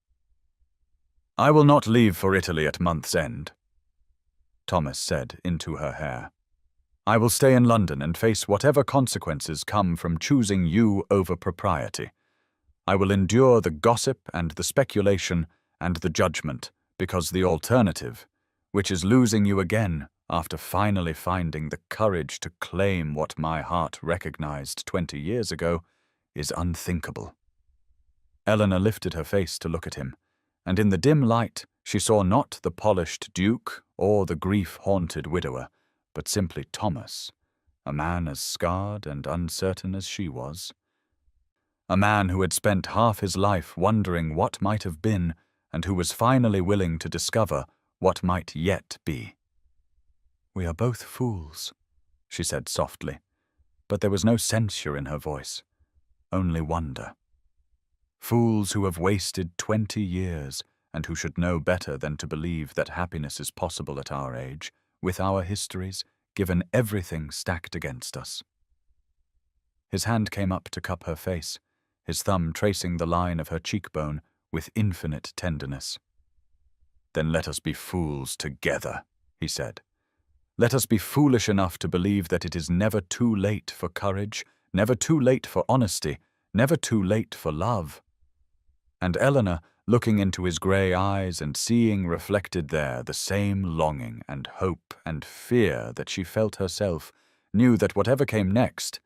"I will not leave for Italy at month's end," Thomas said into her hair. "I will stay in London and face whatever consequences come from choosing you over propriety. I will endure the gossip and the speculation and the judgment, because the alternative, which is losing you again after finally finding the courage to claim what my heart recognized 20 years ago, is unthinkable." Eleanor lifted her face to look at him, and in the dim light she saw not the polished duke or the grief-haunted widower, but simply Thomas, a man as scarred and uncertain as she was. A man who had spent half his life wondering what might have been, and who was finally willing to discover what might yet be. "We are both fools," she said softly, but there was no censure in her voice, only wonder. Fools who have wasted 20 years, and who should know better than to believe that happiness is possible at our age, with our histories, given everything stacked against us. His hand came up to cup her face, his thumb tracing the line of her cheekbone with infinite tenderness. "Then let us be fools together," he said. "Let us be foolish enough to believe that it is never too late for courage, never too late for honesty, never too late for love." And Eleanor, looking into his grey eyes and seeing reflected there the same longing and hope and fear that she felt herself, knew that whatever came next,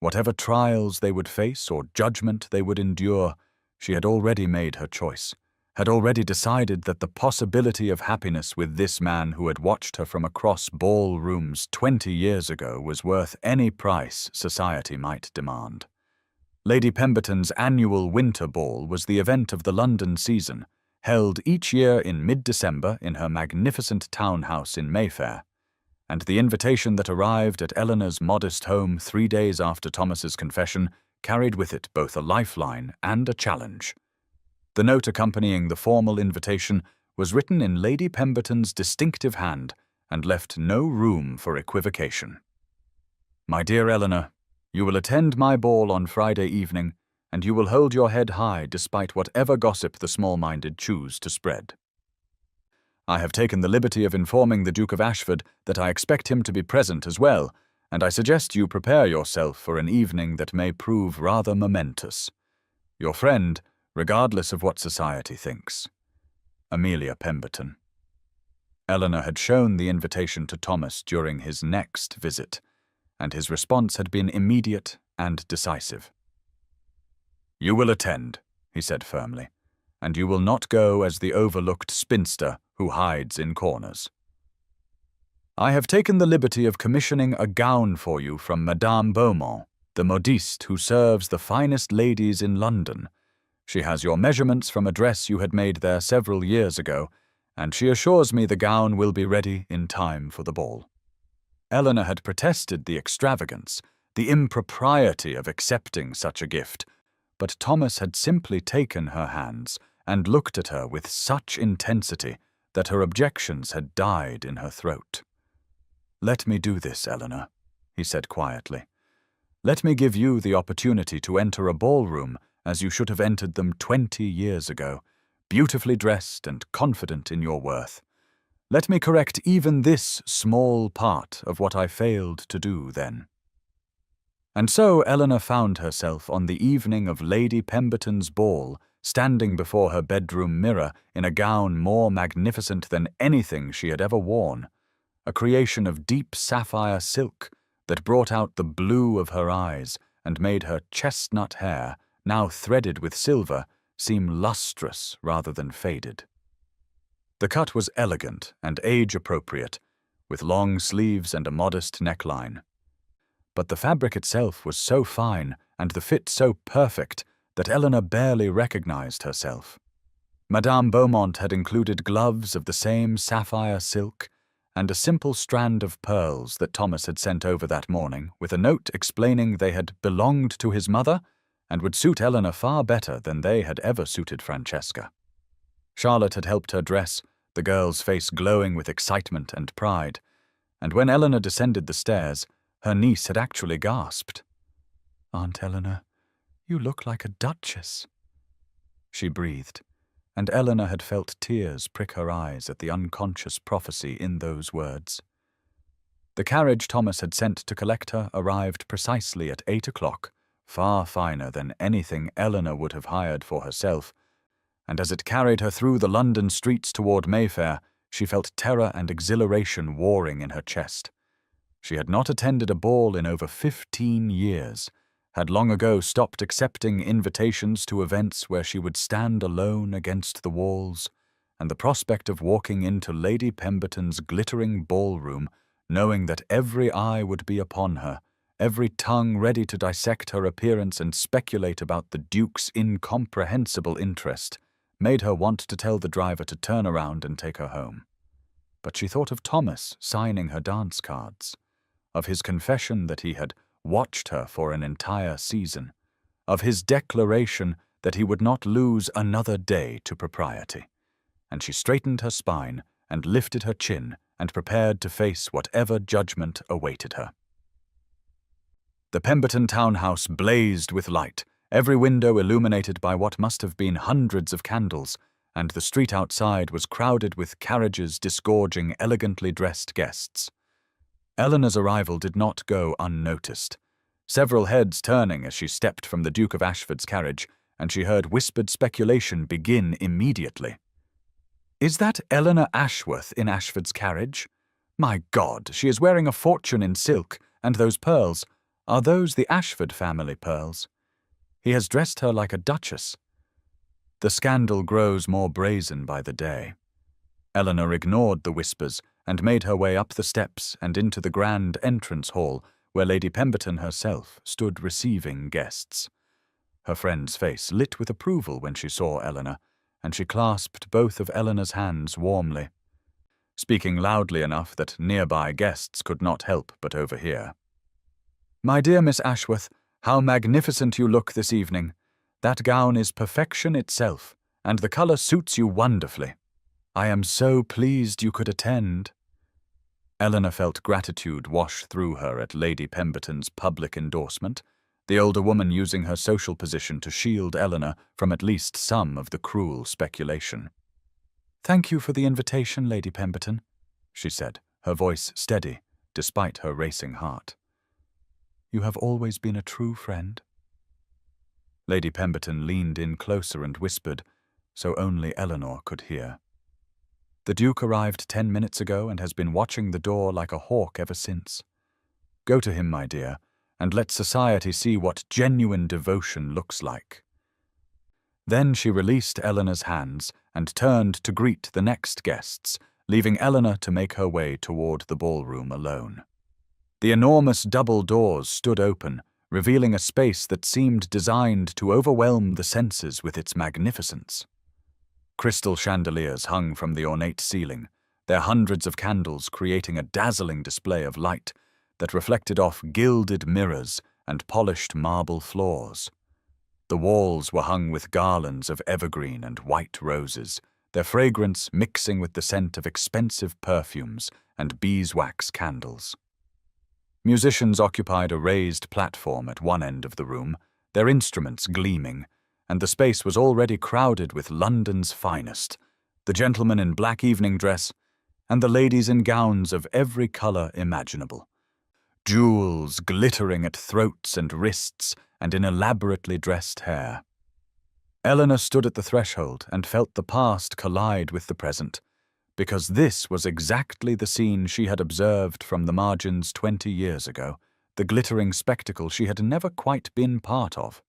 whatever trials they would face or judgment they would endure, she had already made her choice, had already decided that the possibility of happiness with this man who had watched her from across ballrooms 20 years ago was worth any price society might demand. Lady Pemberton's annual winter ball was the event of the London season, held each year in mid-December in her magnificent townhouse in Mayfair, and the invitation that arrived at Eleanor's modest home 3 days after Thomas's confession carried with it both a lifeline and a challenge. The note accompanying the formal invitation was written in Lady Pemberton's distinctive hand and left no room for equivocation. "My dear Eleanor, you will attend my ball on Friday evening, and you will hold your head high despite whatever gossip the small-minded choose to spread. I have taken the liberty of informing the Duke of Ashford that I expect him to be present as well, and I suggest you prepare yourself for an evening that may prove rather momentous. Your friend, regardless of what society thinks, Amelia Pemberton." Eleanor had shown the invitation to Thomas during his next visit, and his response had been immediate and decisive. "You will attend," he said firmly, "and you will not go as the overlooked spinster who hides in corners. I have taken the liberty of commissioning a gown for you from Madame Beaumont, the modiste who serves the finest ladies in London. She has your measurements from a dress you had made there several years ago, and she assures me the gown will be ready in time for the ball." Eleanor had protested the extravagance, the impropriety of accepting such a gift, but Thomas had simply taken her hands and looked at her with such intensity that her objections had died in her throat. "Let me do this, Eleanor," he said quietly. "Let me give you the opportunity to enter a ballroom as you should have entered them 20 years ago, beautifully dressed and confident in your worth. Let me correct even this small part of what I failed to do then." And so Eleanor found herself on the evening of Lady Pemberton's ball, standing before her bedroom mirror in a gown more magnificent than anything she had ever worn, a creation of deep sapphire silk that brought out the blue of her eyes and made her chestnut hair, now threaded with silver, seem lustrous rather than faded. The cut was elegant and age-appropriate, with long sleeves and a modest neckline. But the fabric itself was so fine and the fit so perfect that Eleanor barely recognized herself. Madame Beaumont had included gloves of the same sapphire silk and a simple strand of pearls that Thomas had sent over that morning, with a note explaining they had belonged to his mother and would suit Eleanor far better than they had ever suited Francesca. Charlotte had helped her dress, the girl's face glowing with excitement and pride, and when Eleanor descended the stairs, her niece had actually gasped. "Aunt Eleanor, you look like a duchess." She breathed, and Eleanor had felt tears prick her eyes at the unconscious prophecy in those words. The carriage Thomas had sent to collect her arrived precisely at 8 o'clock, far finer than anything Eleanor would have hired for herself, and as it carried her through the London streets toward Mayfair, she felt terror and exhilaration warring in her chest. She had not attended a ball in over 15 years, had long ago stopped accepting invitations to events where she would stand alone against the walls, and the prospect of walking into Lady Pemberton's glittering ballroom, knowing that every eye would be upon her, every tongue ready to dissect her appearance and speculate about the Duke's incomprehensible interest, made her want to tell the driver to turn around and take her home. But she thought of Thomas signing her dance cards, of his confession that he had watched her for an entire season, of his declaration that he would not lose another day to propriety, and she straightened her spine and lifted her chin and prepared to face whatever judgment awaited her. The Pemberton townhouse blazed with light, every window illuminated by what must have been hundreds of candles, and the street outside was crowded with carriages disgorging elegantly dressed guests. Eleanor's arrival did not go unnoticed, several heads turning as she stepped from the Duke of Ashford's carriage, and she heard whispered speculation begin immediately. "Is that Eleanor Ashworth in Ashford's carriage? My God, she is wearing a fortune in silk, and those pearls, are those the Ashford family pearls? He has dressed her like a duchess." The scandal grows more brazen by the day. Eleanor ignored the whispers and made her way up the steps and into the grand entrance hall where Lady Pemberton herself stood receiving guests. Her friend's face lit with approval when she saw Eleanor, and she clasped both of Eleanor's hands warmly, speaking loudly enough that nearby guests could not help but overhear. "My dear Miss Ashworth, how magnificent you look this evening. That gown is perfection itself, and the color suits you wonderfully. I am so pleased you could attend." Eleanor felt gratitude wash through her at Lady Pemberton's public endorsement, the older woman using her social position to shield Eleanor from at least some of the cruel speculation. "Thank you for the invitation, Lady Pemberton," she said, her voice steady, despite her racing heart. "You have always been a true friend." Lady Pemberton leaned in closer and whispered, so only Eleanor could hear. "The Duke arrived 10 minutes ago and has been watching the door like a hawk ever since. Go to him, my dear, and let society see what genuine devotion looks like." Then she released Eleanor's hands and turned to greet the next guests, leaving Eleanor to make her way toward the ballroom alone. The enormous double doors stood open, revealing a space that seemed designed to overwhelm the senses with its magnificence. Crystal chandeliers hung from the ornate ceiling, their hundreds of candles creating a dazzling display of light that reflected off gilded mirrors and polished marble floors. The walls were hung with garlands of evergreen and white roses, their fragrance mixing with the scent of expensive perfumes and beeswax candles. Musicians occupied a raised platform at one end of the room, their instruments gleaming, and the space was already crowded with London's finest, the gentlemen in black evening dress, and the ladies in gowns of every colour imaginable, jewels glittering at throats and wrists and in elaborately dressed hair. Eleanor stood at the threshold and felt the past collide with the present, because this was exactly the scene she had observed from the margins 20 years ago, the glittering spectacle she had never quite been part of.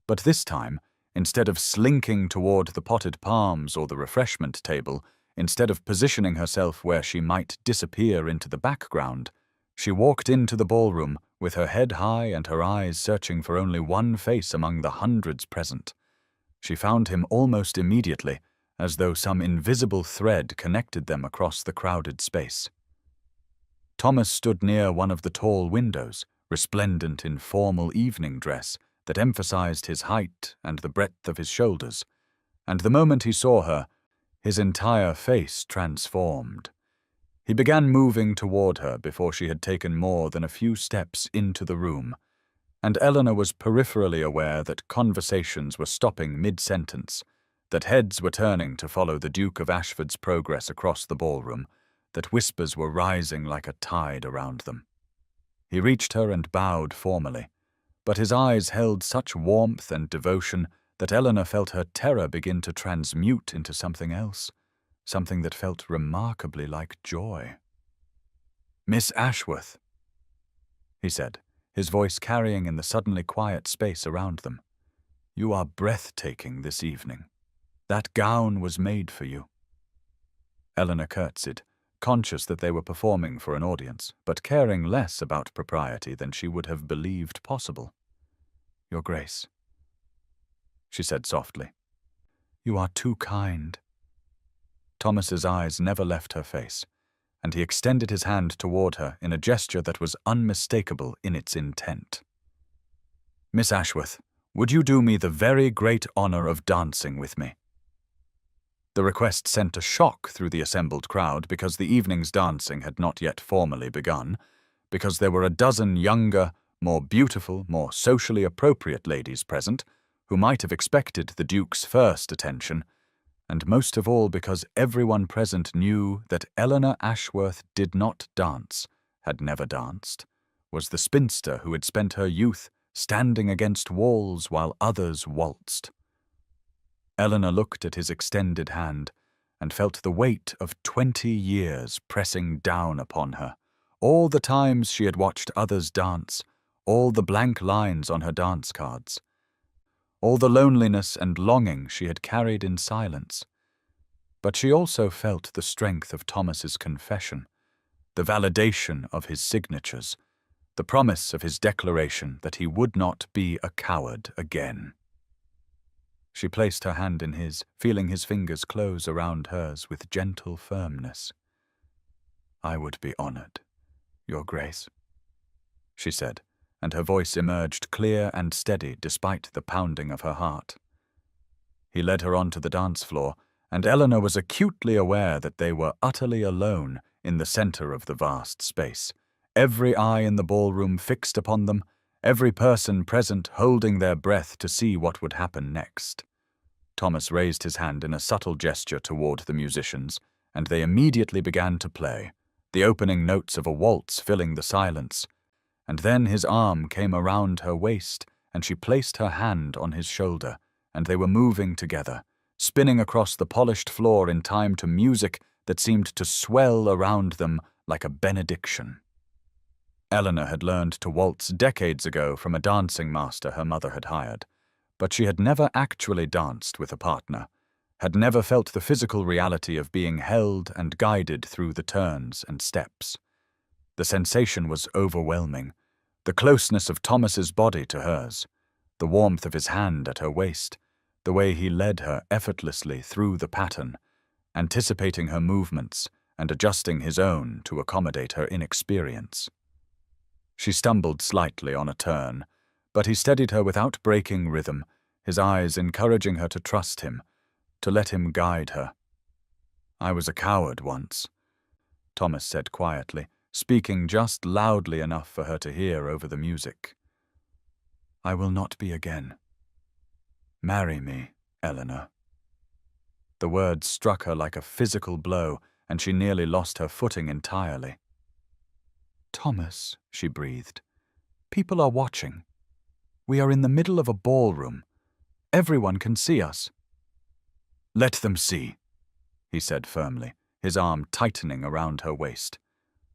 But this time, instead of slinking toward the potted palms or the refreshment table, instead of positioning herself where she might disappear into the background, she walked into the ballroom with her head high and her eyes searching for only one face among the hundreds present. She found him almost immediately, as though some invisible thread connected them across the crowded space. Thomas stood near one of the tall windows, resplendent in formal evening dress that emphasized his height and the breadth of his shoulders, and the moment he saw her, his entire face transformed. He began moving toward her before she had taken more than a few steps into the room, and Eleanor was peripherally aware that conversations were stopping mid-sentence, that heads were turning to follow the Duke of Ashford's progress across the ballroom, that whispers were rising like a tide around them. He reached her and bowed formally, but his eyes held such warmth and devotion that Eleanor felt her terror begin to transmute into something else, something that felt remarkably like joy. "Miss Ashworth," he said, his voice carrying in the suddenly quiet space around them. "You are breathtaking this evening. That gown was made for you." Eleanor curtsied, conscious that they were performing for an audience, but caring less about propriety than she would have believed possible. "Your Grace," she said softly. "You are too kind." Thomas's eyes never left her face, and he extended his hand toward her in a gesture that was unmistakable in its intent. "Miss Ashworth, would you do me the very great honor of dancing with me?" The request sent a shock through the assembled crowd because the evening's dancing had not yet formally begun, because there were a dozen younger, more beautiful, more socially appropriate ladies present who might have expected the Duke's first attention, and most of all because everyone present knew that Eleanor Ashworth did not dance, had never danced, was the spinster who had spent her youth standing against walls while others waltzed. Eleanor looked at his extended hand and felt the weight of 20 years pressing down upon her, all the times she had watched others dance, all the blank lines on her dance cards, all the loneliness and longing she had carried in silence. But she also felt the strength of Thomas's confession, the validation of his signatures, the promise of his declaration that he would not be a coward again. She placed her hand in his, feeling his fingers close around hers with gentle firmness. "I would be honored, Your Grace," she said, and her voice emerged clear and steady despite the pounding of her heart. He led her onto the dance floor, and Eleanor was acutely aware that they were utterly alone in the center of the vast space, every eye in the ballroom fixed upon them, every person present holding their breath to see what would happen next. Thomas raised his hand in a subtle gesture toward the musicians, and they immediately began to play, the opening notes of a waltz filling the silence, and then his arm came around her waist, and she placed her hand on his shoulder, and they were moving together, spinning across the polished floor in time to music that seemed to swell around them like a benediction. Eleanor had learned to waltz decades ago from a dancing master her mother had hired, but she had never actually danced with a partner, had never felt the physical reality of being held and guided through the turns and steps. The sensation was overwhelming, the closeness of Thomas's body to hers, the warmth of his hand at her waist, the way he led her effortlessly through the pattern, anticipating her movements and adjusting his own to accommodate her inexperience. She stumbled slightly on a turn, but he steadied her without breaking rhythm, his eyes encouraging her to trust him, to let him guide her. "I was a coward once," Thomas said quietly, speaking just loudly enough for her to hear over the music. "I will not be again." Marry me, Eleanor. The words struck her like a physical blow, and she nearly lost her footing entirely. Thomas, she breathed, people are watching. We are in the middle of a ballroom. Everyone can see us. Let them see, he said firmly, his arm tightening around her waist.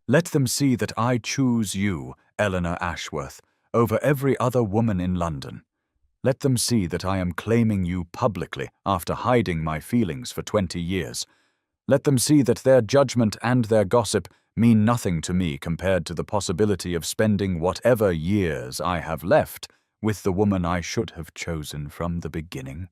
Let them see that I choose you, Eleanor Ashworth, over every other woman in London. Let them see that I am claiming you publicly after hiding my feelings for 20 years. Let them see that their judgment and their gossip mean nothing to me compared to the possibility of spending whatever years I have left with the woman I should have chosen from the beginning.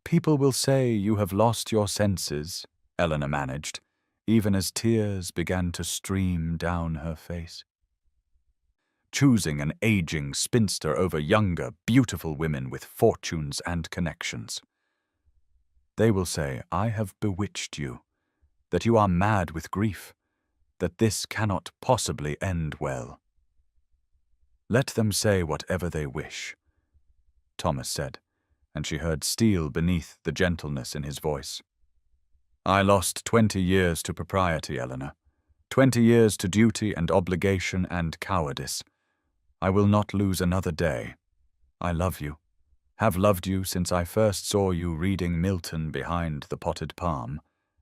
People will say you have lost your senses, Eleanor managed, even as tears began to stream down her face. Choosing an aging spinster over younger, beautiful women with fortunes and connections. They will say, I have bewitched you, that you are mad with grief, that this cannot possibly end well. Let them say whatever they wish, Thomas said, and she heard steel beneath the gentleness in his voice. I lost 20 years to propriety, Eleanor, 20 years to duty and obligation and cowardice. I will not lose another day. I love you, have loved you since I first saw you reading Milton behind the potted palm,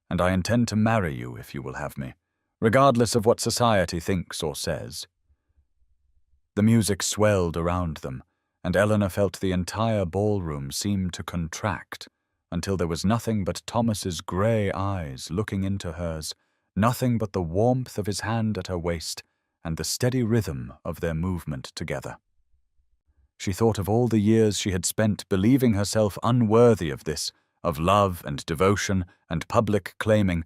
and I intend to marry you if you will have me, regardless of what society thinks or says. The music swelled around them, and Eleanor felt the entire ballroom seem to contract until there was nothing but Thomas's grey eyes looking into hers, nothing but the warmth of his hand at her waist and the steady rhythm of their movement together. She thought of all the years she had spent believing herself unworthy of this, of love and devotion and public claiming,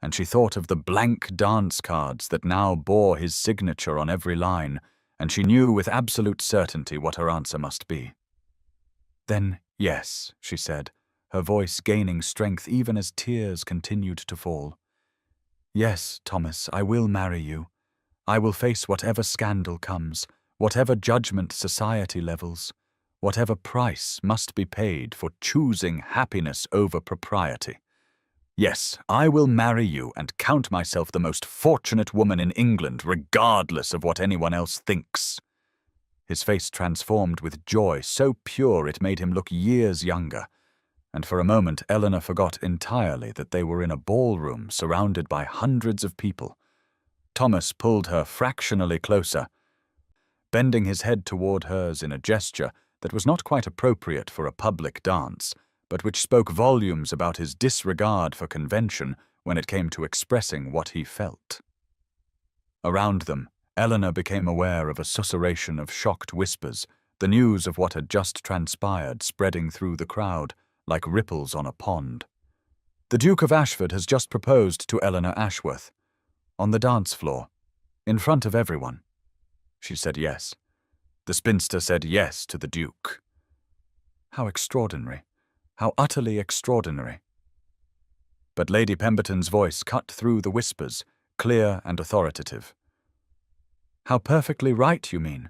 and she thought of the blank dance cards that now bore his signature on every line, and she knew with absolute certainty what her answer must be. Then, yes, she said, her voice gaining strength even as tears continued to fall. Yes, Thomas, I will marry you. I will face whatever scandal comes, whatever judgment society levels, whatever price must be paid for choosing happiness over propriety. Yes, I will marry you and count myself the most fortunate woman in England, regardless of what anyone else thinks. His face transformed with joy so pure it made him look years younger, and for a moment Eleanor forgot entirely that they were in a ballroom surrounded by hundreds of people. Thomas pulled her fractionally closer, bending his head toward hers in a gesture that was not quite appropriate for a public dance, but which spoke volumes about his disregard for convention when it came to expressing what he felt. Around them, Eleanor became aware of a susurration of shocked whispers, the news of what had just transpired spreading through the crowd like ripples on a pond. The Duke of Ashford has just proposed to Eleanor Ashworth, on the dance floor, in front of everyone. She said yes. The spinster said yes to the Duke. How extraordinary. How utterly extraordinary. But Lady Pemberton's voice cut through the whispers, clear and authoritative. How perfectly right, you mean.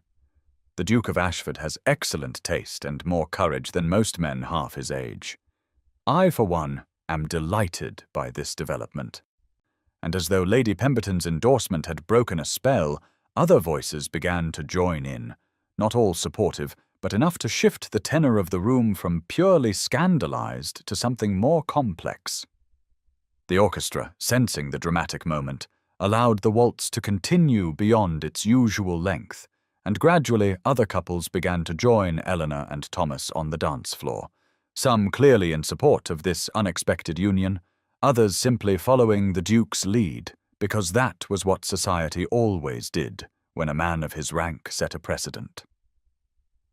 The Duke of Ashford has excellent taste and more courage than most men half his age. I, for one, am delighted by this development. And as though Lady Pemberton's endorsement had broken a spell, other voices began to join in, not all supportive, but enough to shift the tenor of the room from purely scandalized to something more complex. The orchestra, sensing the dramatic moment, allowed the waltz to continue beyond its usual length, and gradually other couples began to join Eleanor and Thomas on the dance floor, some clearly in support of this unexpected union, others simply following the Duke's lead, because that was what society always did when a man of his rank set a precedent.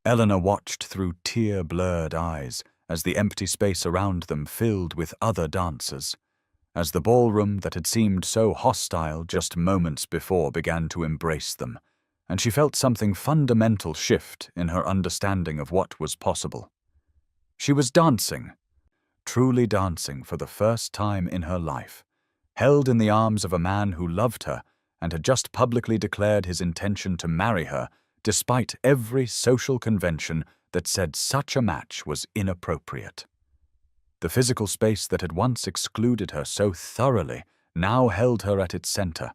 Eleanor watched through tear-blurred eyes as the empty space around them filled with other dancers, as the ballroom that had seemed so hostile just moments before began to embrace them, and she felt something fundamental shift in her understanding of what was possible. She was dancing, truly dancing for the first time in her life, held in the arms of a man who loved her and had just publicly declared his intention to marry her despite every social convention that said such a match was inappropriate. The physical space that had once excluded her so thoroughly now held her at its center,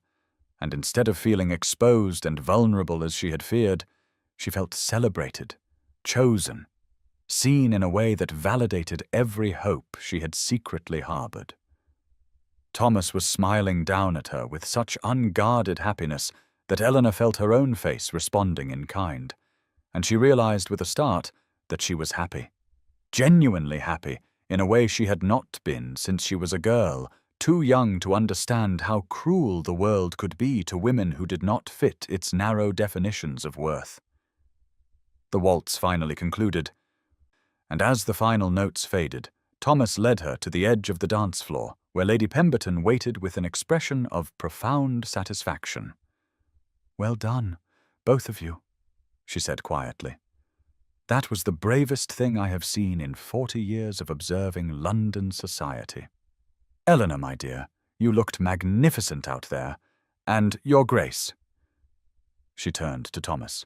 and instead of feeling exposed and vulnerable as she had feared, she felt celebrated, chosen, seen in a way that validated every hope she had secretly harbored. Thomas was smiling down at her with such unguarded happiness that Eleanor felt her own face responding in kind, and she realized with a start that she was happy, genuinely happy, in a way she had not been since she was a girl, too young to understand how cruel the world could be to women who did not fit its narrow definitions of worth. The waltz finally concluded, and as the final notes faded, Thomas led her to the edge of the dance floor, where Lady Pemberton waited with an expression of profound satisfaction. "Well done, both of you," she said quietly. "That was the bravest thing I have seen in 40 years of observing London society. Eleanor, my dear, you looked magnificent out there, and Your Grace." She turned to Thomas.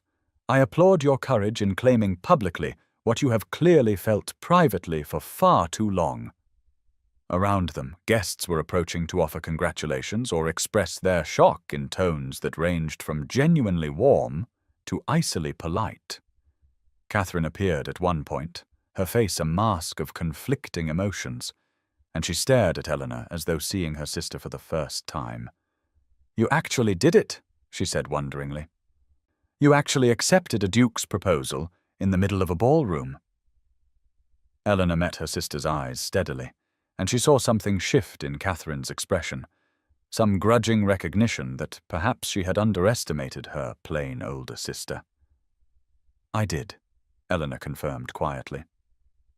"I applaud your courage in claiming publicly what you have clearly felt privately for far too long." Around them, guests were approaching to offer congratulations or express their shock in tones that ranged from genuinely warm to icily polite. Catherine appeared at one point, her face a mask of conflicting emotions, and she stared at Eleanor as though seeing her sister for the first time. "You actually did it," she said wonderingly. "You actually accepted a duke's proposal in the middle of a ballroom." Eleanor met her sister's eyes steadily, and she saw something shift in Catherine's expression, some grudging recognition that perhaps she had underestimated her plain older sister. "I did," Eleanor confirmed quietly.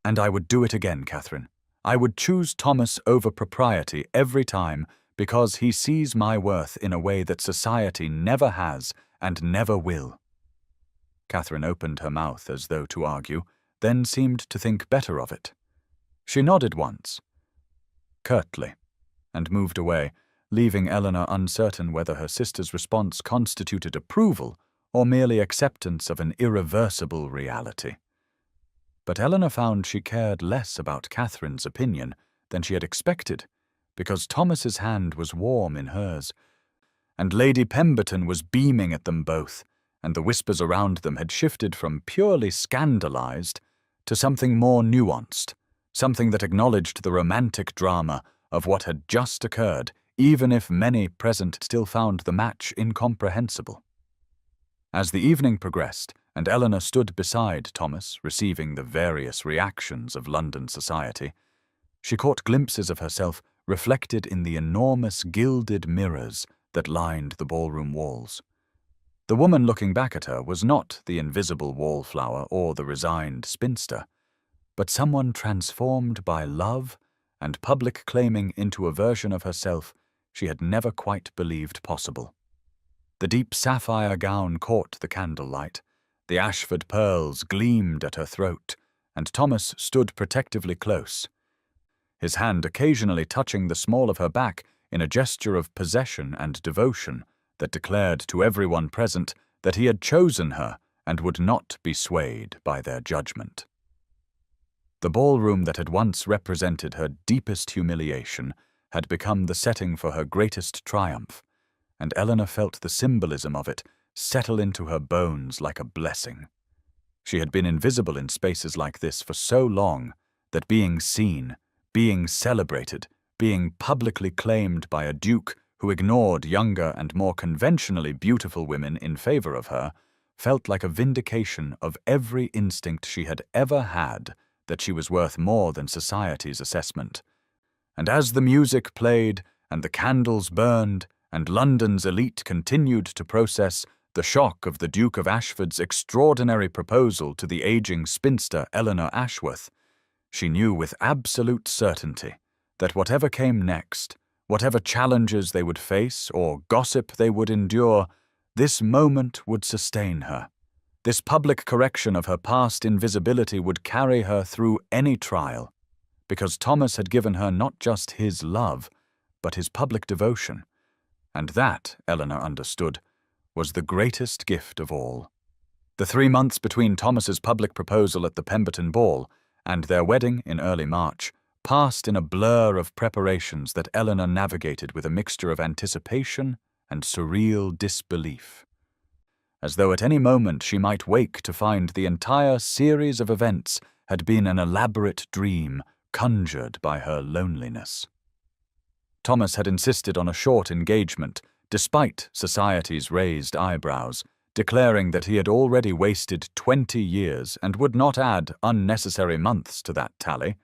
"And I would do it again, Catherine. I would choose Thomas over propriety every time because he sees my worth in a way that society never has and never will." Catherine opened her mouth as though to argue, then seemed to think better of it. She nodded once, curtly, and moved away, leaving Eleanor uncertain whether her sister's response constituted approval or merely acceptance of an irreversible reality. But Eleanor found she cared less about Catherine's opinion than she had expected, because Thomas's hand was warm in hers, and Lady Pemberton was beaming at them both, and the whispers around them had shifted from purely scandalized to something more nuanced, something that acknowledged the romantic drama of what had just occurred, even if many present still found the match incomprehensible. As the evening progressed, and Eleanor stood beside Thomas, receiving the various reactions of London society, she caught glimpses of herself reflected in the enormous gilded mirrors that lined the ballroom walls. The woman looking back at her was not the invisible wallflower or the resigned spinster, but someone transformed by love and public claiming into a version of herself she had never quite believed possible. The deep sapphire gown caught the candlelight, the Ashford pearls gleamed at her throat, and Thomas stood protectively close, his hand occasionally touching the small of her back in a gesture of possession and devotion that declared to everyone present that he had chosen her and would not be swayed by their judgment. The ballroom that had once represented her deepest humiliation had become the setting for her greatest triumph, and Eleanor felt the symbolism of it settle into her bones like a blessing. She had been invisible in spaces like this for so long that being seen, being celebrated, being publicly claimed by a duke who ignored younger and more conventionally beautiful women in favor of her, felt like a vindication of every instinct she had ever had that she was worth more than society's assessment. And as the music played and the candles burned and London's elite continued to process the shock of the Duke of Ashford's extraordinary proposal to the aging spinster Eleanor Ashworth, she knew with absolute certainty that whatever came next, whatever challenges they would face or gossip they would endure, this moment would sustain her. This public correction of her past invisibility would carry her through any trial, because Thomas had given her not just his love, but his public devotion, and that, Eleanor understood, was the greatest gift of all. The 3 months between Thomas's public proposal at the Pemberton Ball and their wedding in early March passed in a blur of preparations that Eleanor navigated with a mixture of anticipation and surreal disbelief, as though at any moment she might wake to find the entire series of events had been an elaborate dream conjured by her loneliness. Thomas had insisted on a short engagement, despite society's raised eyebrows, declaring that he had already wasted 20 years and would not add unnecessary months to that tally,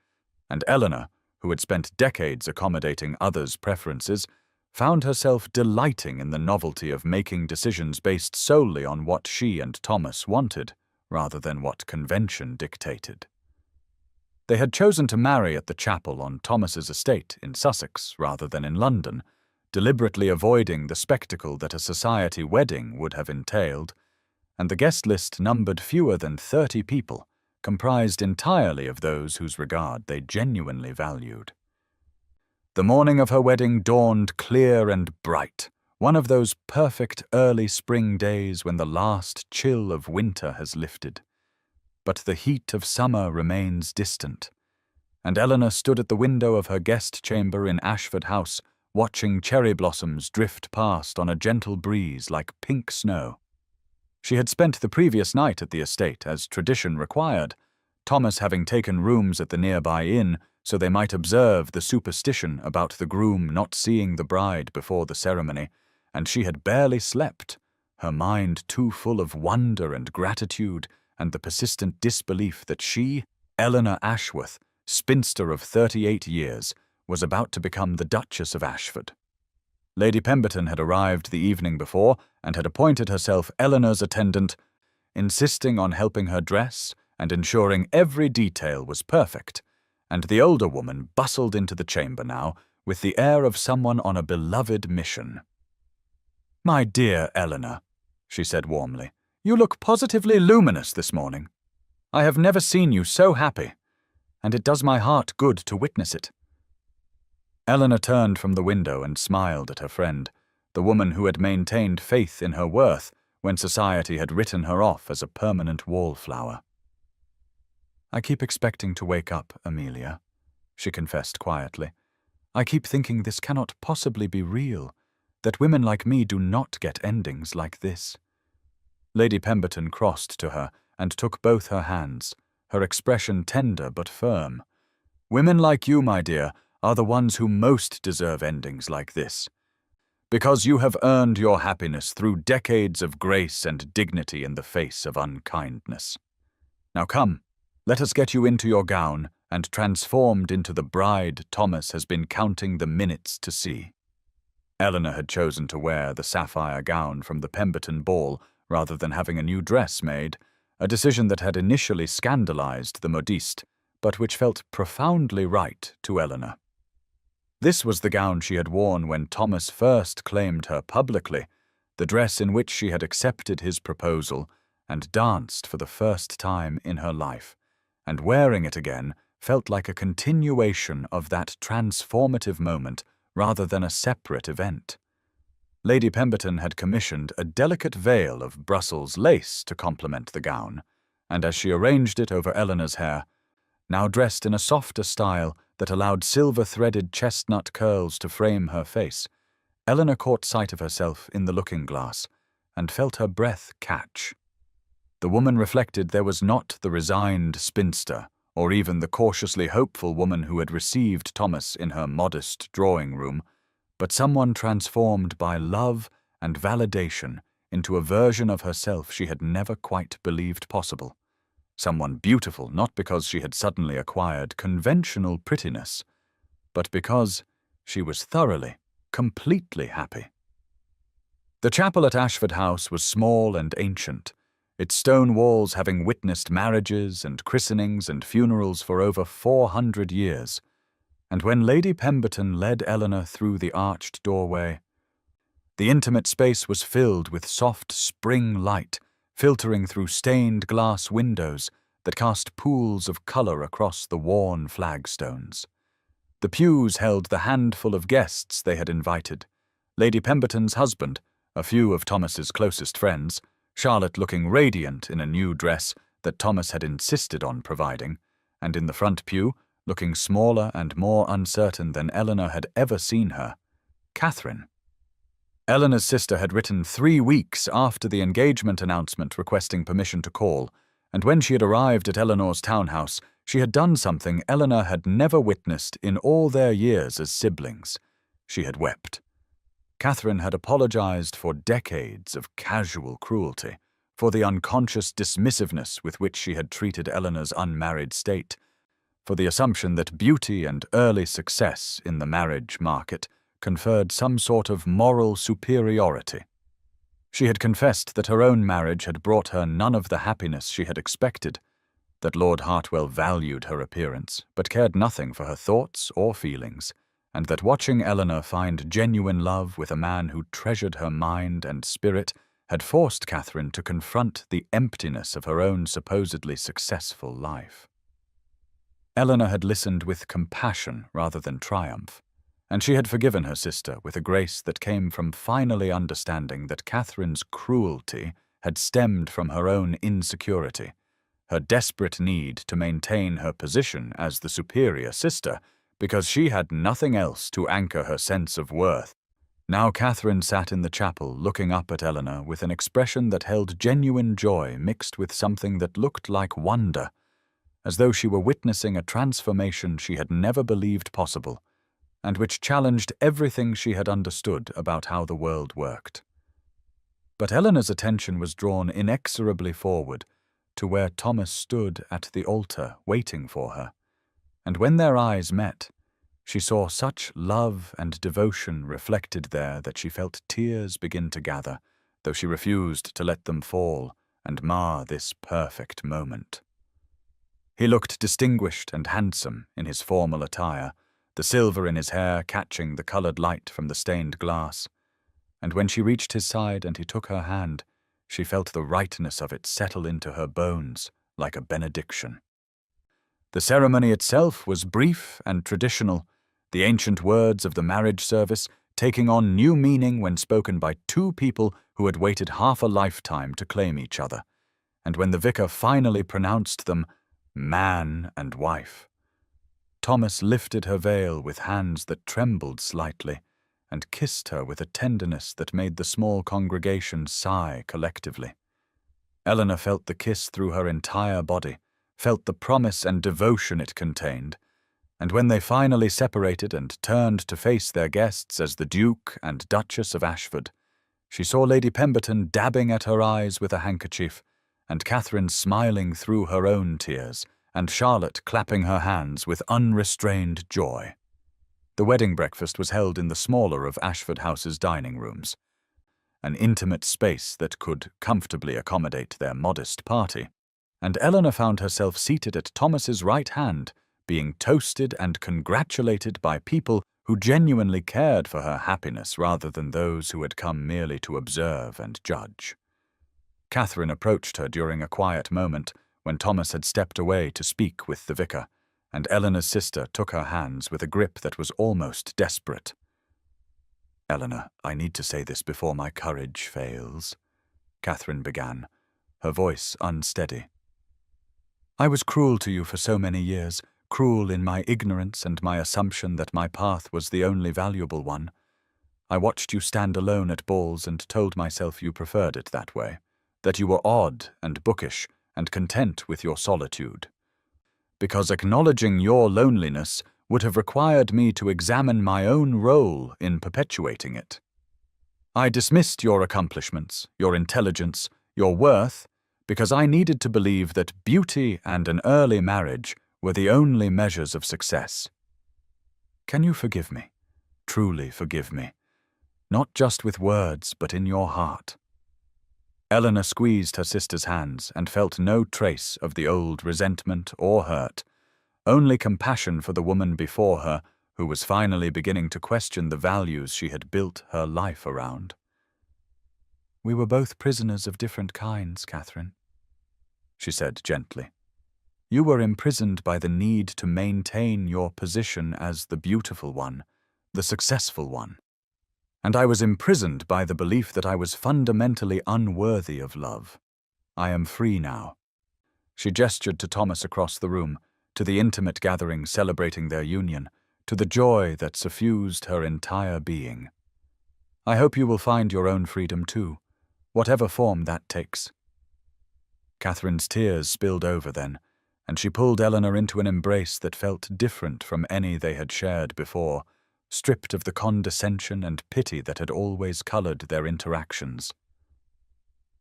and Eleanor, who had spent decades accommodating others' preferences, found herself delighting in the novelty of making decisions based solely on what she and Thomas wanted, rather than what convention dictated. They had chosen to marry at the chapel on Thomas's estate in Sussex rather than in London, deliberately avoiding the spectacle that a society wedding would have entailed, and the guest list numbered fewer than 30 people, comprised entirely of those whose regard they genuinely valued. The morning of her wedding dawned clear and bright, one of those perfect early spring days when the last chill of winter has lifted. But the heat of summer remains distant, and Eleanor stood at the window of her guest chamber in Ashford House, watching cherry blossoms drift past on a gentle breeze like pink snow. She had spent the previous night at the estate as tradition required, Thomas having taken rooms at the nearby inn so they might observe the superstition about the groom not seeing the bride before the ceremony, and she had barely slept, her mind too full of wonder and gratitude and the persistent disbelief that she, Eleanor Ashworth, spinster of 38 years, was about to become the Duchess of Ashford. Lady Pemberton had arrived the evening before and had appointed herself Eleanor's attendant, insisting on helping her dress and ensuring every detail was perfect, and the older woman bustled into the chamber now with the air of someone on a beloved mission. "My dear Eleanor," she said warmly, "you look positively luminous this morning. I have never seen you so happy, and it does my heart good to witness it." Eleanor turned from the window and smiled at her friend, the woman who had maintained faith in her worth when society had written her off as a permanent wallflower. "I keep expecting to wake up, Amelia," she confessed quietly. "I keep thinking this cannot possibly be real, that women like me do not get endings like this." Lady Pemberton crossed to her and took both her hands, her expression tender but firm. "Women like you, my dear, are the ones who most deserve endings like this, because you have earned your happiness through decades of grace and dignity in the face of unkindness. Now come, let us get you into your gown and transformed into the bride Thomas has been counting the minutes to see." Eleanor had chosen to wear the sapphire gown from the Pemberton Ball rather than having a new dress made, a decision that had initially scandalized the modiste, but which felt profoundly right to Eleanor. This was the gown she had worn when Thomas first claimed her publicly, the dress in which she had accepted his proposal and danced for the first time in her life, and wearing it again felt like a continuation of that transformative moment rather than a separate event. Lady Pemberton had commissioned a delicate veil of Brussels lace to complement the gown, and as she arranged it over Eleanor's hair, now dressed in a softer style that allowed silver-threaded chestnut curls to frame her face, Eleanor caught sight of herself in the looking-glass and felt her breath catch. The woman reflected there was not the resigned spinster, or even the cautiously hopeful woman who had received Thomas in her modest drawing-room, but someone transformed by love and validation into a version of herself she had never quite believed possible. Someone beautiful not because she had suddenly acquired conventional prettiness, but because she was thoroughly, completely happy. The chapel at Ashford House was small and ancient, its stone walls having witnessed marriages and christenings and funerals for over 400 years, and when Lady Pemberton led Eleanor through the arched doorway, the intimate space was filled with soft spring light filtering through stained glass windows that cast pools of color across the worn flagstones. The pews held the handful of guests they had invited: Lady Pemberton's husband, a few of Thomas's closest friends, Charlotte looking radiant in a new dress that Thomas had insisted on providing, and in the front pew, looking smaller and more uncertain than Eleanor had ever seen her, Catherine. Eleanor's sister had written 3 weeks after the engagement announcement requesting permission to call, and when she had arrived at Eleanor's townhouse, she had done something Eleanor had never witnessed in all their years as siblings. She had wept. Catherine had apologized for decades of casual cruelty, for the unconscious dismissiveness with which she had treated Eleanor's unmarried state, for the assumption that beauty and early success in the marriage market conferred some sort of moral superiority. She had confessed that her own marriage had brought her none of the happiness she had expected, that Lord Hartwell valued her appearance, but cared nothing for her thoughts or feelings, and that watching Eleanor find genuine love with a man who treasured her mind and spirit had forced Catherine to confront the emptiness of her own supposedly successful life. Eleanor had listened with compassion rather than triumph, and she had forgiven her sister with a grace that came from finally understanding that Catherine's cruelty had stemmed from her own insecurity, her desperate need to maintain her position as the superior sister, because she had nothing else to anchor her sense of worth. Now Catherine sat in the chapel looking up at Eleanor with an expression that held genuine joy mixed with something that looked like wonder, as though she were witnessing a transformation she had never believed possible, and which challenged everything she had understood about how the world worked. But Eleanor's attention was drawn inexorably forward to where Thomas stood at the altar waiting for her, and when their eyes met, she saw such love and devotion reflected there that she felt tears begin to gather, though she refused to let them fall and mar this perfect moment. He looked distinguished and handsome in his formal attire, the silver in his hair catching the colored light from the stained glass, and when she reached his side and he took her hand, she felt the rightness of it settle into her bones like a benediction. The ceremony itself was brief and traditional, the ancient words of the marriage service taking on new meaning when spoken by 2 people who had waited half a lifetime to claim each other, and when the vicar finally pronounced them man and wife, Thomas lifted her veil with hands that trembled slightly and kissed her with a tenderness that made the small congregation sigh collectively. Eleanor felt the kiss through her entire body, felt the promise and devotion it contained, and when they finally separated and turned to face their guests as the Duke and Duchess of Ashford, she saw Lady Pemberton dabbing at her eyes with a handkerchief, and Catherine smiling through her own tears, and Charlotte clapping her hands with unrestrained joy. The wedding breakfast was held in the smaller of Ashford House's dining rooms, an intimate space that could comfortably accommodate their modest party, and Eleanor found herself seated at Thomas's right hand, being toasted and congratulated by people who genuinely cared for her happiness rather than those who had come merely to observe and judge. Catherine approached her during a quiet moment when Thomas had stepped away to speak with the vicar, and Eleanor's sister took her hands with a grip that was almost desperate. "Eleanor, I need to say this before my courage fails," Catherine began, her voice unsteady. "I was cruel to you for so many years, cruel in my ignorance and my assumption that my path was the only valuable one. I watched you stand alone at balls and told myself you preferred it that way, that you were odd and bookish and content with your solitude. Because acknowledging your loneliness would have required me to examine my own role in perpetuating it. I dismissed your accomplishments, your intelligence, your worth, because I needed to believe that beauty and an early marriage were the only measures of success. Can you forgive me? Truly forgive me. Not just with words, but in your heart." Eleanor squeezed her sister's hands and felt no trace of the old resentment or hurt, only compassion for the woman before her who was finally beginning to question the values she had built her life around. "We were both prisoners of different kinds, Catherine," she said gently. "You were imprisoned by the need to maintain your position as the beautiful one, the successful one. and I was imprisoned by the belief that I was fundamentally unworthy of love. I am free now." She gestured to Thomas across the room, to the intimate gathering celebrating their union, to the joy that suffused her entire being. "I hope you will find your own freedom too, whatever form that takes." Catherine's tears spilled over then, and she pulled Eleanor into an embrace that felt different from any they had shared before, stripped of the condescension and pity that had always colored their interactions.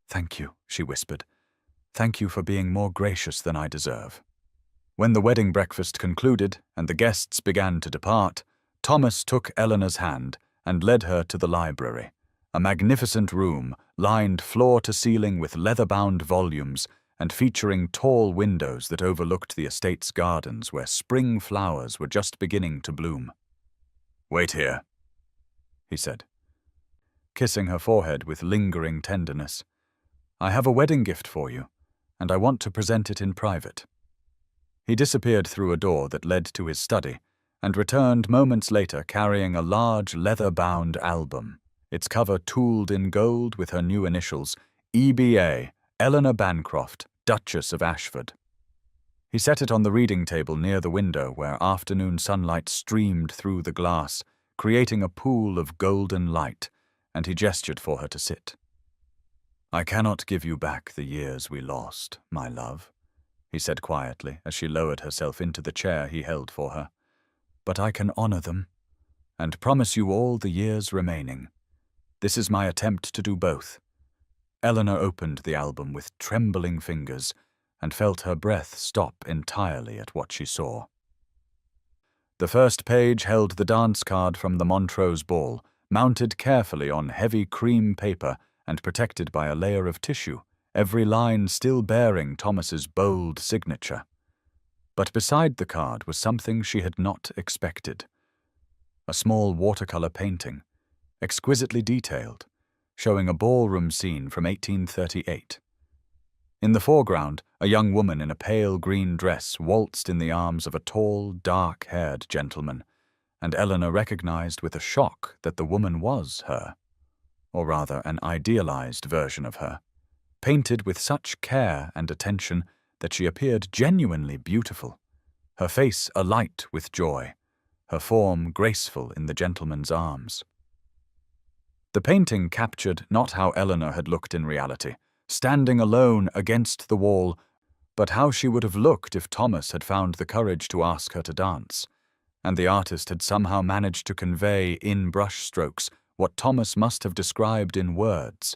"Thank you," she whispered. "Thank you for being more gracious than I deserve." When the wedding breakfast concluded and the guests began to depart, Thomas took Eleanor's hand and led her to the library, a magnificent room lined floor to ceiling with leather-bound volumes and featuring tall windows that overlooked the estate's gardens where spring flowers were just beginning to bloom. "Wait here," he said, kissing her forehead with lingering tenderness. "I have a wedding gift for you, and I want to present it in private." He disappeared through a door that led to his study and returned moments later carrying a large leather-bound album, its cover tooled in gold with her new initials, EBA, Eleanor Bancroft, Duchess of Ashford. He set it on the reading table near the window where afternoon sunlight streamed through the glass, creating a pool of golden light, and he gestured for her to sit. "I cannot give you back the years we lost, my love," he said quietly as she lowered herself into the chair he held for her. "But I can honor them, and promise you all the years remaining. This is my attempt to do both." Eleanor opened the album with trembling fingers and felt her breath stop entirely at what she saw. The first page held the dance card from the Montrose ball, mounted carefully on heavy cream paper and protected by a layer of tissue, every line still bearing Thomas's bold signature. But beside the card was something she had not expected. A small watercolor painting, exquisitely detailed, showing a ballroom scene from 1838. In the foreground, a young woman in a pale green dress waltzed in the arms of a tall, dark-haired gentleman, and Eleanor recognized with a shock that the woman was her, or rather an idealized version of her, painted with such care and attention that she appeared genuinely beautiful, her face alight with joy, her form graceful in the gentleman's arms. The painting captured not how Eleanor had looked in reality, standing alone against the wall, but how she would have looked if Thomas had found the courage to ask her to dance, and the artist had somehow managed to convey in brushstrokes what Thomas must have described in words,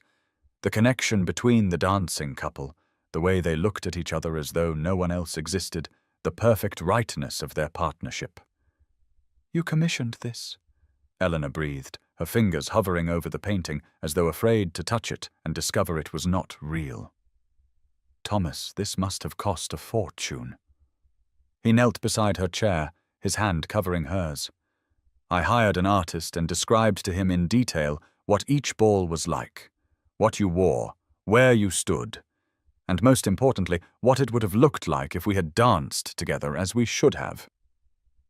the connection between the dancing couple, the way they looked at each other as though no one else existed, the perfect rightness of their partnership. "You commissioned this?" Eleanor breathed, her fingers hovering over the painting as though afraid to touch it and discover it was not real. "Thomas, this must have cost a fortune." He knelt beside her chair, his hand covering hers. "I hired an artist and described to him in detail what each ball was like, what you wore, where you stood, and most importantly, what it would have looked like if we had danced together as we should have.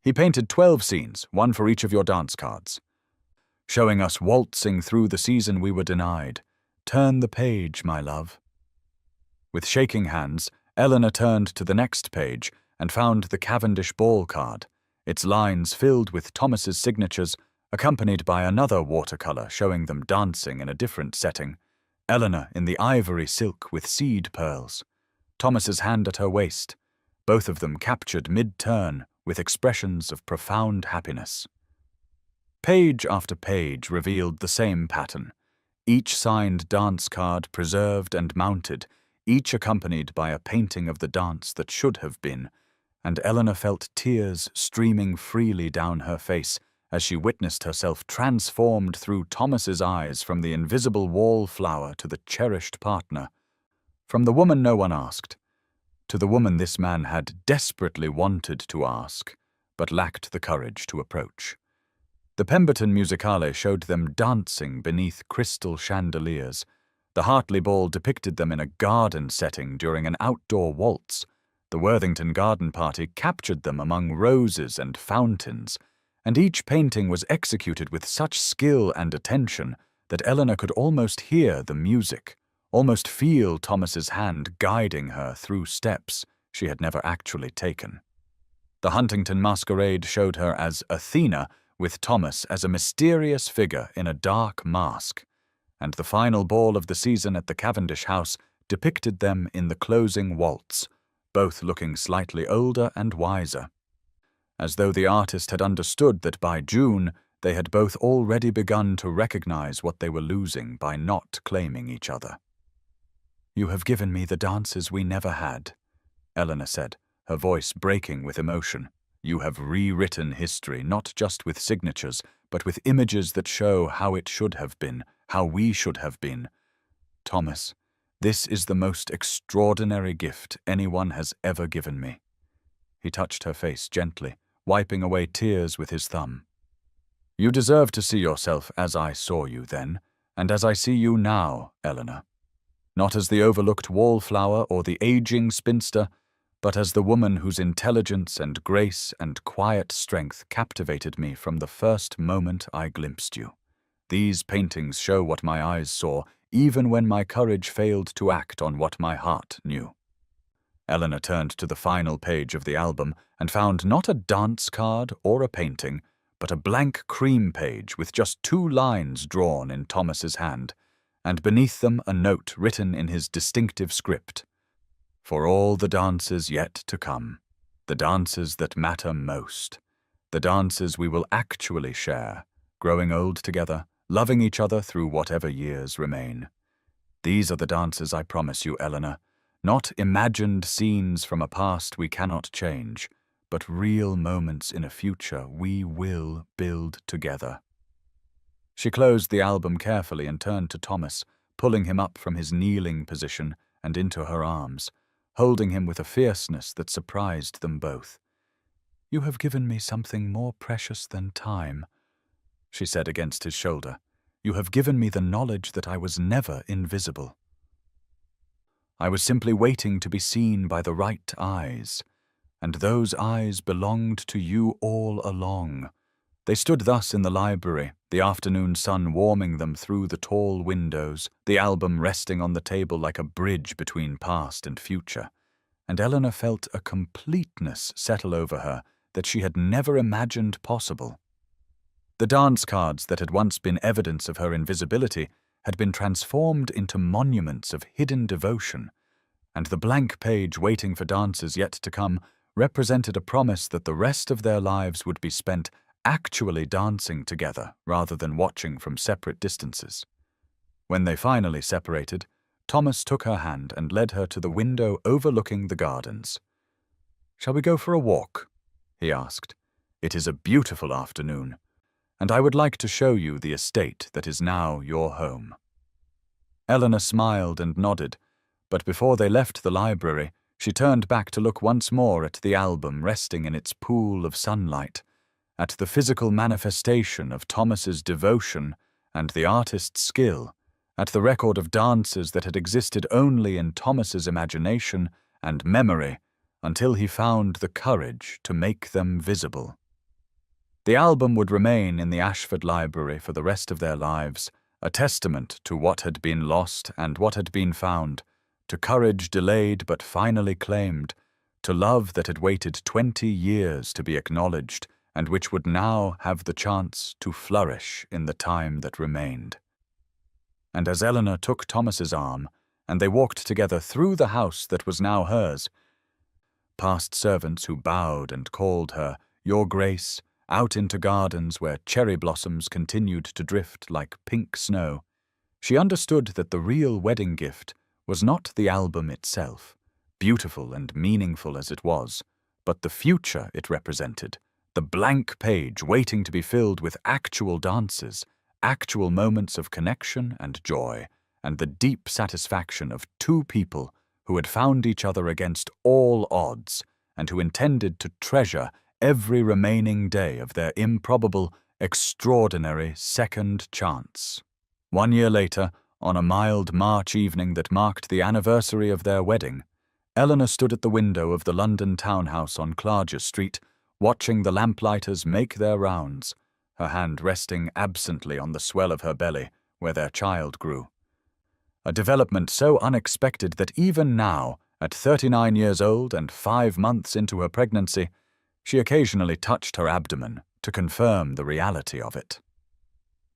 He painted 12 scenes, one for each of your dance cards, showing us waltzing through the season we were denied. Turn the page, my love." With shaking hands, Eleanor turned to the next page and found the Cavendish ball card, its lines filled with Thomas's signatures, accompanied by another watercolor showing them dancing in a different setting, Eleanor in the ivory silk with seed pearls, Thomas's hand at her waist, both of them captured mid-turn with expressions of profound happiness. Page after page revealed the same pattern, each signed dance card preserved and mounted, each accompanied by a painting of the dance that should have been, and Eleanor felt tears streaming freely down her face as she witnessed herself transformed through Thomas's eyes from the invisible wallflower to the cherished partner, from the woman no one asked, to the woman this man had desperately wanted to ask, but lacked the courage to approach. The Pemberton Musicale showed them dancing beneath crystal chandeliers. The Hartley Ball depicted them in a garden setting during an outdoor waltz. The Worthington Garden Party captured them among roses and fountains, and each painting was executed with such skill and attention that Eleanor could almost hear the music, almost feel Thomas's hand guiding her through steps she had never actually taken. The Huntington masquerade showed her as Athena, with Thomas as a mysterious figure in a dark mask, and the final ball of the season at the Cavendish House depicted them in the closing waltz, both looking slightly older and wiser, as though the artist had understood that by June they had both already begun to recognize what they were losing by not claiming each other. "You have given me the dances we never had," Eleanor said, her voice breaking with emotion. "You have rewritten history, not just with signatures, but with images that show how it should have been, how we should have been. Thomas, this is the most extraordinary gift anyone has ever given me." He touched her face gently, wiping away tears with his thumb. "You deserve to see yourself as I saw you then, and as I see you now, Eleanor. Not as the overlooked wallflower or the aging spinster, but as the woman whose intelligence and grace and quiet strength captivated me from the first moment I glimpsed you. These paintings show what my eyes saw, even when my courage failed to act on what my heart knew." Eleanor turned to the final page of the album and found not a dance card or a painting, but a blank cream page with just 2 lines drawn in Thomas's hand, and beneath them a note written in his distinctive script. "For all the dances yet to come, the dances that matter most, the dances we will actually share, growing old together, loving each other through whatever years remain. These are the dances I promise you, Eleanor, not imagined scenes from a past we cannot change, but real moments in a future we will build together." She closed the album carefully and turned to Thomas, pulling him up from his kneeling position and into her arms, holding him with a fierceness that surprised them both. "You have given me something more precious than time," she said against his shoulder. "You have given me the knowledge that I was never invisible. I was simply waiting to be seen by the right eyes, and those eyes belonged to you all along." They stood thus in the library, the afternoon sun warming them through the tall windows, the album resting on the table like a bridge between past and future, and Eleanor felt a completeness settle over her that she had never imagined possible. The dance cards that had once been evidence of her invisibility had been transformed into monuments of hidden devotion, and the blank page waiting for dances yet to come represented a promise that the rest of their lives would be spent actually dancing together rather than watching from separate distances. When they finally separated, Thomas took her hand and led her to the window overlooking the gardens. "Shall we go for a walk?" he asked. "It is a beautiful afternoon, and I would like to show you the estate that is now your home." Eleanor smiled and nodded, but before they left the library, she turned back to look once more at the album resting in its pool of sunlight, at the physical manifestation of Thomas's devotion and the artist's skill, at the record of dances that had existed only in Thomas's imagination and memory until he found the courage to make them visible. The album would remain in the Ashford Library for the rest of their lives, a testament to what had been lost and what had been found, to courage delayed but finally claimed, to love that had waited 20 years to be acknowledged, and which would now have the chance to flourish in the time that remained. And as Eleanor took Thomas's arm, and they walked together through the house that was now hers, past servants who bowed and called her "Your Grace," out into gardens where cherry blossoms continued to drift like pink snow, she understood that the real wedding gift was not the album itself, beautiful and meaningful as it was, but the future it represented, the blank page waiting to be filled with actual dances, actual moments of connection and joy, and the deep satisfaction of 2 people who had found each other against all odds and who intended to treasure every remaining day of their improbable, extraordinary second chance. 1 year later, on a mild March evening that marked the anniversary of their wedding, Eleanor stood at the window of the London townhouse on Clarges Street, watching the lamplighters make their rounds, her hand resting absently on the swell of her belly where their child grew. A development so unexpected that even now, at 39 years old and 5 months into her pregnancy, she occasionally touched her abdomen to confirm the reality of it.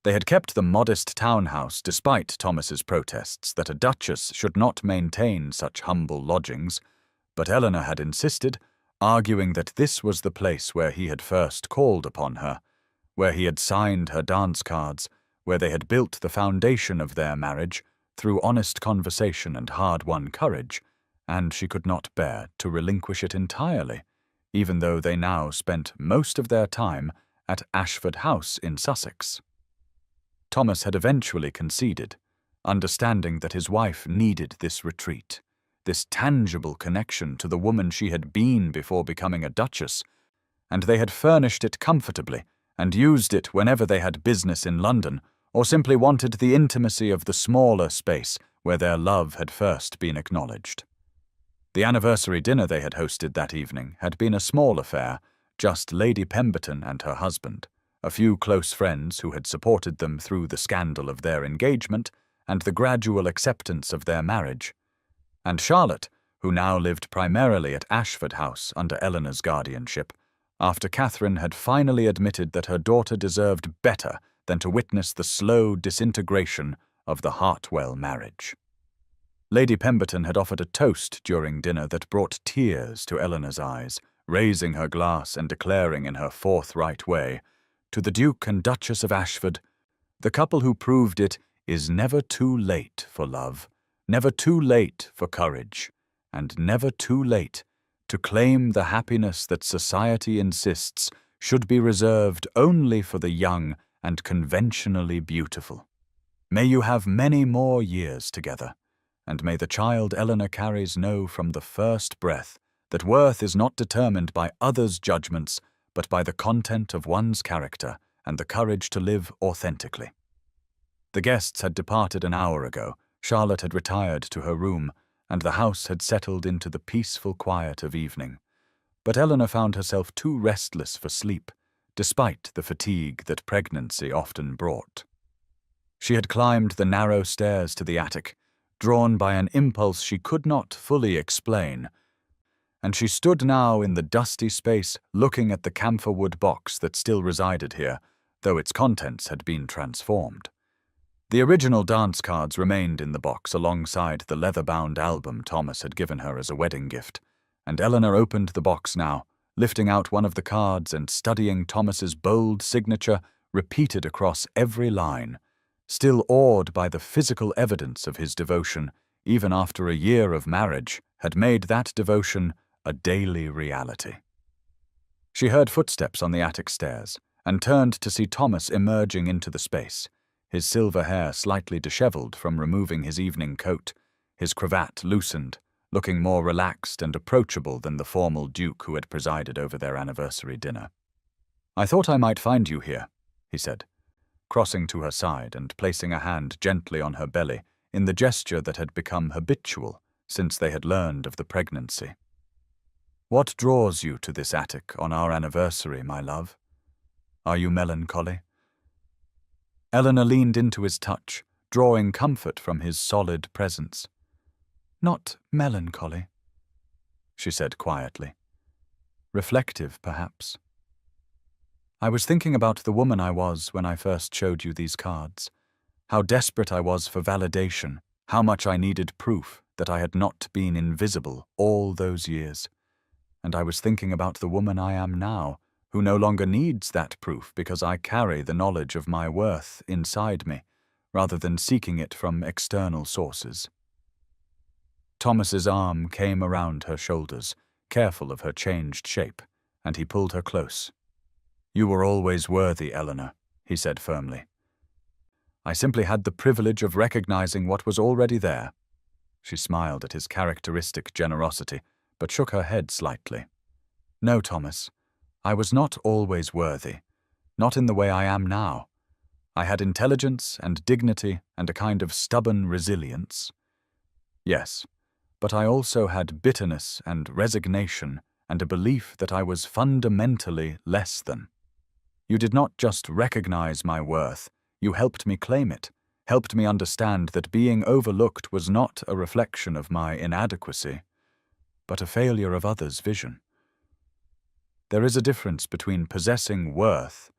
They had kept the modest townhouse despite Thomas's protests that a duchess should not maintain such humble lodgings, but Eleanor had insisted, arguing that this was the place where he had first called upon her, where he had signed her dance cards, where they had built the foundation of their marriage through honest conversation and hard-won courage, and she could not bear to relinquish it entirely, even though they now spent most of their time at Ashford House in Sussex. Thomas had eventually conceded, understanding that his wife needed this retreat, this tangible connection to the woman she had been before becoming a duchess, and they had furnished it comfortably and used it whenever they had business in London or simply wanted the intimacy of the smaller space where their love had first been acknowledged. The anniversary dinner they had hosted that evening had been a small affair, just Lady Pemberton and her husband, a few close friends who had supported them through the scandal of their engagement and the gradual acceptance of their marriage, and Charlotte, who now lived primarily at Ashford House under Eleanor's guardianship, after Catherine had finally admitted that her daughter deserved better than to witness the slow disintegration of the Hartwell marriage. Lady Pemberton had offered a toast during dinner that brought tears to Eleanor's eyes, raising her glass and declaring in her forthright way, "To the Duke and Duchess of Ashford, the couple who proved it is never too late for love, never too late for courage, and never too late to claim the happiness that society insists should be reserved only for the young and conventionally beautiful. May you have many more years together, and may the child Eleanor carries know from the first breath that worth is not determined by others' judgments, but by the content of one's character and the courage to live authentically." The guests had departed an hour ago, Charlotte had retired to her room, and the house had settled into the peaceful quiet of evening. But Eleanor found herself too restless for sleep, despite the fatigue that pregnancy often brought. She had climbed the narrow stairs to the attic, drawn by an impulse she could not fully explain, and she stood now in the dusty space looking at the camphor-wood box that still resided here, though its contents had been transformed. The original dance cards remained in the box alongside the leather-bound album Thomas had given her as a wedding gift, and Eleanor opened the box now, lifting out one of the cards and studying Thomas's bold signature repeated across every line, still awed by the physical evidence of his devotion, even after a year of marriage had made that devotion a daily reality. She heard footsteps on the attic stairs and turned to see Thomas emerging into the space, his silver hair slightly disheveled from removing his evening coat, his cravat loosened, looking more relaxed and approachable than the formal duke who had presided over their anniversary dinner. "I thought I might find you here," he said, crossing to her side and placing a hand gently on her belly in the gesture that had become habitual since they had learned of the pregnancy. "What draws you to this attic on our anniversary, my love? Are you melancholy?" Eleanor leaned into his touch, drawing comfort from his solid presence. "Not melancholy," she said quietly. "Reflective, perhaps. I was thinking about the woman I was when I first showed you these cards, how desperate I was for validation, how much I needed proof that I had not been invisible all those years. And I was thinking about the woman I am now, who no longer needs that proof because I carry the knowledge of my worth inside me, rather than seeking it from external sources." Thomas's arm came around her shoulders, careful of her changed shape, and he pulled her close. "You were always worthy, Eleanor," he said firmly. "I simply had the privilege of recognizing what was already there." She smiled at his characteristic generosity, but shook her head slightly. "No, Thomas, I was not always worthy, not in the way I am now. I had intelligence and dignity and a kind of stubborn resilience. Yes, but I also had bitterness and resignation and a belief that I was fundamentally less than. You did not just recognize my worth, you helped me claim it, helped me understand that being overlooked was not a reflection of my inadequacy, but a failure of others' vision. There is a difference between possessing worth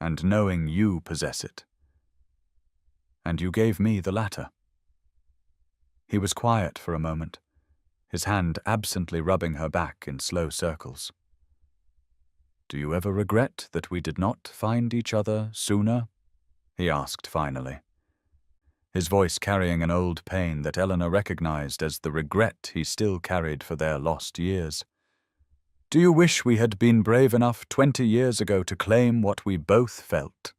and knowing you possess it. And you gave me the latter. He was quiet for a moment, his hand absently rubbing her back in slow circles. "Do you ever regret that we did not find each other sooner?" he asked finally, his voice carrying an old pain that Eleanor recognized as the regret he still carried for their lost years. "Do you wish we had been brave enough 20 years ago to claim what we both felt?"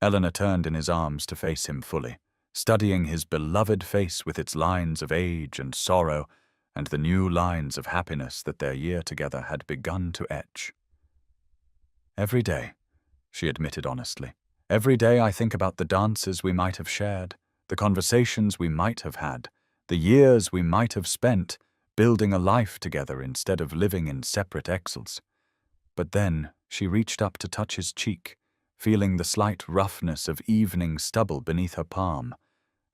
Eleanor turned in his arms to face him fully, studying his beloved face with its lines of age and sorrow and the new lines of happiness that their year together had begun to etch. "Every day," she admitted honestly, "every day I think about the dances we might have shared, the conversations we might have had, the years we might have spent building a life together instead of living in separate exils." But then she reached up to touch his cheek, feeling the slight roughness of evening stubble beneath her palm,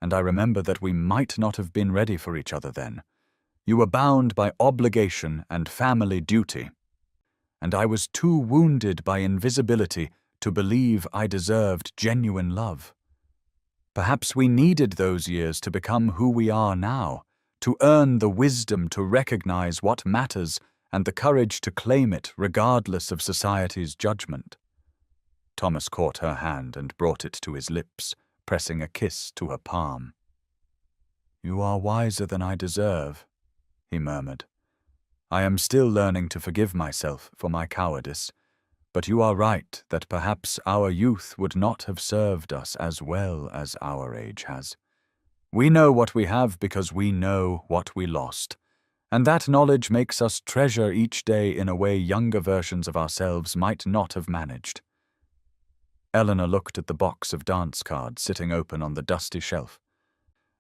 and I remember that we might not have been ready for each other then. You were bound by obligation and family duty, and I was too wounded by invisibility to believe I deserved genuine love. Perhaps we needed those years to become who we are now, to earn the wisdom to recognize what matters and the courage to claim it regardless of society's judgment. Thomas caught her hand and brought it to his lips, pressing a kiss to her palm. "You are wiser than I deserve," he murmured. "I am still learning to forgive myself for my cowardice, but you are right that perhaps our youth would not have served us as well as our age has. We know what we have because we know what we lost, and that knowledge makes us treasure each day in a way younger versions of ourselves might not have managed." Eleanor looked at the box of dance cards sitting open on the dusty shelf,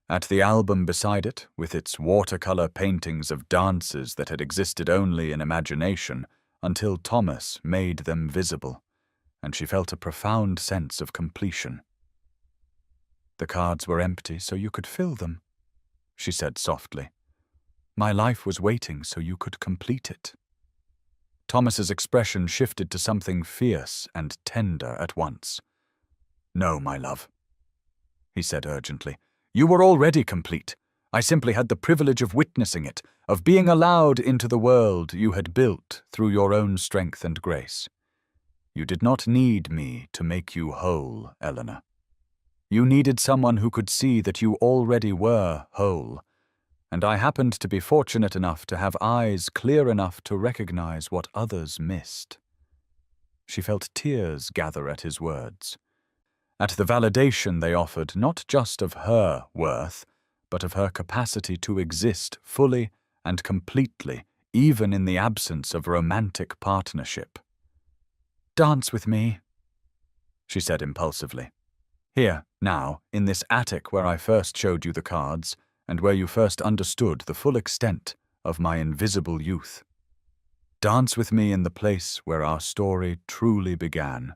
at the album beside it, with its watercolor paintings of dances that had existed only in imagination until Thomas made them visible, and she felt a profound sense of completion. "The cards were empty so you could fill them," she said softly. "My life was waiting so you could complete it." Thomas's expression shifted to something fierce and tender at once. "No, my love," he said urgently. "You were already complete. I simply had the privilege of witnessing it, of being allowed into the world you had built through your own strength and grace. You did not need me to make you whole, Eleanor. You needed someone who could see that you already were whole, and I happened to be fortunate enough to have eyes clear enough to recognize what others missed." She felt tears gather at his words, at the validation they offered not just of her worth, but of her capacity to exist fully and completely, even in the absence of romantic partnership. "Dance with me," she said impulsively. "Here, now, in this attic where I first showed you the cards, and where you first understood the full extent of my invisible youth. Dance with me in the place where our story truly began."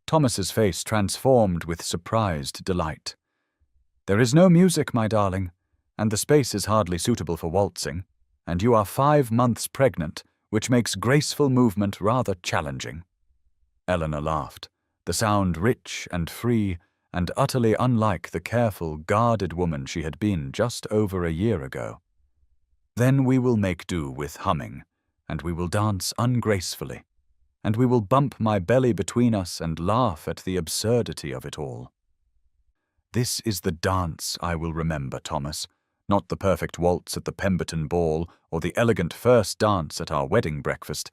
Thomas's face transformed with surprised delight. "There is no music, my darling, and the space is hardly suitable for waltzing, and you are 5 months pregnant, which makes graceful movement rather challenging." Eleanor laughed, the sound rich and free and utterly unlike the careful, guarded woman she had been just over a year ago. "Then we will make do with humming, and we will dance ungracefully, and we will bump my belly between us and laugh at the absurdity of it all. This is the dance I will remember, Thomas, not the perfect waltz at the Pemberton ball or the elegant first dance at our wedding breakfast,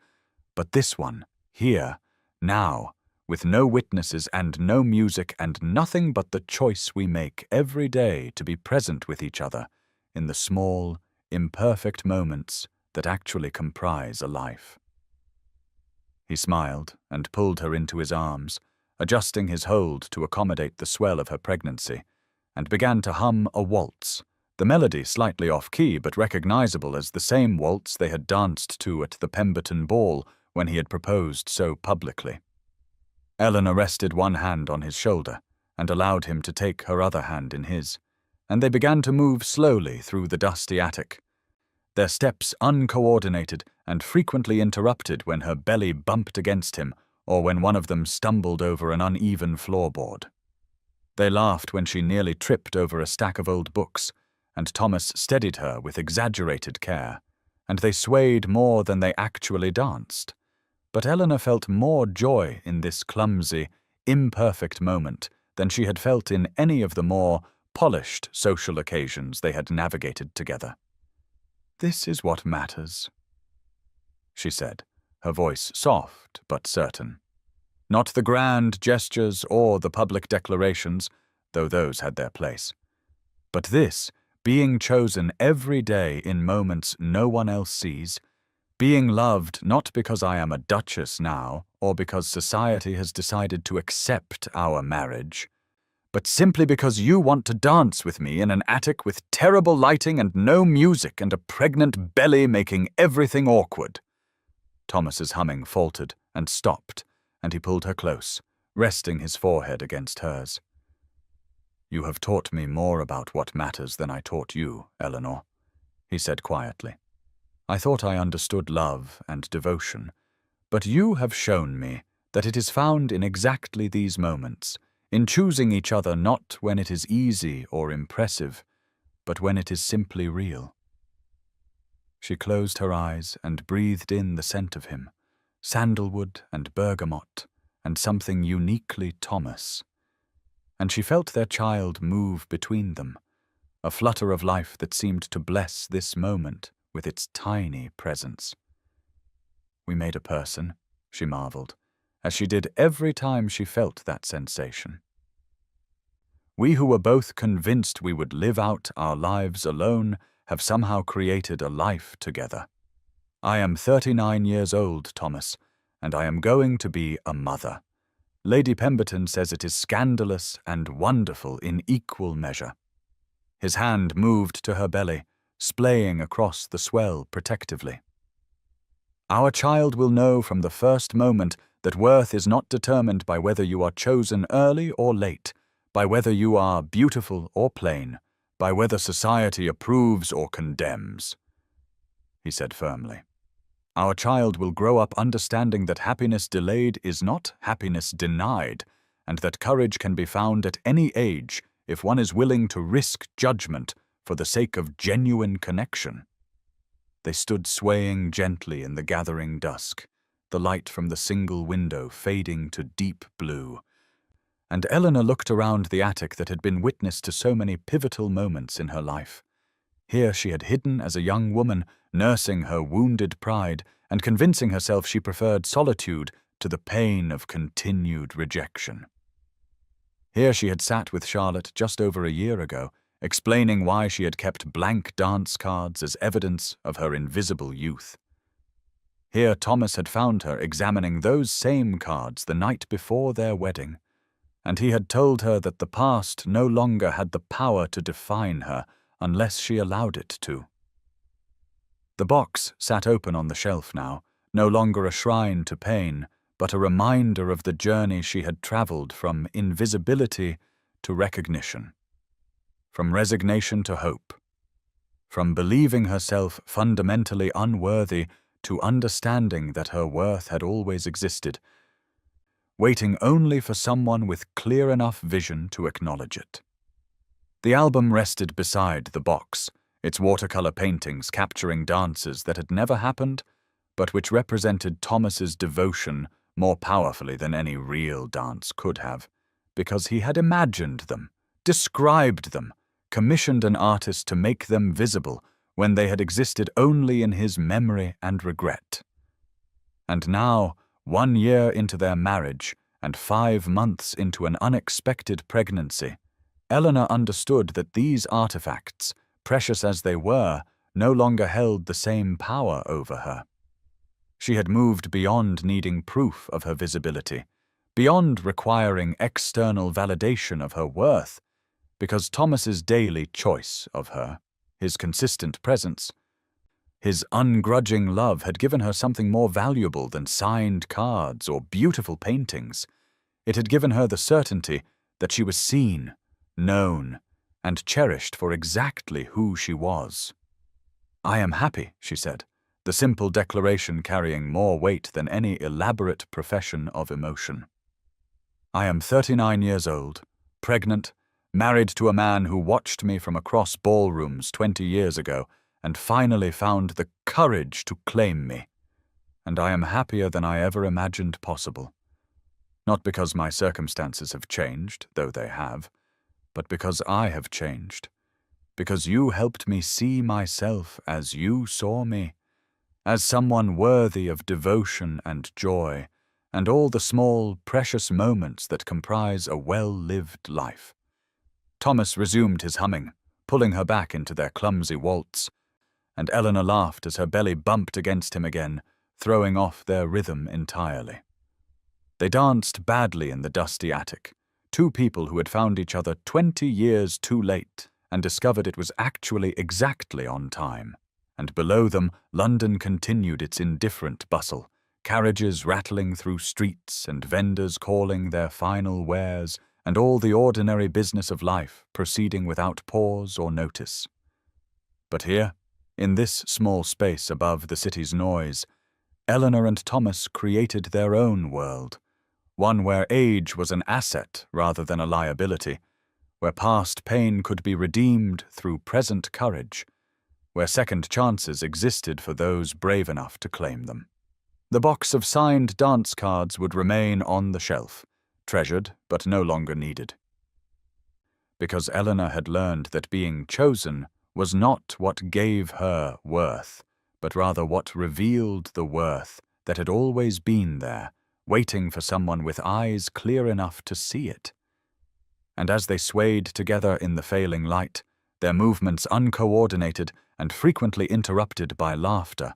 but this one, here, now, with no witnesses and no music and nothing but the choice we make every day to be present with each other in the small, imperfect moments that actually comprise a life." He smiled and pulled her into his arms, adjusting his hold to accommodate the swell of her pregnancy, and began to hum a waltz, the melody slightly off-key but recognizable as the same waltz they had danced to at the Pemberton ball when he had proposed so publicly. Eleanor rested one hand on his shoulder and allowed him to take her other hand in his, and they began to move slowly through the dusty attic, their steps uncoordinated and frequently interrupted when her belly bumped against him or when one of them stumbled over an uneven floorboard. They laughed when she nearly tripped over a stack of old books, and Thomas steadied her with exaggerated care, and they swayed more than they actually danced. But Eleanor felt more joy in this clumsy, imperfect moment than she had felt in any of the more polished social occasions they had navigated together. "This is what matters," she said, her voice soft but certain. Not the grand gestures or the public declarations, though those had their place. But this, being chosen every day in moments no one else sees, being loved not because I am a duchess now, or because society has decided to accept our marriage, but simply because you want to dance with me in an attic with terrible lighting and no music and a pregnant belly making everything awkward. Thomas's humming faltered and stopped, and he pulled her close, resting his forehead against hers. "You have taught me more about what matters than I taught you, Eleanor," he said quietly. "I thought I understood love and devotion, but you have shown me that it is found in exactly these moments, in choosing each other not when it is easy or impressive, but when it is simply real." She closed her eyes and breathed in the scent of him, sandalwood and bergamot, and something uniquely Thomas. And she felt their child move between them, a flutter of life that seemed to bless this moment with its tiny presence. "We made a person," she marveled, as she did every time she felt that sensation. "We who were both convinced we would live out our lives alone have somehow created a life together. I am 39 years old, Thomas, and I am going to be a mother. Lady Pemberton says it is scandalous and wonderful in equal measure." His hand moved to her belly, splaying across the swell protectively. "Our child will know from the first moment that worth is not determined by whether you are chosen early or late, by whether you are beautiful or plain, by whether society approves or condemns," he said firmly. "Our child will grow up understanding that happiness delayed is not happiness denied, and that courage can be found at any age if one is willing to risk judgment for the sake of genuine connection." They stood swaying gently in the gathering dusk, the light from the single window fading to deep blue, and Eleanor looked around the attic that had been witness to so many pivotal moments in her life. Here she had hidden as a young woman, nursing her wounded pride and convincing herself she preferred solitude to the pain of continued rejection. Here she had sat with Charlotte just over a year ago, explaining why she had kept blank dance cards as evidence of her invisible youth. Here Thomas had found her examining those same cards the night before their wedding, and he had told her that the past no longer had the power to define her unless she allowed it to. The box sat open on the shelf now, no longer a shrine to pain, but a reminder of the journey she had traveled from invisibility to recognition, from resignation to hope, from believing herself fundamentally unworthy to understanding that her worth had always existed, waiting only for someone with clear enough vision to acknowledge it. The album rested beside the box, its watercolor paintings capturing dances that had never happened, but which represented Thomas's devotion more powerfully than any real dance could have, because he had imagined them, described them, commissioned an artist to make them visible when they had existed only in his memory and regret. And now, 1 year into their marriage and 5 months into an unexpected pregnancy, Eleanor understood that these artifacts, precious as they were, no longer held the same power over her. She had moved beyond needing proof of her visibility, beyond requiring external validation of her worth, because Thomas's daily choice of her his consistent presence. His ungrudging love had given her something more valuable than signed cards or beautiful paintings. It had given her the certainty that she was seen, known, and cherished for exactly who she was. "I am happy," she said, the simple declaration carrying more weight than any elaborate profession of emotion. "I am 39 years old, pregnant, married to a man who watched me from across ballrooms 20 years ago and finally found the courage to claim me. And I am happier than I ever imagined possible. Not because my circumstances have changed, though they have, but because I have changed. Because you helped me see myself as you saw me, as someone worthy of devotion and joy, and all the small, precious moments that comprise a well-lived life." Thomas resumed his humming, pulling her back into their clumsy waltz, and Eleanor laughed as her belly bumped against him again, throwing off their rhythm entirely. They danced badly in the dusty attic, two people who had found each other 20 years too late and discovered it was actually exactly on time. And below them, London continued its indifferent bustle, carriages rattling through streets and vendors calling their final wares, and all the ordinary business of life proceeding without pause or notice. But here, in this small space above the city's noise, Eleanor and Thomas created their own world, one where age was an asset rather than a liability, where past pain could be redeemed through present courage, where second chances existed for those brave enough to claim them. The box of signed dance cards would remain on the shelf, treasured but no longer needed. Because Eleanor had learned that being chosen was not what gave her worth, but rather what revealed the worth that had always been there, waiting for someone with eyes clear enough to see it. And as they swayed together in the failing light, their movements uncoordinated and frequently interrupted by laughter,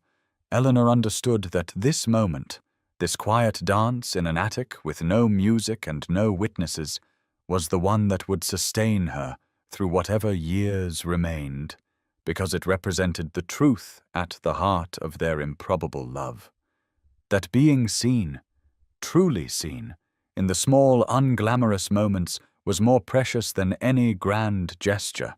Eleanor understood that this moment, this quiet dance in an attic with no music and no witnesses, was the one that would sustain her through whatever years remained, because it represented the truth at the heart of their improbable love. That being seen, truly seen, in the small, unglamorous moments was more precious than any grand gesture,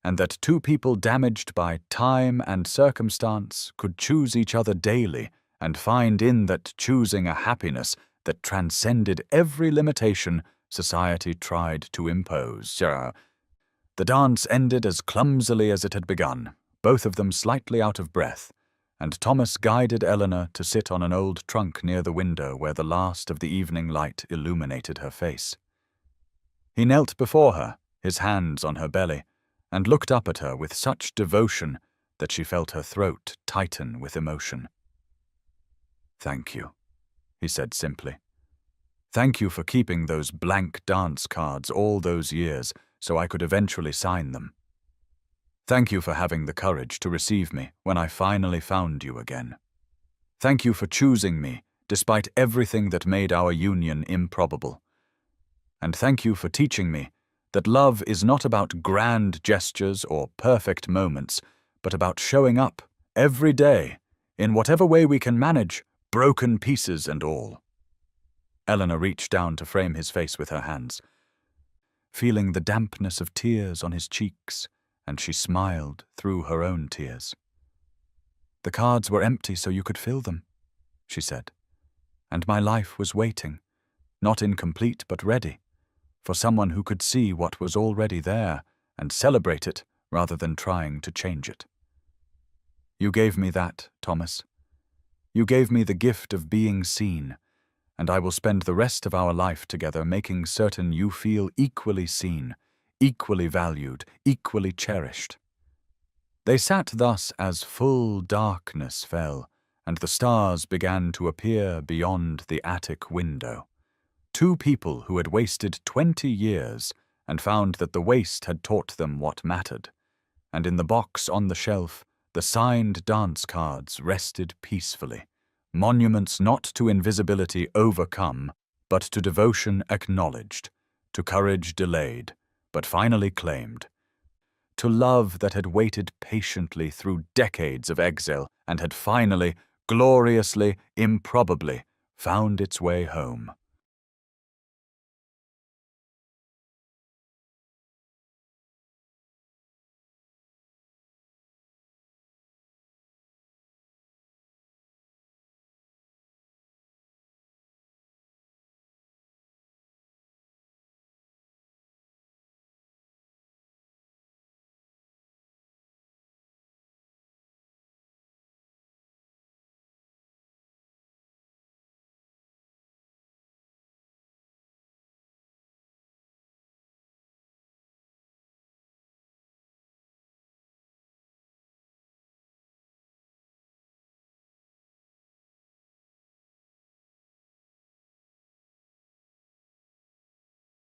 and that two people damaged by time and circumstance could choose each other daily and find in that choosing a happiness that transcended every limitation society tried to impose. The dance ended as clumsily as it had begun, both of them slightly out of breath, and Thomas guided Eleanor to sit on an old trunk near the window where the last of the evening light illuminated her face. He knelt before her, his hands on her belly, and looked up at her with such devotion that she felt her throat tighten with emotion. "Thank you," he said simply. "Thank you for keeping those blank dance cards all those years so I could eventually sign them. Thank you for having the courage to receive me when I finally found you again. Thank you for choosing me despite everything that made our union improbable. And thank you for teaching me that love is not about grand gestures or perfect moments, but about showing up every day in whatever way we can manage, broken pieces and all." Eleanor reached down to frame his face with her hands, feeling the dampness of tears on his cheeks, and she smiled through her own tears. "The cards were empty so you could fill them," she said, "and my life was waiting, not incomplete but ready, for someone who could see what was already there and celebrate it rather than trying to change it. You gave me that, Thomas. You gave me the gift of being seen, and I will spend the rest of our life together making certain you feel equally seen, equally valued, equally cherished." They sat thus as full darkness fell, and the stars began to appear beyond the attic window. Two people who had wasted 20 years and found that the waste had taught them what mattered, and in the box on the shelf, the signed dance cards rested peacefully, monuments not to invisibility overcome, but to devotion acknowledged, to courage delayed, but finally claimed, to love that had waited patiently through decades of exile and had finally, gloriously, improbably, found its way home.